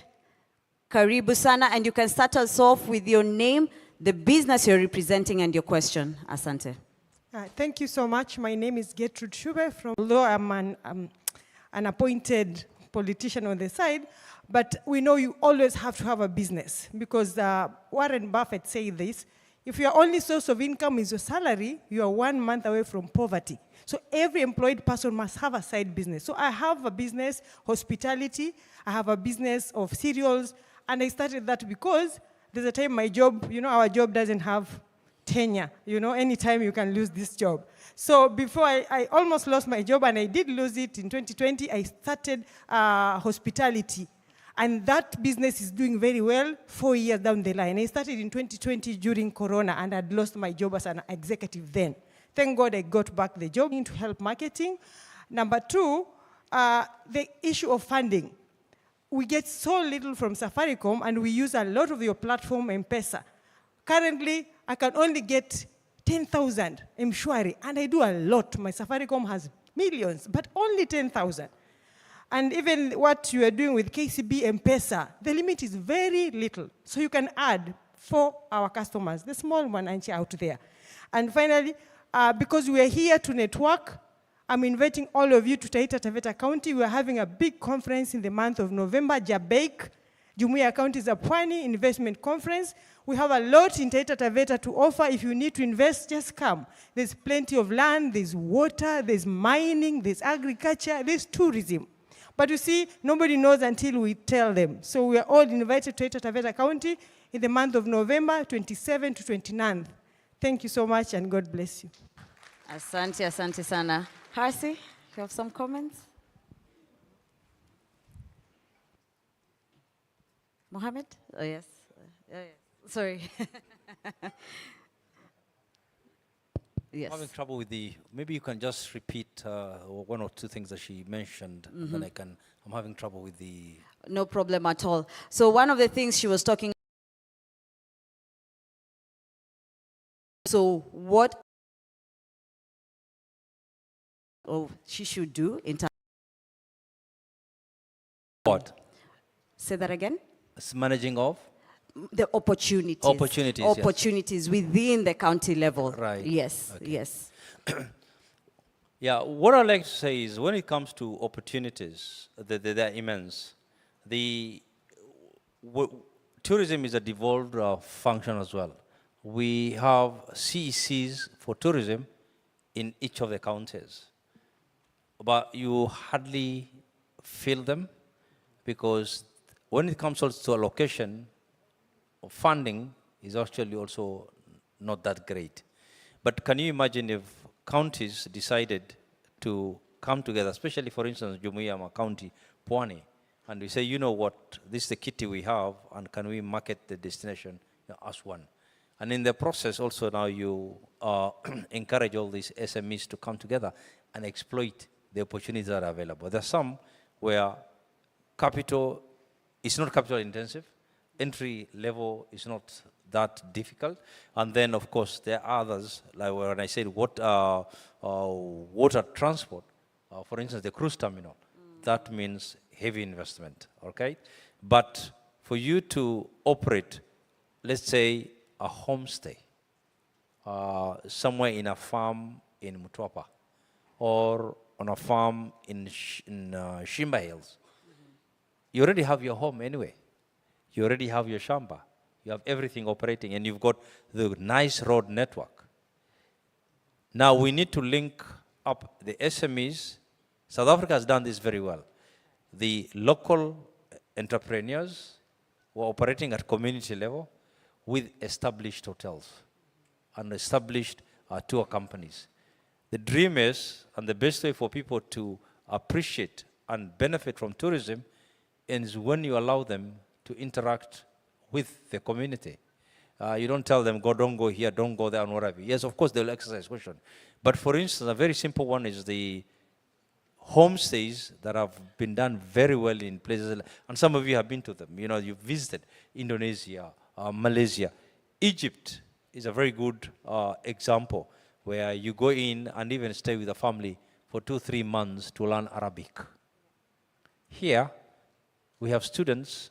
Karibu Sana, and you can start us off with your name, the business you're representing, and your question. Asante. Thank you so much. My name is Gertrude Schube. Although I'm an appointed politician on the side, but we know you always have to have a business because Warren Buffett said this, if your only source of income is your salary, you are 1 month away from poverty. So every employed person must have a side business. So I have a business, hospitality, I have a business of cereals, and I started that because there's a time my job, our job doesn't have tenure, anytime you can lose this job. So before I almost lost my job, and I did lose it in 2020, I started hospitality. And that business is doing very well 4 years down the line. I started in 2020 during Corona, and I'd lost my job as an executive then. Thank God I got back the job to help marketing. Number 2, the issue of funding. We get so little from Safaricom, and we use a lot of your platform, M-Pesa. Currently, I can only get 10,000 Mshwari, and I do a lot. My Safaricom has millions, but only 10,000. And even what you are doing with KCB M-Pesa, the limit is very little. So you can add for our customers, the small one out there. And finally, because we are here to network, I'm inviting all of you to Taita Taveta County. We are having a big conference in the month of November, Jabeik, Jumuiya County Zapwani Investment Conference. We have a lot in Taita Taveta to offer. If you need to invest, just come. There's plenty of land, there's water, there's mining, there's agriculture, there's tourism. But you see, nobody knows until we tell them. So we are all invited to Taita Taveta County in the month of November, 27th to 29th. Thank you so much, and God bless you. Asante, asante sana. Harsi, you have some comments? Mohammed? Oh, yes. Sorry. Yes. I'm having trouble with maybe you can just repeat 1 or 2 things that she mentioned, and then I'm having trouble with the... No problem at all. So one of the things she was talking So what she should do in terms. What? Say that again? It's managing of? The opportunities. Opportunities, Opportunities within the county level. Right. Yes, Okay. yes. Yeah, what I like to say is when it comes to opportunities, they're immense. Tourism is a devolved function as well. We have CECs for tourism in each of the counties, but you hardly feel them because when it comes also to allocation, funding is actually also not that great. But can you imagine if counties decided to come together, especially for instance, Jumuiya County, Pwani, and we say, you know what, this is the kitty we have, and can we market the destination as one? And in the process also now you encourage all these SMEs to come together and exploit the opportunities that are available. There are some where capital is not capital intensive, entry level is not that difficult, and then of course there are others, like when I said water transport, for instance the cruise terminal, that means heavy investment, okay? But for you to operate, let's say a homestay, somewhere in a farm in Mutwapa, or on a farm in Shimba Hills, you already have your home anyway. You already have your shamba. You have everything operating, and you've got the nice road network. Now we need to link up the SMEs. South Africa has done this very well. The local entrepreneurs who are operating at community level with established hotels and established tour companies. The dream is, and the best way for people to appreciate and benefit from tourism is when you allow them to interact with the community. You don't tell them, don't go here, don't go there, and whatever. Yes, of course, they'll exercise caution. But for instance, a very simple one is the homestays that have been done very well in places, and some of you have been to them. You know, you've visited Indonesia, Malaysia. Egypt is a very good example where you go in and even stay with a family for 2-3 months to learn Arabic. Here, we have students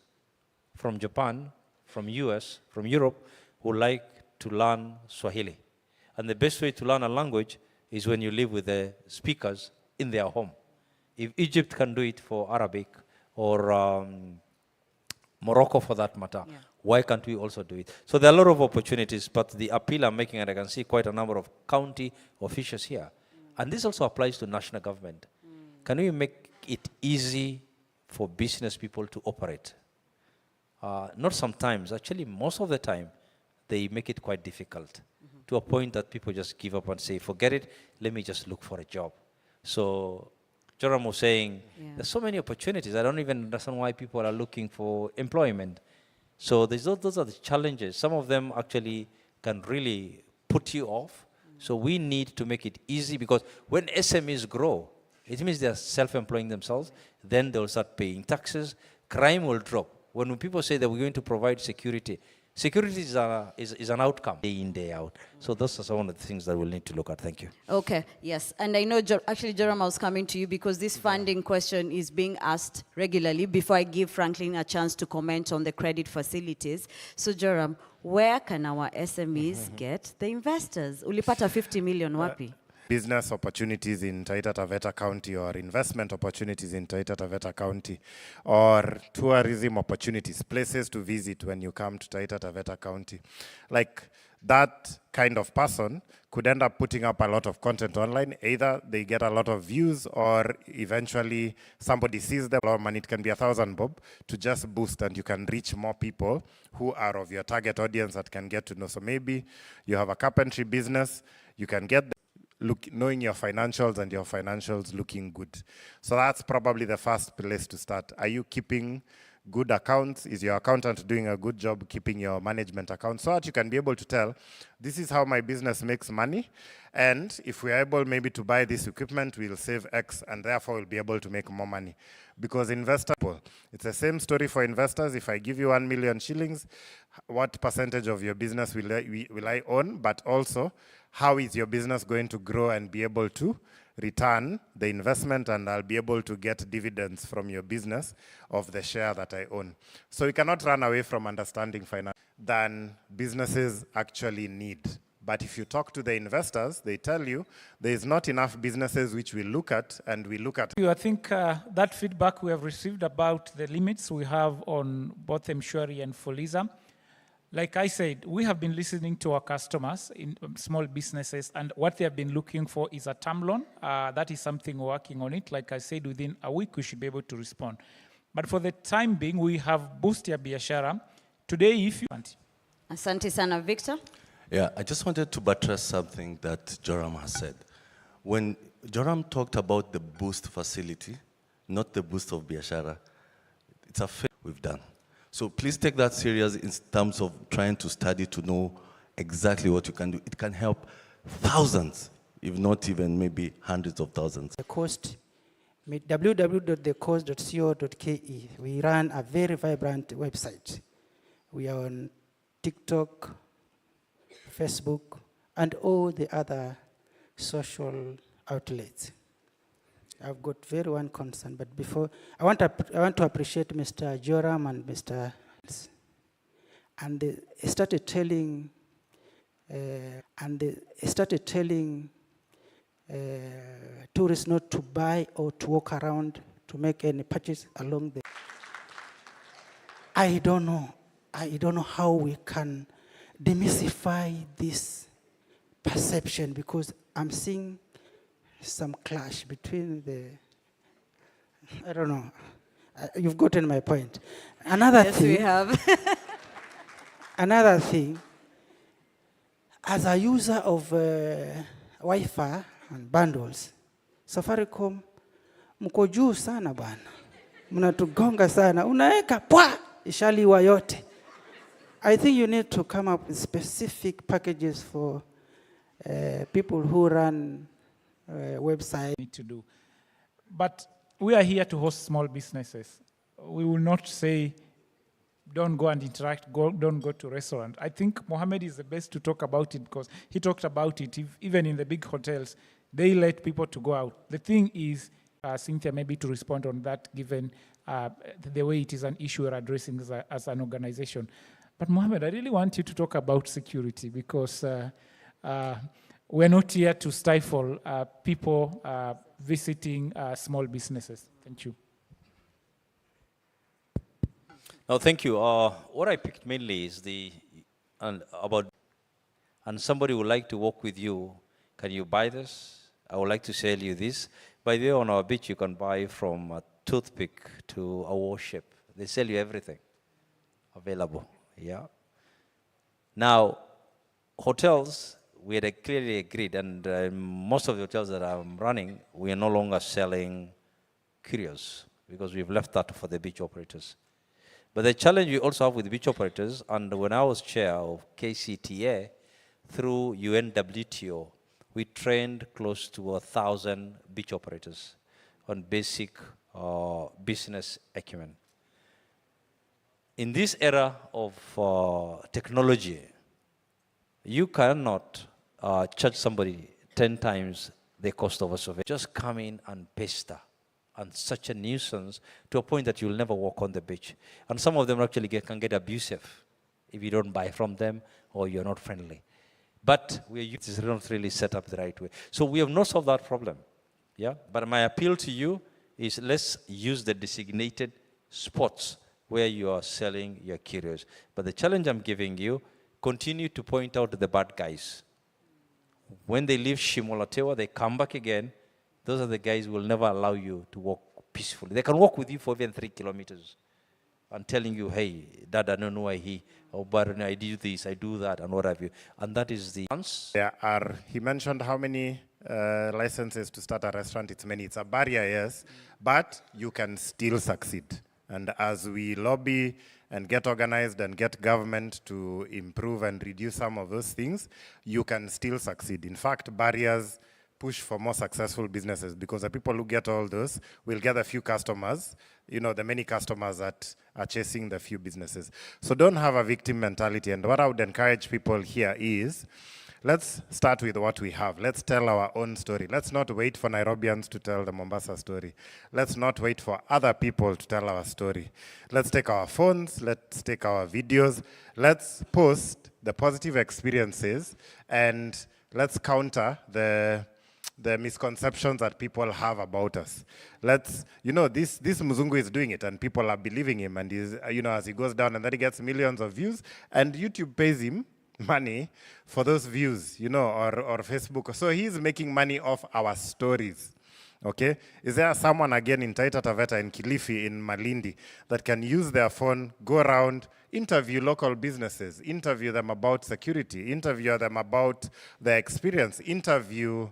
from Japan, from US, from Europe, who like to learn Swahili. And the best way to learn a language is when you live with the speakers in their home. If Egypt can do it for Arabic, or Morocco for that matter, why can't we also do it? So there are a lot of opportunities, but the appeal I'm making, and I can see quite a number of county officials here, and this also applies to national government. Can we make it easy for business people to operate? Not sometimes, actually most of the time, they make it quite difficult to a point that people just give up and say, forget it, let me just look for a job. So Joram was saying, there's so many opportunities, I don't even understand why people are looking for employment. So those are the challenges. Some of them actually can really put you off. So we need to make it easy, because when SMEs grow, it means they're self-employing themselves, then they'll start paying taxes, crime will drop. When people say that we're going to provide security, security is an outcome, day in, day out. So those are some of the things that we'll need to look at. Thank you. Okay, yes. And I know, actually, Joram, I was coming to you because this funding question is being asked regularly before I give Franklin a chance to comment on the credit facilities. So, Joram, where can our SMEs get the investors? Ulipata 50 million wapi? Business opportunities in Taita Taveta County, or investment opportunities in Taita Taveta County, or tourism opportunities, places to visit when you come to Taita Taveta County. Like that kind of person could end up putting up a lot of content online. Either they get a lot of views, or eventually somebody sees them, and it can be 1,000 bob to just boost, and you can reach more people who are of your target audience that can get to know. So maybe you have a carpentry business, you can get them knowing your financials and your financials looking good. So that's probably the first place to start. Are you keeping good accounts? Is your accountant doing a good job keeping your management accounts? So that you can be able to tell, this is how my business makes money, and if we are able maybe to buy this equipment, we'll save X, and therefore we'll be able to make more money. Because investors, it's the same story for investors. If I give you 1 million shillings, what percentage of your business will I own? But also, how is your business going to grow and be able to return the investment, and I'll be able to get dividends from your business of the share that I own. So we cannot run away from understanding finance than businesses actually need. But if you talk to the investors, they tell you there is not enough businesses which we look at, and we look at. I think that feedback we have received about the limits we have on both Mshwari and Fuliza. Like I said, we have been listening to our customers in small businesses, and what they have been looking for is a term loan. That is something we're working on it. Like I said, within a week, we should be able to respond. But for the time being, we have Boost Ya Biashara. Today, if you want. Asante sana, Victor. Yeah, I just wanted to buttress something that Joram has said. When Joram talked about the Boost facility, not the Boost of Biashara, it's a fair we've done. So please take that serious in terms of trying to study to know exactly what you can do. It can help thousands, if not even maybe hundreds of thousands. The coast, www.thecoast.co.ke. We run a very vibrant website. We are on TikTok, Facebook, and all the other social outlets. I've got very one concern, but before I want to appreciate Mr. Joram and Mr. And they started telling tourists not to buy or to walk around to make any purchase along the. I don't know how we can demystify this perception, because I'm seeing some clash between the, I don't know. You've gotten my point. Another yes, thing. we have. Another thing, as a user of Wi-Fi and bundles, Safaricom, mko juu sana bana. Mnatugonga sana. Unaeka pwa ishaliwa yote. I think you need to come up with specific packages for people who run website. Need to do. But we are here to host small businesses. We will not say, don't go and interact, don't go to restaurant. I think Mohammed is the best to talk about it, because he talked about it. Even in the big hotels, they let people to go out. The thing is, Cynthia, maybe to respond on that, given the way it is an issue we're addressing as an organization. But Mohammed, I really want you to talk about security, because we're not here to stifle people visiting small businesses. Thank you. No, thank you. What I picked mainly is and somebody would like to work with you. Can you buy this? I would like to sell you this. By the way, on our beach, you can buy from a toothpick to a warship. They sell you everything available. Yeah. Now, hotels, we had clearly agreed, and most of the hotels that I'm running, we are no longer selling curios, because we've left that for the beach operators. But the challenge we also have with beach operators, and when I was chair of KCTA, through UNWTO, we trained close to 1,000 beach operators on basic business acumen. In this era of technology, you cannot charge somebody 10 times the cost of a survey. Just come in and pester, and such a nuisance to a point that you'll never walk on the beach. And some of them actually can get abusive if you don't buy from them or you're not friendly. But it is not really set up the right way. So we have not solved that problem. Yeah. But my appeal to you is, let's use the designated spots where you are selling your curios. But the challenge I'm giving you, continue to point out the bad guys. When they leave Shimolatewa, they come back again. Those are the guys who will never allow you to walk peacefully. They can walk with you for even 3 kilometers and telling you, hey, Dad, I don't know why but I do this, I do that, and what have you. And that is the answer. He mentioned how many licenses to start a restaurant. It's many. It's a barrier, yes, but you can still succeed. And as we lobby and get organized and get government to improve and reduce some of those things, you can still succeed. In fact, barriers push for more successful businesses, because the people who get all those will get a few customers, you know, the many customers that are chasing the few businesses. So don't have a victim mentality. And what I would encourage people here is, let's start with what we have. Let's tell our own story. Let's not wait for Nairobians to tell the Mombasa story. Let's not wait for other people to tell our story. Let's take our phones, let's take our videos, let's post the positive experiences, and let's counter the misconceptions that people have about us. Let's, you know, this Muzungu is doing it and people are believing him, and he's, you know, as he goes down and then he gets millions of views and YouTube pays him money for those views, you know, or Facebook. So he's making money off our stories. Okay? Is there someone again in Taita Taveta, in Kilifi, in Malindi, that can use their phone, go around, interview local businesses, interview them about security, interview them about their experience, interview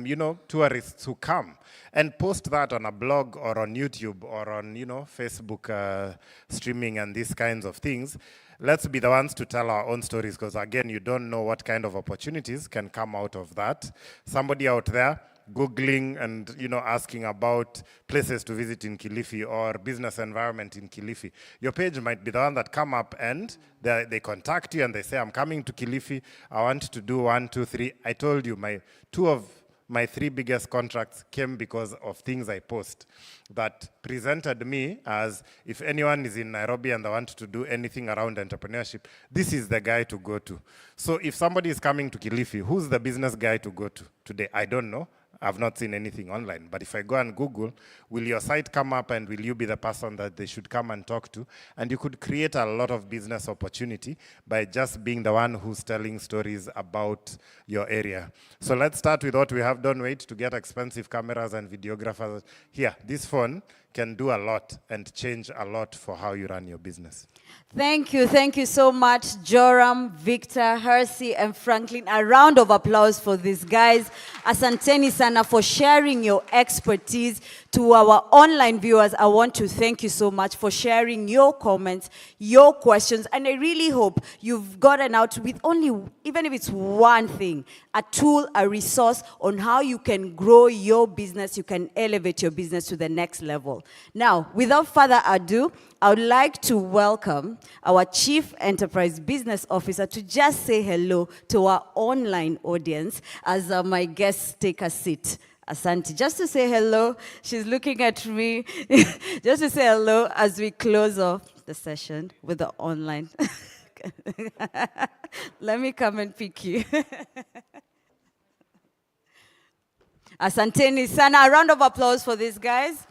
you know, tourists who come, and post that on a blog or on YouTube or on, you know, Facebook streaming and these kinds of things? Let's be the ones to tell our own stories, because again, you don't know what kind of opportunities can come out of that. Somebody out there Googling and, you know, asking about places to visit in Kilifi or business environment in Kilifi, your page might be the one that come up, and they contact you and they say, I'm coming to Kilifi, I want to do 1, 2, 3. I told you, two of my 3 biggest contracts came because of things I post that presented me as, if anyone is in Nairobi and they want to do anything around entrepreneurship, this is the guy to go to. So if somebody is coming to Kilifi, who's the business guy to go to today? I don't know. I've not seen anything online. But if I go and Google, will your site come up and will you be the person that they should come and talk to? And you could create a lot of business opportunity by just being the one who's telling stories about your area. So let's start with what we have. Don't wait to get expensive cameras and videographers. Here, this phone can do a lot and change a lot for how you run your business. Thank you so much, Joram, Victor, Hersey, and Franklin. A round of applause for these guys. Asanteni sana for sharing your expertise. To our online viewers, I want to thank you so much for sharing your comments, your questions, and I really hope you've gotten out with only, even if it's one thing, a tool, a resource on how you can grow your business, you can elevate your business to the next level. Now, without further ado, I would like to welcome our Chief Enterprise Business Officer to just say hello to our online audience as my guests take a seat. Asante, just to say hello. She's looking at me. Just to say hello as we close off the session with the online. Let me come and pick you. Asanteni sana. A round of applause for these guys.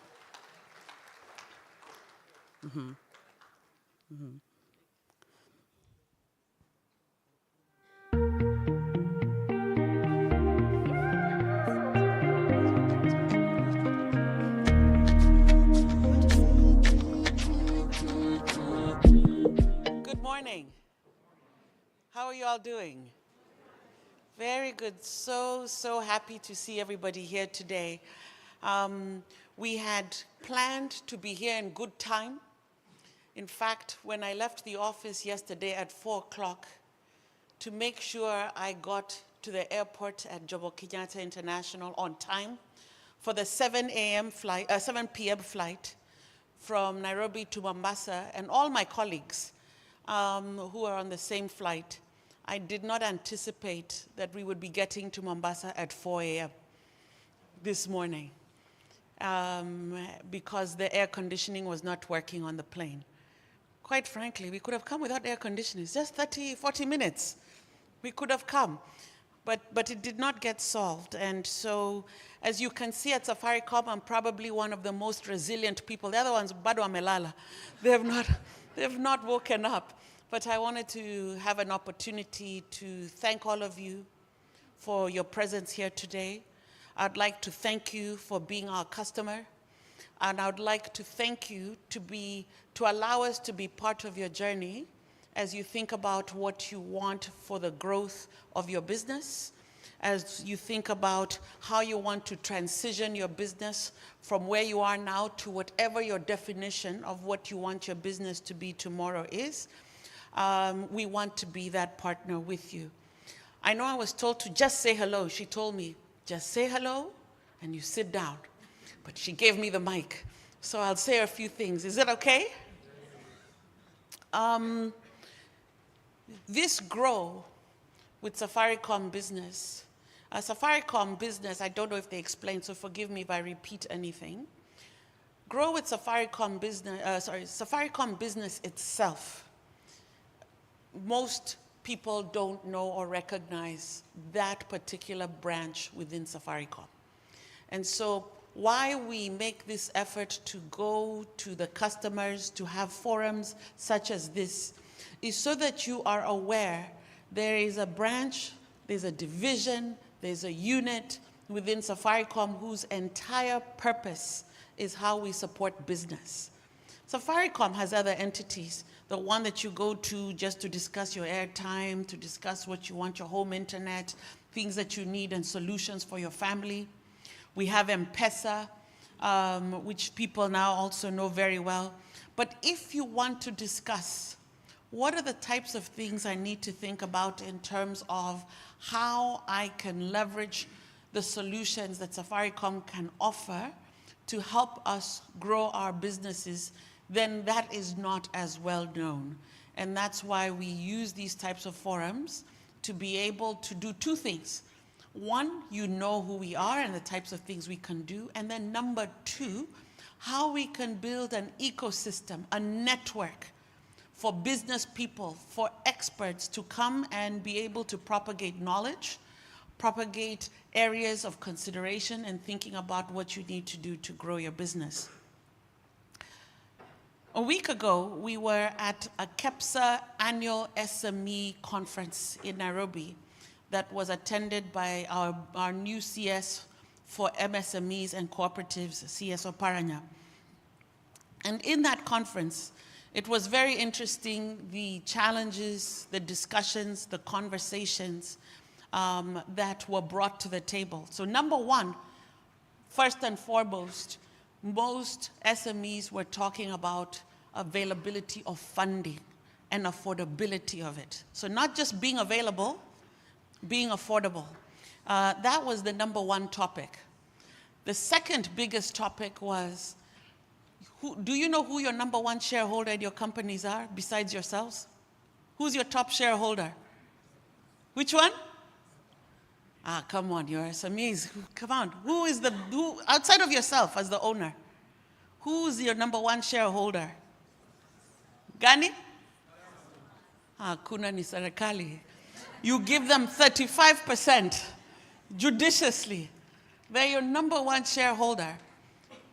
Good morning. How are you all doing? Very good. So happy to see everybody here today. We had planned to be here in good time. In fact, when I left the office yesterday at 4 o'clock to make sure I got to the airport at Jomo Kenyatta International on time for the 7 p.m. flight from Nairobi to Mombasa, and all my colleagues who are on the same flight, I did not anticipate that we would be getting to Mombasa at 4 a.m. this morning because the air conditioning was not working on the plane. Quite frankly, we could have come without air conditioning. It's just 30, 40 minutes. We could have come, but it did not get solved. And so, as you can see at Safaricom, I'm probably one of the most resilient people. The other ones, bado amelala. They've not woken up. But I wanted to have an opportunity to thank all of you for your presence here today. I'd like to thank you for being our customer. And I would like to thank you to allow us to be part of your journey as you think about what you want for the growth of your business, as you think about how you want to transition your business from where you are now to whatever your definition of what you want your business to be tomorrow is. We want to be that partner with you. I know I was told to just say hello. She told me, just say hello and you sit down. But she gave me the mic, so I'll say a few things. Is it okay? This Grow with Safaricom Business. Safaricom Business, I don't know if they explained, so forgive me if I repeat anything. Grow with Safaricom Business, Safaricom Business itself. Most people don't know or recognize that particular branch within Safaricom. And so why we make this effort to go to the customers, to have forums such as this, is so that you are aware there is a branch, there's a division, there's a unit within Safaricom whose entire purpose is how we support business. Safaricom has other entities, the one that you go to just to discuss your airtime, to discuss what you want, your home internet, things that you need and solutions for your family. We have M-Pesa, which people now also know very well. But if you want to discuss what are the types of things I need to think about in terms of how I can leverage the solutions that Safaricom can offer to help us grow our businesses, then that is not as well known. And that's why we use these types of forums to be able to do two things. One, you know who we are and the types of things we can do. And then number two, how we can build an ecosystem, a network for business people, for experts to come and be able to propagate knowledge, propagate areas of consideration and thinking about what you need to do to grow your business. A week ago, we were at a KEPSA annual SME conference in Nairobi that was attended by our new CS for MSMEs and cooperatives, CS Oparanya. And in that conference, it was very interesting, the challenges, the discussions, the conversations that were brought to the table. So number one, first and foremost, most SMEs were talking about availability of funding and affordability of it. So not just being available, being affordable. That was the number one topic. The second biggest topic was, do you know who your number one shareholder in your companies are besides yourselves? Who's your top shareholder? Which one? Ah, come on, you're SMEs. Come on. Who outside of yourself as the owner, who's your number one shareholder? Gani? Ah, kuna ni serikali. You give them 35% judiciously. They're your number one shareholder.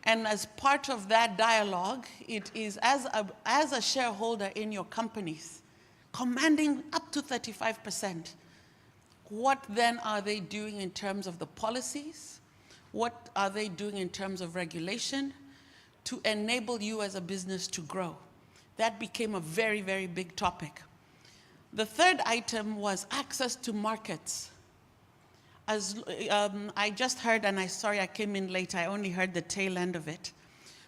And as part of that dialogue, it is as a shareholder in your companies, commanding up to 35%. What then are they doing in terms of the policies? What are they doing in terms of regulation to enable you as a business to grow? That became a very, very big topic. The third item was access to markets. As I just heard, and sorry I came in late, I only heard the tail end of it,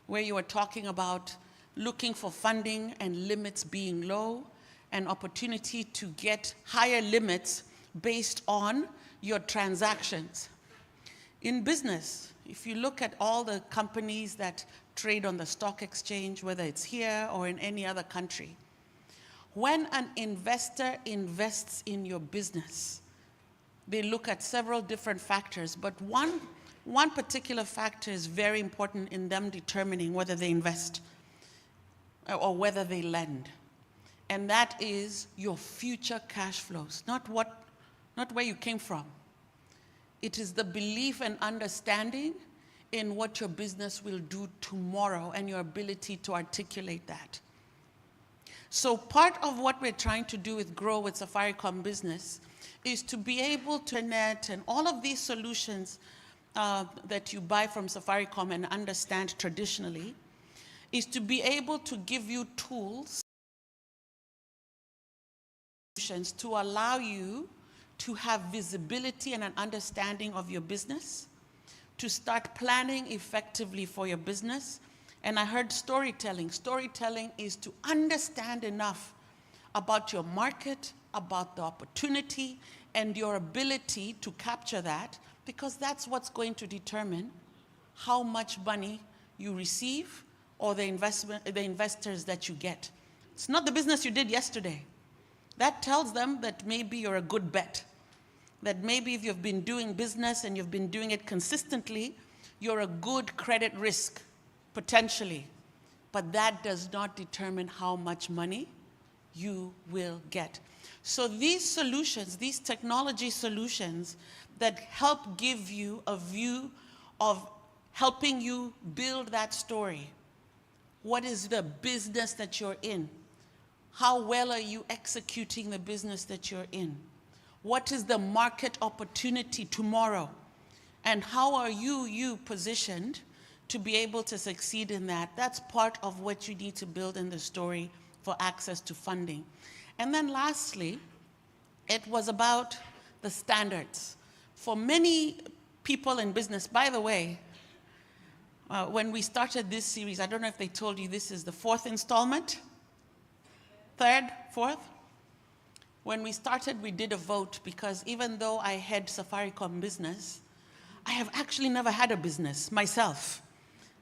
where you were talking about looking for funding and limits being low, and opportunity to get higher limits based on your transactions. In business, if you look at all the companies that trade on the stock exchange, whether it's here or in any other country, when an investor invests in your business, they look at several different factors, but one particular factor is very important in them determining whether they invest or whether they lend. And that is your future cash flows, not where you came from. It is the belief and understanding in what your business will do tomorrow and your ability to articulate that. So part of what we're trying to do with Grow with Safaricom Business is to be able to net and all of these solutions that you buy from Safaricom and understand traditionally, is to be able to give you tools to allow you to have visibility and an understanding of your business, to start planning effectively for your business. And I heard storytelling. Storytelling is to understand enough about your market, about the opportunity, and your ability to capture that, because that's what's going to determine how much money you receive or the investors that you get. It's not the business you did yesterday. That tells them that maybe you're a good bet, that maybe if you've been doing business and you've been doing it consistently, you're a good credit risk, potentially. But that does not determine how much money you will get. So these solutions, these technology solutions that help give you a view of helping you build that story. What is the business that you're in? How well are you executing the business that you're in? What is the market opportunity tomorrow? And how are you positioned to be able to succeed in that? That's part of what you need to build in the story for access to funding. And then lastly, it was about the standards. For many people in business, by the way, when we started this series, I don't know if they told you this is the 4th installment? 3rd? 4th? When we started, we did a vote because even though I head Safaricom business, I have actually never had a business myself.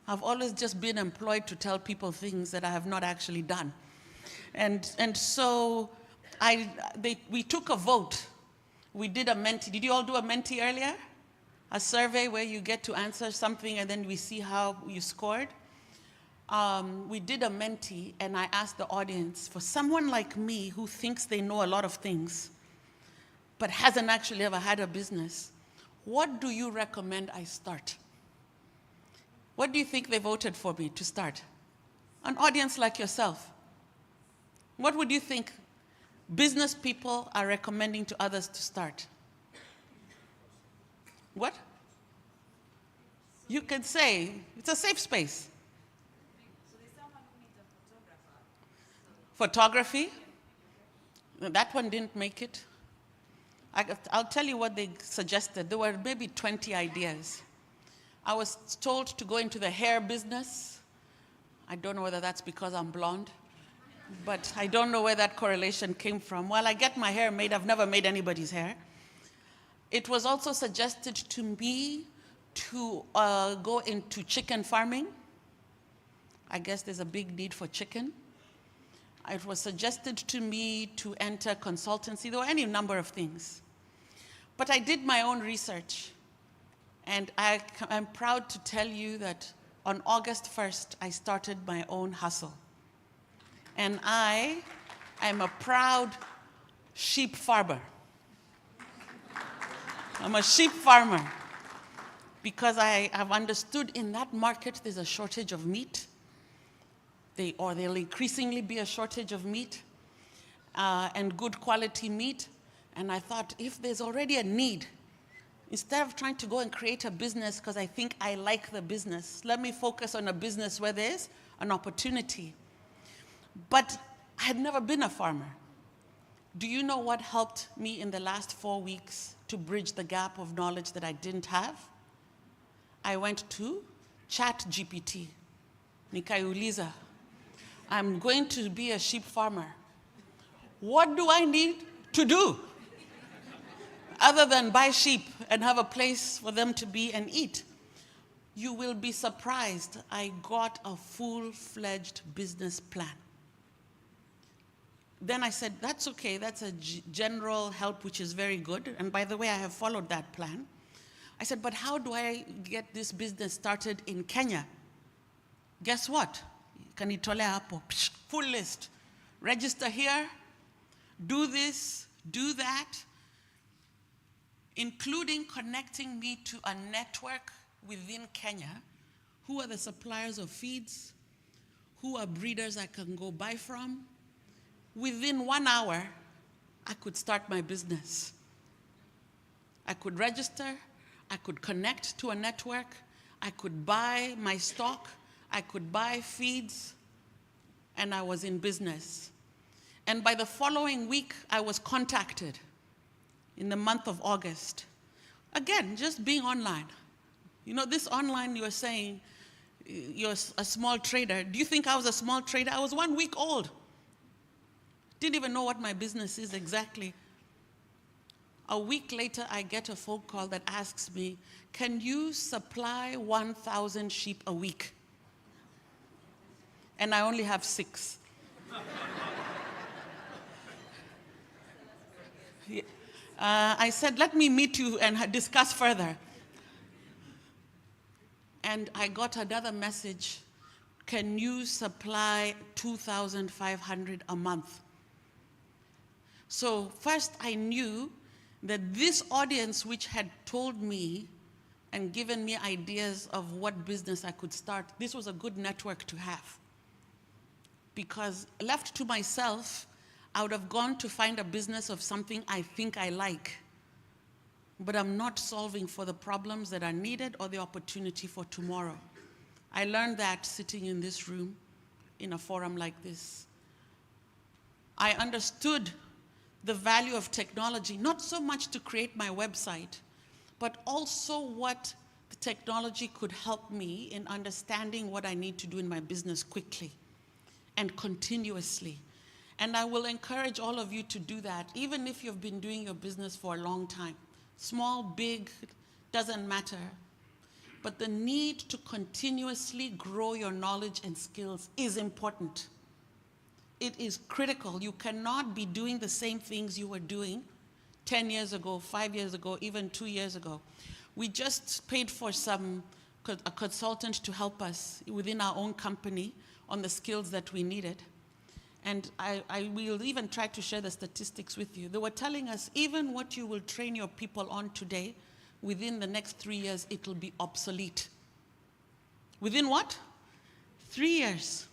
I've always just been employed to tell people things that I have not actually done. And so we took a vote. We did a Menti. Did you all do a Menti earlier? A survey where you get to answer something and then we see how you scored. We did a Menti and I asked the audience, for someone like me who thinks they know a lot of things, but hasn't actually ever had a business, what do you recommend I start? What do you think they voted for me to start? An audience like yourself. What would you think business people are recommending to others to start? What? You can say, it's a safe space. Photography? That one didn't make it. I'll tell you what they suggested. There were maybe 20 ideas. I was told to go into the hair business. I don't know whether that's because I'm blonde, but I don't know where that correlation came from. Well, I get my hair made. I've never made anybody's hair. It was also suggested to me to go into chicken farming. I guess there's a big need for chicken. It was suggested to me to enter consultancy. There were any number of things. But I did my own research. And I'm proud to tell you that on August 1st, I started my own hustle. And I am a proud sheep farmer. I'm a sheep farmer because I have understood in that market there's a shortage of meat. There'll increasingly be a shortage of meat and good quality meat. And I thought, if there's already a need, instead of trying to go and create a business because I think I like the business, let me focus on a business where there's an opportunity. But I had never been a farmer. Do you know what helped me in the last 4 weeks to bridge the gap of knowledge that I didn't have? I went to ChatGPT. Nikaiuliza, I'm going to be a sheep farmer. What do I need to do other than buy sheep and have a place for them to be and eat? You will be surprised. I got a full-fledged business plan. Then I said, that's okay, that's a general help, which is very good. And by the way, I have followed that plan. I said, but how do I get this business started in Kenya? Guess what? Kanitolea hapo, full list. Register here, do this, do that, including connecting me to a network within Kenya. Who are the suppliers of feeds? Who are breeders I can go buy from? Within 1 hour, I could start my business. I could register, I could connect to a network, I could buy my stock, I could buy feeds, and I was in business. And by the following week, I was contacted. in the month of August. Again, just being online. You know, this online, you were saying you're a small trader. Do you think I was a small trader? I was 1 week old. Didn't even know what my business is exactly. A week later, I get a phone call that asks me, can you supply 1,000 sheep a week? And I only have 6. I said, let me meet you and discuss further. And I got another message, can you supply 2,500 a month? So first I knew that this audience which had told me and given me ideas of what business I could start, this was a good network to have. Because left to myself, I would have gone to find a business of something I think I like, but I'm not solving for the problems that are needed or the opportunity for tomorrow. I learned that sitting in this room, in a forum like this. I understood the value of technology, not so much to create my website, but also what the technology could help me in understanding what I need to do in my business quickly and continuously. And I will encourage all of you to do that, even if you've been doing your business for a long time. Small, big, doesn't matter. But the need to continuously grow your knowledge and skills is important. It is critical. You cannot be doing the same things you were doing 10 years ago, 5 years ago, even 2 years ago. We just paid for a consultant to help us within our own company on the skills that we needed. And I will even try to share the statistics with you. They were telling us even what you will train your people on today, within the next 3 years, it will be obsolete. Within what? 3 years,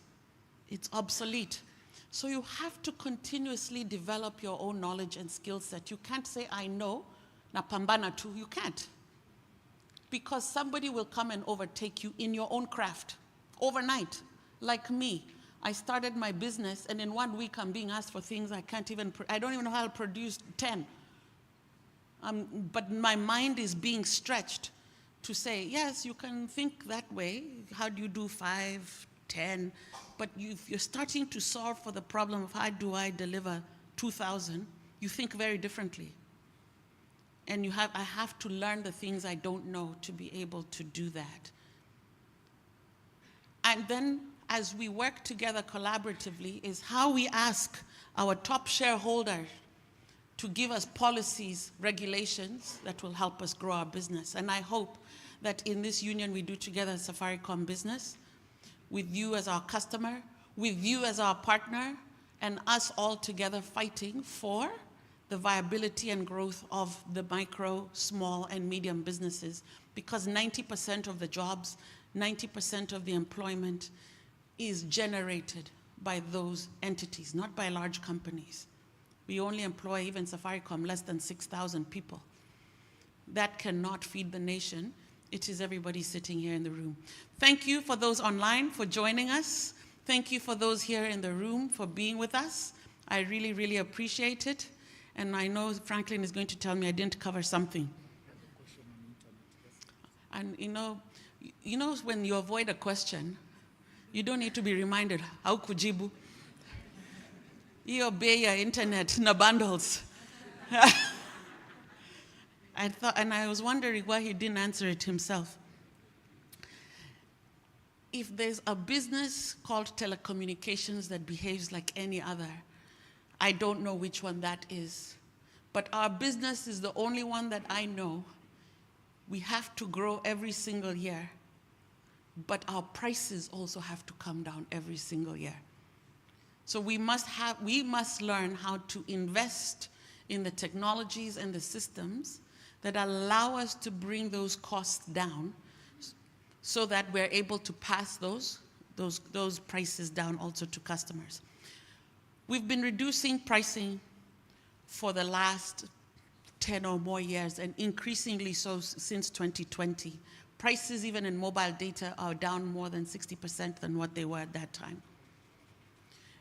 it's obsolete. So you have to continuously develop your own knowledge and skill set. You can't say, I know, na pambana tu. You can't. Because somebody will come and overtake you in your own craft overnight, like me. I started my business, and in 1 week, I'm being asked for things I don't even know how to produce 10. But my mind is being stretched to say, yes, you can think that way. How do you do 5, 10? But if you're starting to solve for the problem of how do I deliver 2,000, you think very differently. And I have to learn the things I don't know to be able to do that. And then, as we work together collaboratively, is how we ask our top shareholder to give us policies, regulations that will help us grow our business. And I hope that in this union we do together as Safaricom Business, with you as our customer, with you as our partner, and us all together fighting for the viability and growth of the micro, small, and medium businesses, because 90% of the jobs, 90% of the employment is generated by those entities, not by large companies. We only employ, even Safaricom, less than 6,000 people. That cannot feed the nation. It is everybody sitting here in the room. Thank you for those online for joining us. Thank you for those here in the room for being with us. I really, really appreciate it. And I know Franklin is going to tell me I didn't cover something. And you know when you avoid a question, you don't need to be reminded, how kujibu? You obey your internet, no bundles. I was wondering why he didn't answer it himself. If there's a business called telecommunications that behaves like any other, I don't know which one that is. But our business is the only one that I know. We have to grow every single year. But our prices also have to come down every single year. So we must learn how to invest in the technologies and the systems that allow us to bring those costs down so that we're able to pass those prices down also to customers. We've been reducing pricing for the last 10 or more years, and increasingly so since 2020. Prices even in mobile data are down more than 60% than what they were at that time.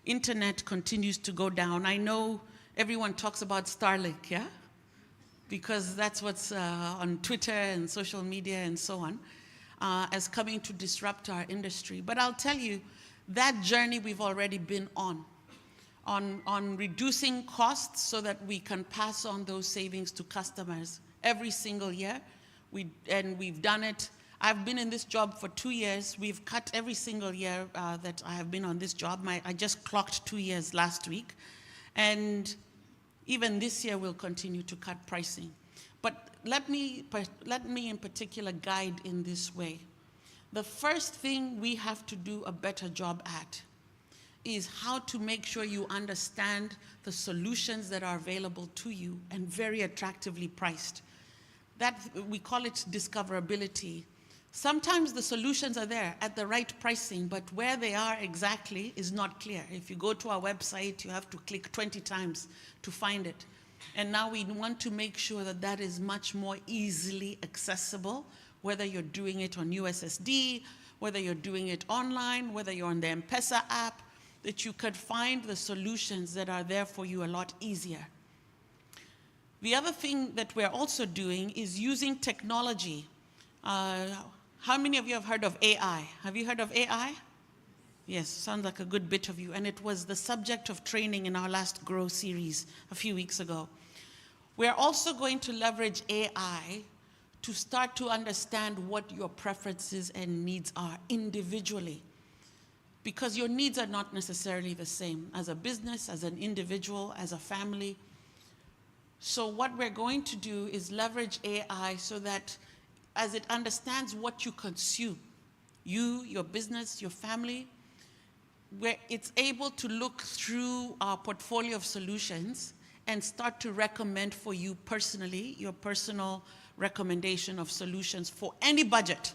Internet continues to go down. I know everyone talks about Starlink, yeah? because that's what's on Twitter and social media and so on, as coming to disrupt our industry. But I'll tell you, that journey we've already been on reducing costs so that we can pass on those savings to customers every single year. We've done it. I've been in this job for 2 years. We've cut every single year that I have been on this job. I just clocked 2 years last week. And even this year we'll continue to cut pricing. But let me in particular guide in this way. The first thing we have to do a better job at is how to make sure you understand the solutions that are available to you and very attractively priced. That, we call it discoverability. Sometimes the solutions are there at the right pricing, but where they are exactly is not clear. If you go to our website, you have to click 20 times to find it. And now we want to make sure that that is much more easily accessible, whether you're doing it on USSD, whether you're doing it online, whether you're on the M-Pesa app, that you could find the solutions that are there for you a lot easier. The other thing that we're also doing is using technology. How many of you have heard of AI? Have you heard of AI? Yes, sounds like a good bit of you. And it was the subject of training in our last Grow series a few weeks ago. We're also going to leverage AI to start to understand what your preferences and needs are individually. Because your needs are not necessarily the same as a business, as an individual, as a family. So what we're going to do is leverage AI so that as it understands what you consume, you, your business, your family, where it's able to look through our portfolio of solutions and start to recommend for you personally, your personal recommendation of solutions for any budget.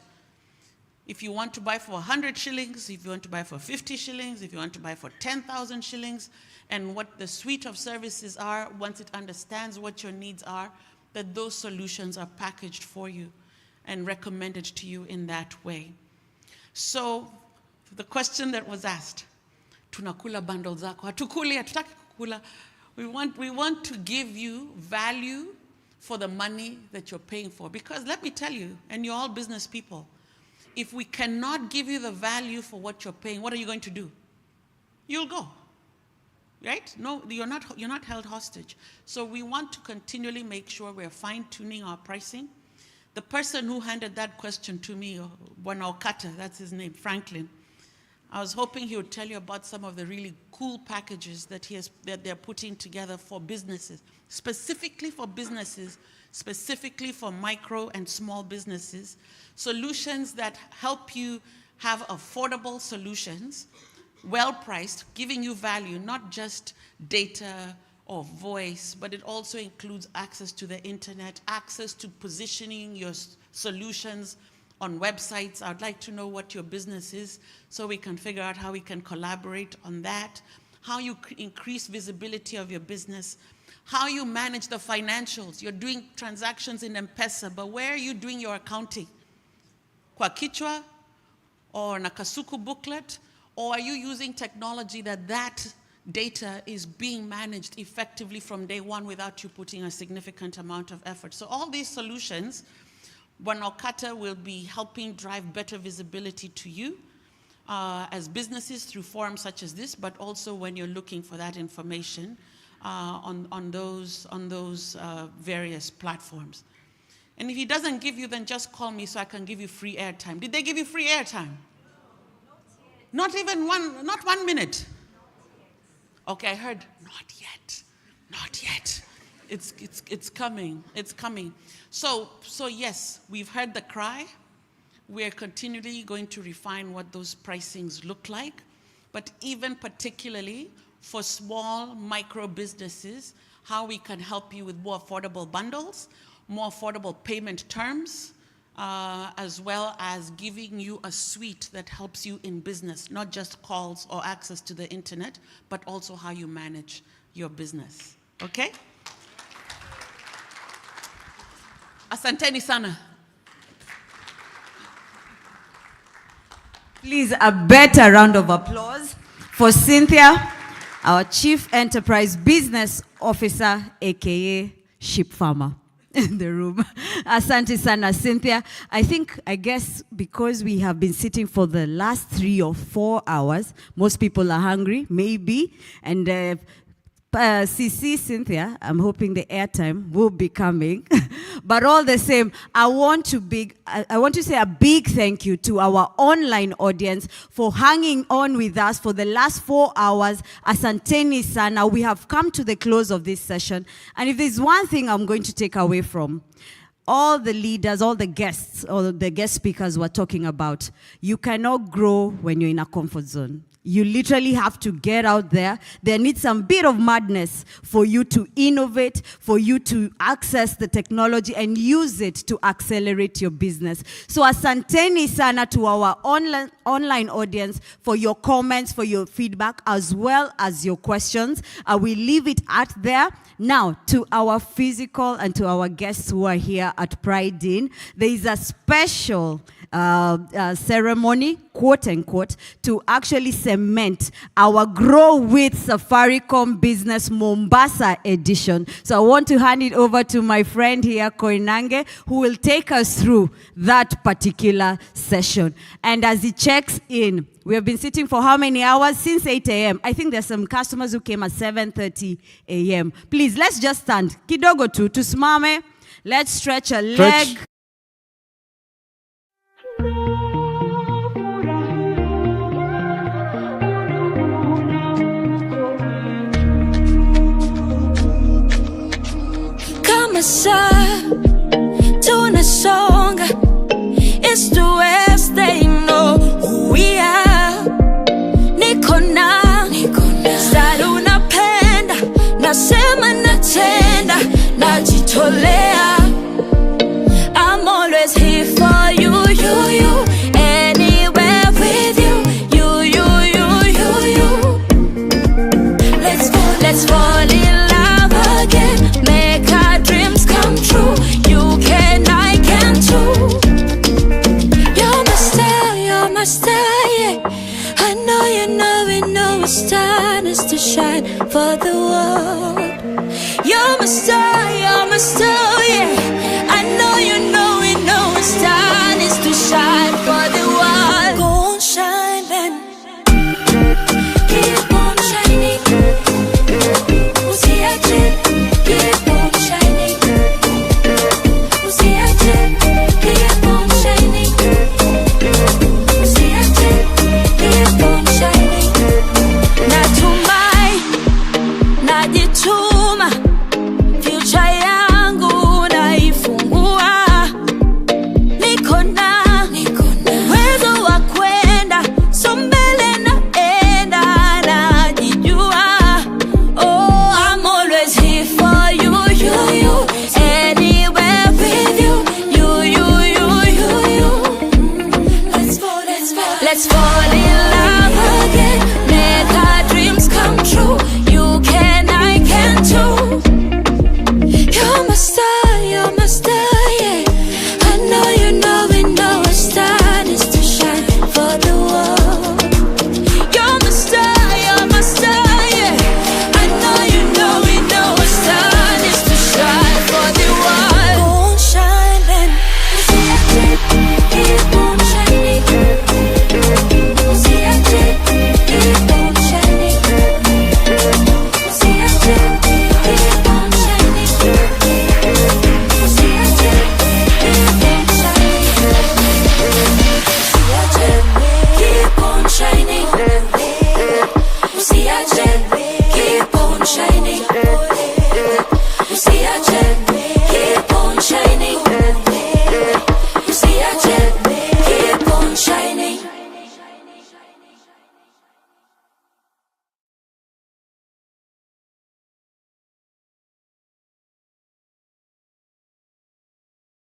If you want to buy for 100 shillings, if you want to buy for 50 shillings, if you want to buy for 10,000 shillings, and what the suite of services are, once it understands what your needs are, that those solutions are packaged for you and recommended to you in that way. So the question that was asked, tunakula bundles zako, hatukuli, hatutaki kukula. We want to give you value for the money that you're paying for. Because let me tell you, and you're all business people, if we cannot give you the value for what you're paying, what are you going to do? You'll go, right? No, you're not held hostage. So we want to continually make sure we're fine-tuning our pricing. The person who handed that question to me, Okata, that's his name, Franklin, I was hoping he would tell you about some of the really cool packages that they're putting together for businesses, specifically for businesses, specifically for micro and small businesses, solutions that help you have affordable solutions, well-priced, giving you value, not just data or voice, but it also includes access to the internet, access to positioning your solutions on websites. I'd like to know what your business is so we can figure out how we can collaborate on that, how you increase visibility of your business, how you manage the financials. You're doing transactions in M-Pesa, but where are you doing your accounting? Kwa kichwa or Nakasuku booklet? Or are you using technology that data is being managed effectively from day one without you putting a significant amount of effort? So all these solutions, Okata will be helping drive better visibility to you as businesses through forums such as this, but also when you're looking for that information on those various platforms. And if he doesn't give you, then just call me so I can give you free airtime. Did they give you free airtime? Not even not 1 minute. Okay, I heard, not yet, not yet. It's coming, it's coming. So yes, we've heard the cry. We're continually going to refine what those pricings look like, but even particularly for small micro businesses, how we can help you with more affordable bundles, more affordable payment terms, as well as giving you a suite that helps you in business, not just calls or access to the internet, but also how you manage your business. Okay? Asanteni sana. Please, a better round of applause for Cynthia, our Chief Enterprise Business Officer, aka Sheep Farmer. in the room. Asante sana, Cynthia. I guess because we have been sitting for the last 3 or 4 hours, most people are hungry, maybe. And CC, Cynthia, I'm hoping the airtime will be coming. But all the same, I want to say a big thank you to our online audience for hanging on with us for the last 4 hours. Asanteni sana. We have come to the close of this session. And if there's one thing I'm going to take away from all the leaders, all the guests, all the guest speakers were talking about, you cannot grow when you're in a comfort zone. You literally have to get out there. There needs some bit of madness for you to innovate, for you to access the technology and use it to accelerate your business. So asanteni sana to our online audience for your comments, for your feedback, as well as your questions. I will leave it at there. Now, to our physical and to our guests who are here at Pride Inn, there is a special ceremony, quote unquote, to actually cement our Grow with Safaricom Business Mombasa edition. So I want to hand it over to my friend here, Koinange, who will take us through that particular session. And as he checks in, we have been sitting for how many hours? Since 8 a.m. I think there's some customers who came at 7:30 a.m. Please, let's just stand. Kidogo tu, tusimame. Let's stretch a leg. Kama saa tunasonga, east to west, they know who we are. Niko na style unapenda, nasema natenda, najitolea. I'm always here for you, anywhere with you. Let's fall in love again, make our dreams come true. You can, I can too. You're my star, yeah. I know you know it's time is to shine for the world. You're my star,